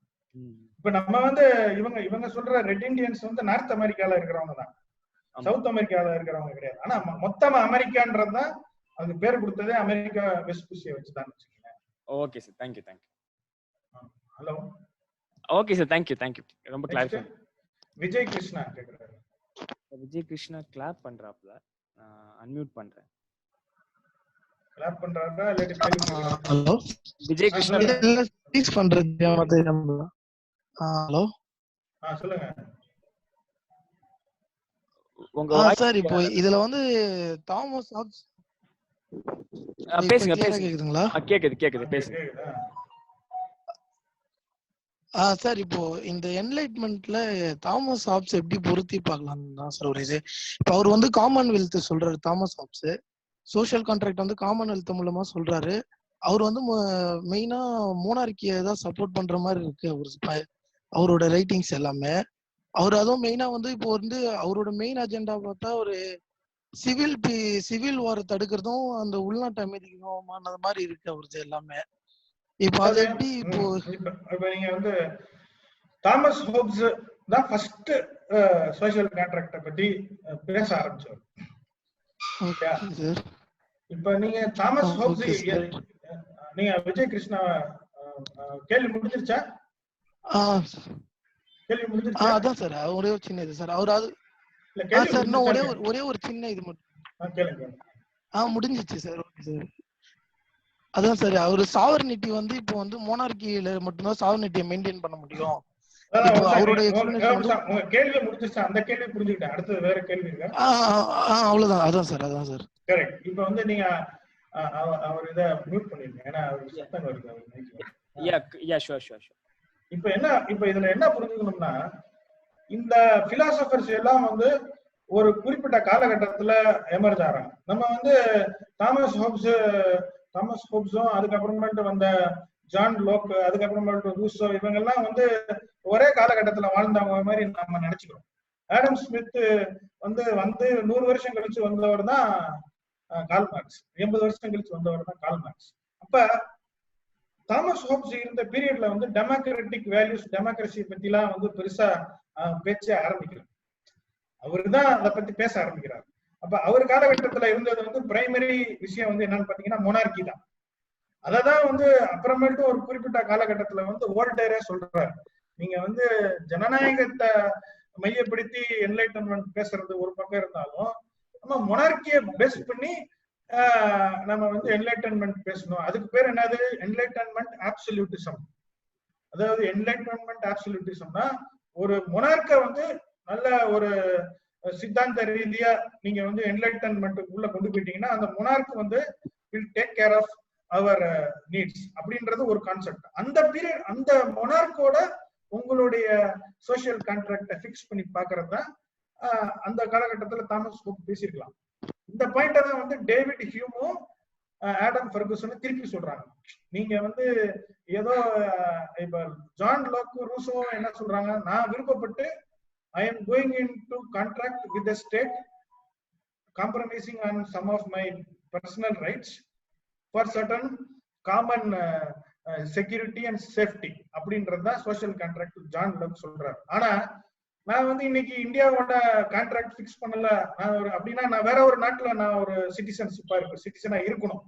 C: இப்ப நம்ம வந்து இவங்க சொல்ற ரெட் இண்டியன்ஸ் வந்து நார்த் அமெரிக்கால இருக்கிறவங்க தான், சவுத் அமெரிக்கால இருக்கிறவங்க கிடையாது. ஆனா மொத்தமா அமெரிக்கான்றதுதான் அதுக்கு பேர் கொடுத்ததே அமெரிக்கா வெஸ்ட் புசியை வச்சுதான் வச்சுக்கோங்க.
A: Okay sir, thank you.
C: Hello.
A: Okay sir, thank you. ரொம்ப கிளாரிஃபை.
C: விஜய் கிருஷ்ணா கேக்குறாரு.
A: விஜய் கிருஷ்ணா கிளாப் பண்றாப்ல, அன்மியூட் பண்றேன்.
C: கிளாப் பண்றாரா இல்லாட்டி?
F: ஹலோ,
A: விஜய் கிருஷ்ணா
F: ஸ்பீச் பண்றது ஹலோ
C: சொல்லுங்க.
F: சார் இப்போ இதுல வந்து தாமஸ் ஹாப்ஸ்
A: பேசுங்க.
F: கேக்குதுங்களா?
A: கேக்குது பேசுங்க.
F: சார் இப்போ இந்த என்லைட்மெண்ட்ல தாமஸ் ஹாப்ஸ் எப்படி பொருத்தி பார்க்கலாம் தான் சார் ஒரு இது. இப்போ அவர் வந்து காமன்வெல்த் சொல்றாரு, தாமஸ் ஹாப்ஸ் சோஷியல் கான்ட்ராக்ட் வந்து காமன்வெல்த் மூலமா சொல்றாரு. அவர் வந்து மெயினா மோனார்கியை தான் சப்போர்ட் பண்ற மாதிரி இருக்கு அவரோட ரைட்டிங்ஸ் எல்லாமே. அவர் அதுவும் மெயினா வந்து இப்போ வந்து அவரோட மெயின் அஜெண்டா பார்த்தா ஒரு சிவில் வார் தடுக்கிறதும் அந்த உள்நாட்டு அமைதிக்குமானது மாதிரி இருக்கு அவருக்கு எல்லாமே. இப்போ அது எப்படி
C: இப்போ நீங்க வந்து தாமஸ் ஹோப்ஸ் தான் ஃபர்ஸ்ட் சோஷியல் கான்ட்ராக்ட பத்தி பேச ஆரம்பிச்சார். இப்ப நீங்க தாமஸ் ஹோப்ஸ், நீங்க விஜய் கிருஷ்ணா கேள்வி முடிஞ்சிருச்சா? கேள்வி முடிஞ்சிருச்சா?
F: அதான் சார் ஒரே ஒரு சின்ன இது சார். அவர் அது சார் இன்னும் ஒரே ஒரு சின்ன இது மட்டும்
C: கேளுங்க.
F: முடிஞ்சிச்சு சார். Okay sir. அதான் சார் அவரு சாவர்னிட்டி வந்து இப்போ வந்து மோனார்கியில மட்டும்தான் சாவர்னிட்டியை மெயின்டைன் பண்ண முடியும்.
C: அவருடைய கேள்வி முடிஞ்சிருச்சா? அந்த கேள்வி புரிஞ்சுக்கிட்டேன். அடுத்தது வேற கேள்வி இருக்கா?
F: அவ்வளவுதான். அதான் சார்.
C: கரெக்ட். இப்ப வந்து நீங்க அவர் இத மியூட் பண்ணிருங்க, ஏன்னா அவருக்கு சத்தம் வருது.
A: Yeah sure.
C: இப்ப இதுல என்ன புரிஞ்சுக்கணும்னா, இந்த பிலாசபர்ஸ் எல்லாம் வந்து ஒரு குறிப்பிட்ட காலகட்டத்துல எமர்ஜ் ஆறாங்க. நம்ம வந்து தாமஸ் ஹோப்ஸும் அதுக்கப்புறமேட்டு வந்த ஜான் லோக், அதுக்கப்புறமேட்டு ரூசோ, இவங்க எல்லாம் வந்து ஒரே காலகட்டத்துல வாழ்ந்தவங்க மாதிரி நம்ம நினைச்சுக்கிறோம். ஆடம் ஸ்மித் வந்து 100 வருஷம் கழிச்சு வந்தவர் தான் கார்ல் மார்க்ஸ், 80 வருஷம் கழிச்சு வந்தவர் தான் கார்ல் மார்க்ஸ். அப்ப தாமஸ் ஹோப்ஸ் இருந்த பீரியட்ல வந்து டெமோக்ராட்டிக் வேல்யூஸ், டெமோக்ரஸி பத்தி எல்லாம் வந்து பெருசா பேச்ச ஆரம்பிக்கிறார். அவரு தான் அதை பத்தி பேச ஆரம்பிக்கிறார். அப்ப அவர் காலகட்டத்துல இருந்தது வந்து பிரைமரி விஷயம் வந்து என்னன்னு பாத்தீங்கன்னா மொனார்கி தான். அததான் வந்து அப்புறமேட்டு ஒரு குறிப்பிட்ட காலகட்டத்துல வந்து வோல்டேரே சொல்றாரு, நீங்க வந்து ஜனநாயகத்தை மையப்படுத்தி என்லைட்டன்மெண்ட் பேசுறது ஒரு பக்கம் இருந்தாலும் நம்ம மொனார்கியை பேஸ் பண்ணி நம்ம வந்து என்லைட்டன்மெண்ட் பேசணும். அதுக்கு பேர் என்னது? என்லைட்டன்மெண்ட் ஆப்சல்யூட்டிசம். அதாவது என்லைட்டன்மெண்ட் ஆப்சல்யூட்டிசம்னா ஒரு மொனார்க்க வந்து நல்ல ஒரு சித்தாந்த ரீதியா நீங்க வந்து என்லைட்டன்மெண்ட் உள்ள கொண்டு போயிட்டீங்கன்னா அந்த மொனார்க் வந்து will take care of our needs அப்படின்றது ஒரு கான்செப்ட். அந்த பீரியட், அந்த மொனார்க்கோட உங்களுடைய சோசியல் கான்ட்ராக்டை பிக்ஸ் பண்ணி பாக்குறது தான் அந்த காலகட்டத்துல தாமஸ் ஹோப் பேசியிருக்கலாம். இந்த பாயிண்ட தான் வந்து டேவிட் ஹியூமும் ஆடம் ஃபெர்குசனும் திருப்பி சொல்றாங்க. நீங்க வந்து ஏதோ இப்ப ஜான் லோக், ரூசோ என்ன சொல்றாங்க, நான் விருப்பப்பட்டு I am going into contract with the state, compromising on some of my personal rights for certain common security and safety அப்படின்றது தான் சோஷியல் கான்ட்ராக்ட் ஜான் லோக் சொல்றாரு. ஆனா நான் வந்து இன்னைக்கு இந்தியாவோட கான்ட்ராக்ட் பிக்ஸ் பண்ணல, நான் ஒரு அப்படின்னா நான் வேற ஒரு நாட்டுல நான் ஒரு சிட்டிசனா இருக்கணும்.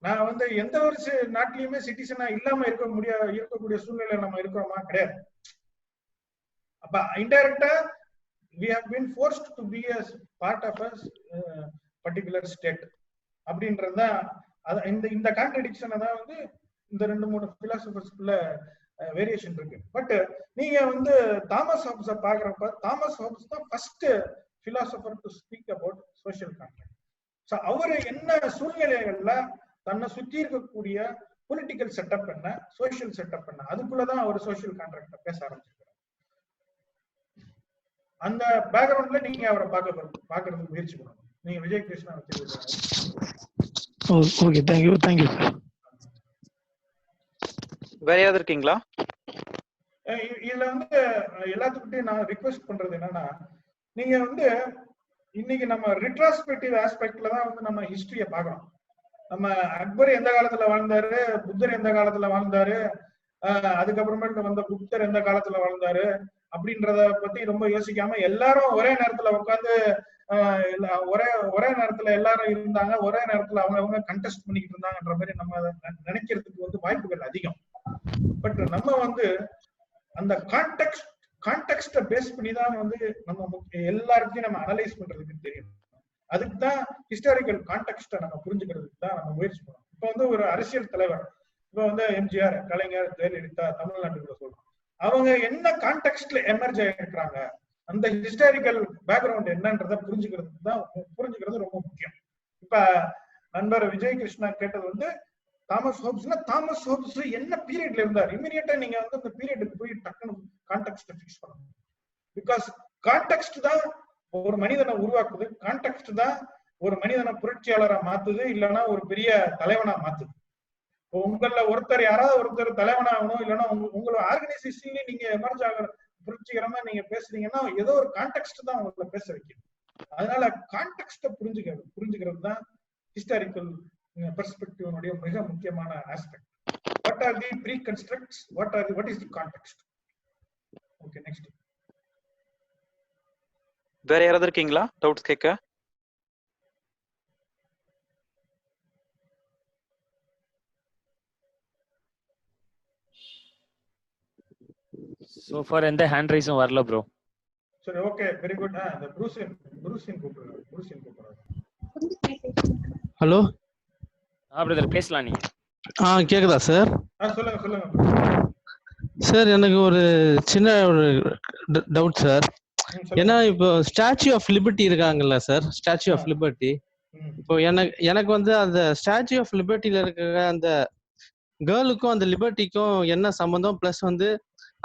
C: நான் வந்து எந்த ஒரு நாட்டிலயுமே சிட்டிசனா இல்லாம இருக்கக்கூடிய சூழ்நிலை நம்ம இருக்கிறோமா? கிடையாது. அப்ப இன்டைரக்டா we have been forced to be a part of a particular state அப்படின்றத இந்த கான்ட்ரடிக்ஷனை தான் வந்து இந்த 2-3 பிலாசபர்ஸ்க்குள்ள வேரியேஷன் இருக்கு. பட் நீங்க வந்து தாமஸ் ஹோப்ஸை பாக்குறப்ப தாமஸ் ஹோப்ஸ் தான் first philosopher to speak about social contract. So அவரு என்ன சூழ்நிலைகள்ல தன்னை சுற்றி இருக்கக்கூடிய பொலிட்டிக்கல் செட்டப் என்ன, சோசியல் செட்டப் என்ன, அதுக்குள்ளதான் அவர் சோசியல் கான்ட்ராக்ட பேச ஆரம்பிச்சிருக்காரு. அந்த பேக்ரவுண்ட்ல நீங்க அவரை பாக்குறதுக்கு முயற்சி பண்ணணும். நீங்க Vijay Krishna
F: okay, thank you sir.
D: வேற யாராவது இருக்கீங்களா?
C: இதுல வந்து எல்லாத்துக்கிட்டையும் நான் ரிக்வெஸ்ட் பண்றது என்னன்னா, நீங்க வந்து இன்னைக்கு நம்ம ரிட்ராஸ்பெக்டிவ் ஆஸ்பெக்ட்ல தான் வந்து நம்ம ஹிஸ்டரிய பாக்குறோம். நம்ம அக்பர் எந்த காலத்துல வாழ்ந்தாரு, புத்தர் எந்த காலத்துல வாழ்ந்தாரு, அதுக்கப்புறமேட்டு வந்த புத்தர் எந்த காலத்துல வாழ்ந்தாரு அப்படின்றத பத்தி ரொம்ப யோசிக்காம எல்லாரும் ஒரே நேரத்துல உட்காந்து ஒரே நேரத்துல எல்லாரும் இருந்தாங்க, ஒரே நேரத்துல அவங்க கண்டெஸ்ட் பண்ணிக்கிட்டு இருந்தாங்கன்ற மாதிரி நம்ம நினைக்கிறதுக்கு வந்து வாய்ப்புகள் அதிகம். பட் நம்ம வந்து அந்த கான்டெக்ஸ்ட பேஸ் பண்ணி தான் வந்து நம்ம எல்லாருக்கையும் நம்ம அனலைஸ் பண்றதுக்கு தெரியும். அதுக்கு தான் ஹிஸ்டாரிக்கல் கான்டெக்ஸ்ட நம்ம புரிஞ்சுக்கிறதுக்கு தான் நம்ம முயற்சி பண்ணோம். இப்ப வந்து ஒரு அரசியல் தலைவர், இப்ப வந்து எம்ஜிஆர், கலைஞர், ஜெயலலிதா தமிழ்நாட்டுக்குள்ள சொல்றோம், அவங்க என்ன கான்டெக்ஸ்ட்ல எமர்ஜ் ஆயிருக்கிறாங்க, அந்த ஹிஸ்டாரிக்கல் பேக்ரவுண்ட் என்னன்றத புரிஞ்சுக்கிறது ரொம்ப முக்கியம். இப்ப நண்பர் விஜய் கிருஷ்ணா கேட்டது வந்து தாமஸ் ஹோப்ஸ்னா தாமஸ் ஹோப்ஸ் என்ன பீரியட்ல இருந்தார், இமீடியட்டா நீங்க வந்து அந்த பீரியடுக்கு போய் டக்குனு கான்டெக்ஸ்ட ஃபிக்ஸ் பண்ணணும். பிகாஸ் கான்டெக்ஸ்ட் தான் ஒரு மனிதனை உருவாக்குது, கான்டெக்ஸ்ட் தான் ஒரு மனிதனை புரட்சியாளரா மாத்துது, இல்லைன்னா ஒரு பெரிய தலைவனா மாத்துது. உங்கள ஒருத்தர் யாராவது ஒருத்தர் தலைவனாகணும், இல்லைன்னா உங்களோட ஆர்கனைசேஷன்லயே நீங்க எமர்ஜ் ஆகிற புரட்சிகரமா நீங்க பேசுறீங்கன்னா ஏதோ ஒரு கான்டெக்ஸ்ட் தான் உங்களை பேச வைக்கும். அதனால கான்டெக்ஸ்ட புரிஞ்சுக்கிறது தான் ஹிஸ்டாரிக்கல் பெர்ஸ்பெக்டிவ் மிக முக்கியமான aspect. What are the pre constructs, what is the context. Okay, next.
D: வேற யாராவது இருக்கீங்களா டவுட்ஸ் கேட்க?
A: So far எந்த ஹேண்ட் ரைஸும் வரல ப்ரோ.
C: சரி, ஓகே, வெரி குட். அந்த ப்ரூசின் கூப்பிடுறாரு.
G: ஹலோ
A: பிரதர் பேசலாம் நீங்க.
G: கேக்குதா சார்?
C: சொல்லுங்க
G: சார். எனக்கு ஒரு சின்ன ஒரு டவுட் சார். ஏன்னா இப்போ ஸ்டாச்சு ஆஃப் லிபர்ட்டி இருக்காங்கல்ல சார், ஸ்டாச்சு ஆஃப் லிபர்ட்டி. இப்போ எனக்கு வந்து அந்த ஸ்டாச்சு ஆஃப் லிபர்ட்டில இருக்கிற அந்த கேர்ளுக்கும் அந்த லிபர்ட்டிக்கும் என்ன சம்பந்தம், பிளஸ் வந்து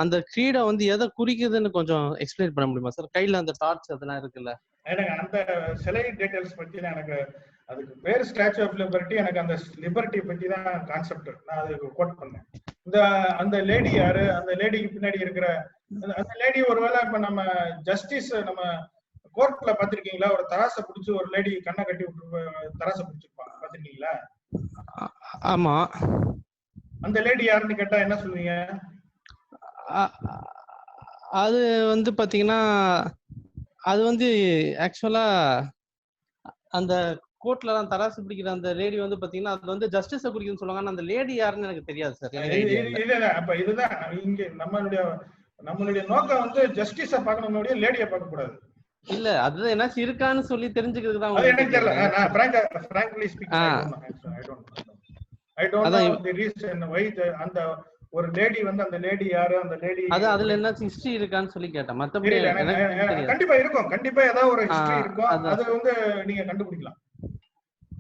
G: அந்த கிரீடை வந்து எதை குறிக்குதுன்னு கொஞ்சம் எக்ஸ்பிளைன் பண்ண முடியுமா சார்? கையில அந்த டார்ச் அதெல்லாம் இருக்குல்ல.
C: எனக்கு அந்த சிலை டீடைல்ஸ் பத்தி எனக்கு அதுக்கு பேர் ஸ்டாச்சு ஆஃப் லிபர்ட்டி, எனக்கு அந்த லிபர்ட்டி பத்தி தான் கான்செப்ட் நான் அதுக்கு கோட் பண்ணேன். அந்த லேடி யாரு, அந்த லேடிக்கு பின்னாடி இருக்கிற அந்த லேடி ஒருவேளை இப்ப நம்ம ஜஸ்டிஸ் நம்ம கோர்ட்ல பாத்திருக்கீங்களா? ஒரு தராசை பிடிச்சி ஒரு லேடி கண்ணை கட்டி விட்டு தராசை பிடிச்சிருப்பாங்க, பாத்திருக்கீங்களா?
G: ஆமா.
C: அந்த லேடி யாருன்னு கேட்டா என்ன சொல்லுவீங்க?
G: அது வந்து பாத்தீங்கன்னா அது வந்து ஆக்சுவலா அந்த கோர்ட்ல எல்லாம் தராசு பிடிக்கிற அந்த லேடி வந்து பாத்தீங்கன்னா அது வந்து ஜஸ்டிஸ குறிக்குதுன்னு சொல்லுவாங்க. அந்த லேடி யாருன்னு எனக்கு தெரியாது சார்.
C: அப்ப இதுதான் இங்க நம்மளுடைய நோக்கம் வந்து ஜஸ்டிஸ பார்க்கணும்னுடைய லேடியை பார்க்க கூடாது.
G: இல்ல அதுதான் என்னாச்சு இருக்கான்னு சொல்லி தெரிஞ்சுக்கிறதுக்கு தான்.
C: அது எனக்கு தெரியல. நான் frankly speaking I don't know the reason why அந்த ஒரு லேடி வந்து அந்த லேடி யாரு, அந்த லேடி
G: அதுல என்ன ஹிஸ்டரி இருக்கான்னு சொல்லி கேட்டேன். மத்தபடி
C: கண்டிப்பா இருக்கும், கண்டிப்பா ஏதாவது ஒரு ஹிஸ்டரி இருக்கும், அது வந்து நீங்க கண்டுபிடிக்கலாம்.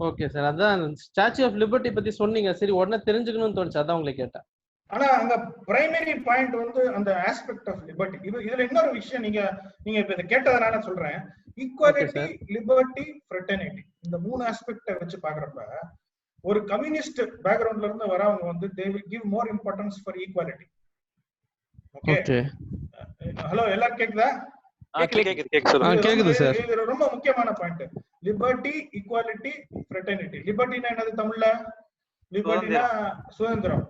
G: ஓகே சார், அதான் ஸ்டாச்சு ஆஃப் லிபர்ட்டி பத்தி சொன்னீங்க, சரி உடனே தெரிஞ்சுக்கணும்னு தோணுச்சு, அதான் உங்களை கேட்டேன்.
C: ஆனா அங்க பிரைமரி பாயிண்ட் வந்து அந்த ஆஸ்பெக்ட் ஆஃப் லிபர்ட்டி. இதுல இன்னொரு விஷயம் நீங்க இப்ப இதை கேட்டதுனால சொல்றேன். ஈக்குவாலிட்டி, லிபர்ட்டி, ஃப்ரெட்டர்னிட்டி, இந்த 3 ஆஸ்பெக்ட வச்சு பாக்குறப்ப ஒரு கம்யூனிஸ்ட் பேக்ரவுண்ட்ல இருந்து வரவங்க வந்து they will give more importance for equality. Okay, hello எல்லாரும் கேக்குதா?
G: கேக்குது சார்.
C: இது ரொம்ப முக்கியமான பாயிண்ட். Liberty, equality, fraternity. லிபர்ட்டினா என்னது தமிழ்ல? லிபர்ட்டினா சுதந்திரம்.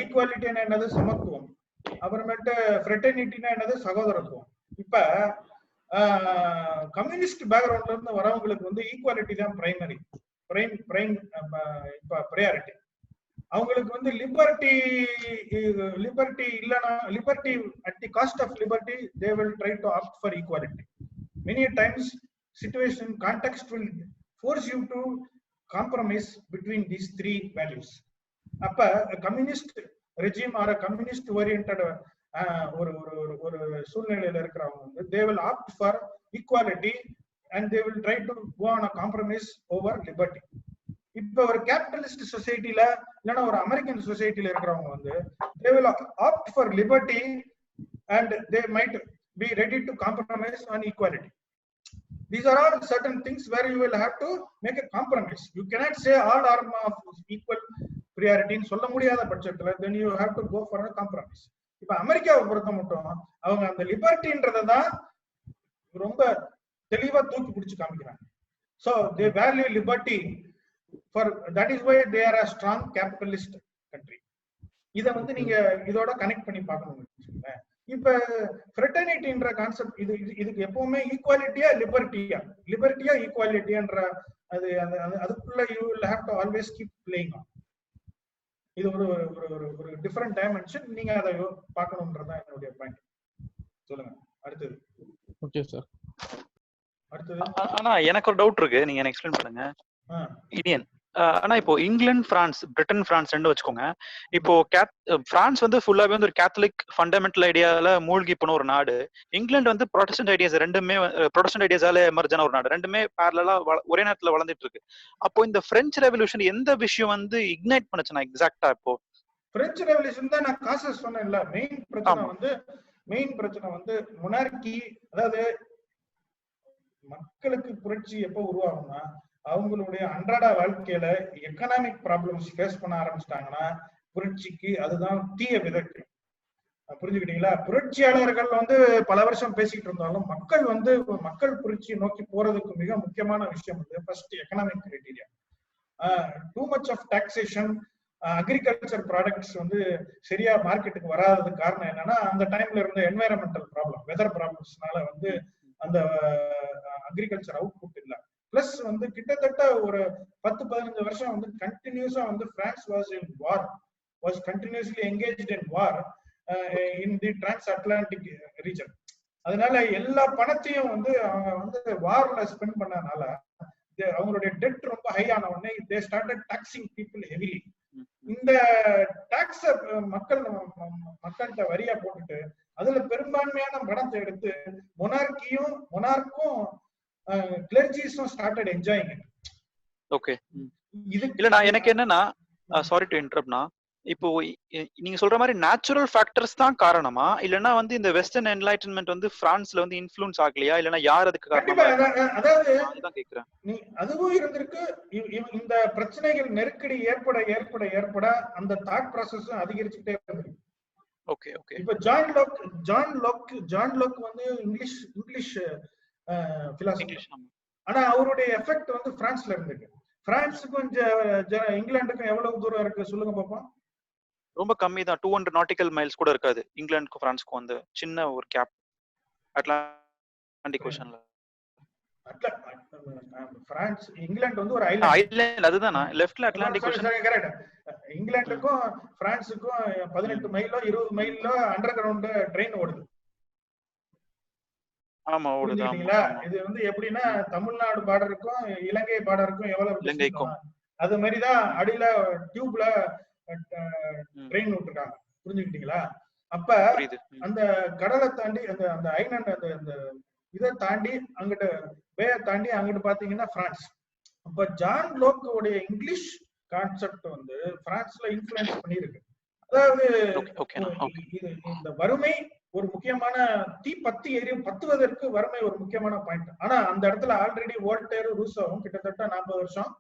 C: ஈக்குவாலிட்டினா என்னது? சமத்துவம். அப்புறமேட்டு ஃப்ரெட்டர்னிட்டினா என்னது? சகோதரத்துவம். இப்ப கம்யூனிஸ்ட் பேக்ரவுண்ட்ல இருந்து வரவங்களுக்கு வந்து ஈக்குவாலிட்டி தான் பிரைமரி ப்ரையாரிட்டி. அவங்களுக்கு வந்து லிபர்ட்டி இல்லனா liberty at the cost of liberty they will try to opt for equality. Many times situation context will force you to compromise between these 3 values. அப்ப communist regime or a communist oriented ஒரு சூழ்நிலையில இருக்கிறவங்க வந்து they will opt for equality and they will try to go on a compromise over liberty. இப்ப ஒரு capitalist சொசைட்டில இல்லனா ஒரு அமெரிக்கன் சொசைட்டில இருக்கிறவங்க வந்து they will opt for liberty and they might be ready to compromise on equality. These are all certain things where you will have to make a compromise. You cannot say all are of equal priority ன்னு சொல்ல முடியாத பட்சத்துல then you have to go for a compromise. இப்ப அமெரிக்காவை பொறுத்த மட்டும் அவங்க அந்த லிபர்ட்டின்றதை தான் ரொம்ப தெளிவா தூக்கி பிடிச்சு காமிக்கிறாங்க. So they value liberty for that is why they are a strong capitalist country. இத வந்து நீங்க இதோட கனெக்ட் பண்ணி பார்க்கணும்னு வச்சுக்கோங்களேன். இப்ப ஃப்ரெட்டர்னிட்டின்ற கான்செப்ட் இதுக்கு எப்பவுமே ஈக்குவாலிட்டியா லிபர்ட்டியா ஈக்குவாலிட்டின்ற அது அதுக்குள்ள you will have to always keep playing on. இது ஒரு டிஃபரண்ட் டைமென்ஷன், நீங்க அதை பார்க்கணும்ன்றதான் என்னுடைய பாயிண்ட். சொல்லுங்க அடுத்தது.
G: ஓகே சார்,
C: அடுத்தது.
D: ஆனா எனக்கு ஒரு டவுட் இருக்கு, நீங்க எனக்கு எக்ஸ்பிளைன் பண்ணுங்க. இந்தியன் ஆனா இப்போ இங்கிலாந்து, பிரான்ஸ், பிரிட்டன், பிரான்ஸ் ரெண்டு வச்சுக்கோங்க. இப்போ பிரான்ஸ் வந்து ஃபுல்லாவே வந்து ஒரு கேத்தலிக் ஃபண்டமெண்டல் ஐடியால மூழ்கி போன ஒரு நாடு. இங்கிலாந்து வந்து ப்ரொடெஸ்டன்ட் ஐடியாஸ் ரெண்டுமே ப்ரொடெஸ்டன்ட் ஐடியாஸால எமர்ஜ் ஆன ஒரு நாடு. ரெண்டுமே பேரலா ஒரே நேரத்துல வளர்ந்துட்டு இருக்கு. அப்போ இந்த பிரெஞ்சு ரெவல்யூஷன் எந்த விஷயம் வந்து இக்னைட் பண்ணுச்சுன்னா எக்ஸாக்டா? இப்போ
C: பிரெஞ்சு ரெவல்யூஷன் தான் நான் காசஸ் சொன்னேன்ல. மெயின் பிரச்சனை வந்து மொனார்கி. அதாவது மக்களுக்கு புரட்சி எப்ப உருவாகும்னா அவங்களுடைய அன்றாட வாழ்க்கையில எக்கனாமிக் ப்ராப்ளம்ஸ் ஃபேஸ் பண்ண ஆரம்பிச்சிட்டாங்கன்னா புரட்சிக்கு அதுதான் தீய விதைக்கும். புரிஞ்சுக்கிட்டீங்களா? புரட்சியாளர்கள் வந்து பல வருஷம் பேசிட்டு இருந்தாலும் மக்கள் புரட்சியை நோக்கி போறதுக்கு மிக முக்கியமான விஷயம் வந்து first economic criteria. Too much of taxation, agriculture products வந்து சரியா மார்க்கெட்டுக்கு வராததுக்கு காரணம் என்னன்னா அந்த டைம்ல இருந்த என்வைரன்மெண்டல் ப்ராப்ளம், வெதர் ப்ராப்ளம்ஸ்னால வந்து அந்த அக்ரிகல்ச்சர் அவுட்புட் இல்லை. பிளஸ் வந்து கிட்டத்தட்ட ஒரு 10-15 வருஷம் வந்து கண்டினியூஸா வந்து France was continuously engaged in war in the trans Atlantic region. அதனால எல்லா பணத்தையும் வந்து அவங்க வந்து வார்ல ஸ்பெண்ட் பண்ணனால அவங்களுடைய டெட் ரொம்ப ஹை ஆன உடனே they started taxing people heavily. இந்த டாக்ஸ மக்கள்கிட்ட வரியா போட்டுட்டு அதுல பெரும்பான்மையான பணத்தை எடுத்து மொனார்க்கும் கிளர்ஜிஸும் ஸ்டார்டட் என்ஜாயிங் இட்.
D: ஓகே, இல்ல நான் எனக்கு என்னன்னா, சாரி டு இன்டரப்ட்னா, இப்போ நீங்க சொல்ற மாதிரி நேச்சுரல் ஃபேக்டர்ஸ் தான் காரணமா, இல்லனா வந்து இந்த வெஸ்டர்ன் என்லைட்டன்மென்ட் வந்து பிரான்ஸ்ல வந்து இன்ஃப்ளூயன்ஸ் ஆகலையா, இல்லனா யார் அதுக்கு காரணமா?
C: அதாவது
D: அதுதான் கேக்குறேன்.
C: நீ அதுவும் இருந்திருக்கு. இந்த பிரச்சனைகள் நெருக்கடி ஏற்பட ஏற்பட ஏற்பட அந்த தாட் ப்ராசஸ் அதிகரிச்சுட்டே இருந்திருக்கு.
D: Okay okay.
C: இப்ப ஜான் லோக் வந்து இங்கிலீஷ் பிலாசபர். ஆனா அவருடைய எஃபெக்ட் வந்து பிரான்ஸ்ல இருந்திருக்கு. பிரான்ஸுக்கும் இங்கிலாந்துக்கும் எவ்வளவு தூரம் இருக்கு சொல்லுங்க பாப்போம்.
D: ரொம்ப கம்மி தான். 200 நாட்டிக்கல் மைல்ஸ் கூட இருக்காது இங்கிலாந்துக்கும் பிரான்ஸ்க்கும். வந்து சின்ன ஒரு கேப் அட்லாண்டிக் ஓஷன்ல.
C: பிரான்ஸ் இங்கிலாந்து வந்து ஒரு
D: ஐலாண்ட். அதுதானா லெஃப்ட்ல அட்லாண்டிக் ஓஷன்.
C: கரெக்ட். இங்கிலாந்துக்கும் பிரான்ஸுக்கும் 18 மைலோ 20 மைலோ அண்டர் கிரவுண்ட் ட்ரெயின் ஓடுது.
D: ஆமா ஓடுது.
C: ஆமா. இது வந்து எப்படின்னா தமிழ்நாடு பார்டருக்கும் இலங்கை பார்டருக்கும் எவ்வளவு அது மாதிரிதான் அடியில டியூப்ல ட்ரெயின் விட்டுருக்காங்க. புரிஞ்சுக்கிட்டீங்களா? அப்ப அந்த கடலை தாண்டி அந்த ஐலாண்ட் அந்த இதை தாண்டி அங்கிட்டு பேய தாண்டி அங்கிட்டு பாத்தீங்கன்னா பிரான்ஸ். அப்ப ஜான் லோக்கோடைய இங்கிலீஷ் கான்செப்ட் வந்து பிரான்ஸ்ல இன்ஃப்ளூயன்ஸ் பண்ணிருக்கு. அதாவது இந்த வறுமை ஒரு முக்கியமான பத்துவதற்கு வறுமை ஒரு முக்கியமான பாயிண்ட். ஆனா அந்த இடத்துல ஆல்ரெடி வோல்டேர் ரூசோவும் கிட்டத்தட்ட 40 வருஷம்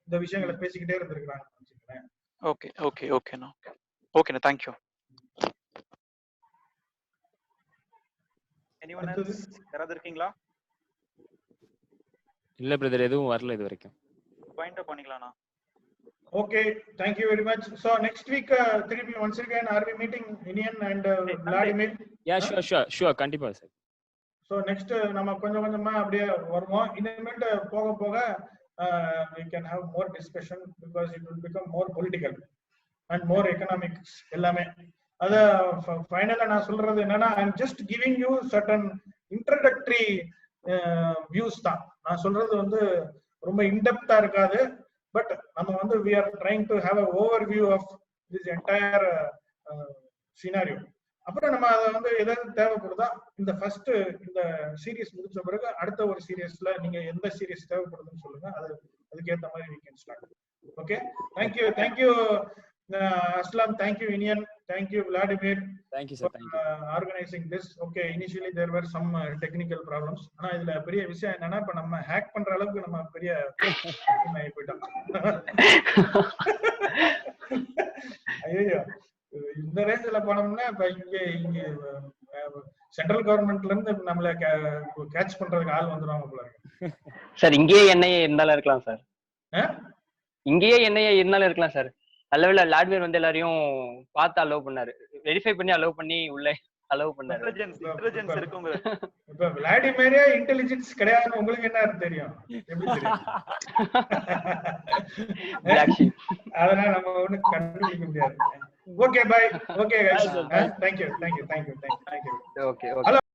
C: இந்த விஷயங்களை பேசிக்கிட்டே இருந்திருக்காங்க.
D: ஓகே ஓகே ஓகேண்ணா. ஓகேண்ணா, தேங்க்யூ. யாராவது இருக்கீங்களா?
A: இல்ல பிரதர், எதுவும் வரல இது வரைக்கும்.
D: பாயிண்ட் அப் பண்ணிக்கலாம்ண்ணா.
C: Okay, thank you very much. So next week, once again, are we meeting Inian and Vladimir?
A: Yeah, sure, கண்டிப்பா சார்.
C: So next நம்ம கொஞ்சம் கொஞ்சமா அப்படியே வருவோம். இனிமேட்டு போக போக we can have more discussion because it will become more political and more economics எல்லாமே. அத ஃபைனலா நான் சொல்றது என்னன்னா, I am just giving you certain introductory views தான். நான் சொல்றது வந்து ரொம்ப இன்டெப்தா இருக்காது. பட் நம்ம வந்து we are trying to have an overview of this entire scenario. அப்புறம் நம்ம அதை வந்து எதாவது தேவைப்படுதா இந்த ஃபர்ஸ்ட் இந்த சீரீஸ் முடிச்ச பிறகு அடுத்த ஒரு சீரீஸ்ல நீங்க எந்த சீரீஸ் தேவைப்படுதுன்னு சொல்லுங்க. அதுக்கேற்ற மாதிரி we can start. Okay, thank you Aslam, thank you Inian, thank you Vladimir.
A: Thank you sir, thank you
C: organizing this. Okay, initially there were some technical problems. ஆனா இதுல பெரிய விஷயம் என்னன்னா, இப்ப நம்ம ஹேக் பண்ற அளவுக்கு நம்ம பெரிய போயிட்டோம். ஐயோ, இந்த ரேஞ்சில போனோம்னா இப்ப இங்க சென்ட்ரல் கவர்மெண்ட்ல இருந்து நம்மள கேட்ச் பண்றதுக்கு ஆள் வந்துருவாங்க போல இருக்கு.
B: சார் இங்கேயே எண்ணெயே இருந்தாலும் இருக்கலாம் சார். இங்கேயே எண்ணெயே இருந்தாலும் இருக்கலாம் சார். அல்லவேளை லாட்வேர் வந்து எல்லாரையும் பார்த்து அலோவ் பண்ணாரு, வெரிஃபை பண்ணி அலோவ் பண்ணி உள்ள அலோவ் பண்ணாரு.
C: இப்ப விளாடிமிரே இன்டெலிஜென்ஸ் கிடையாதுன்னு உங்களுக்கு என்ன தெரியும்? அதனால நம்ம ஒண்ணு கண்டுபிடிக்க முடியாது. Okay, bye. Okay guys, thank you.
B: Okay.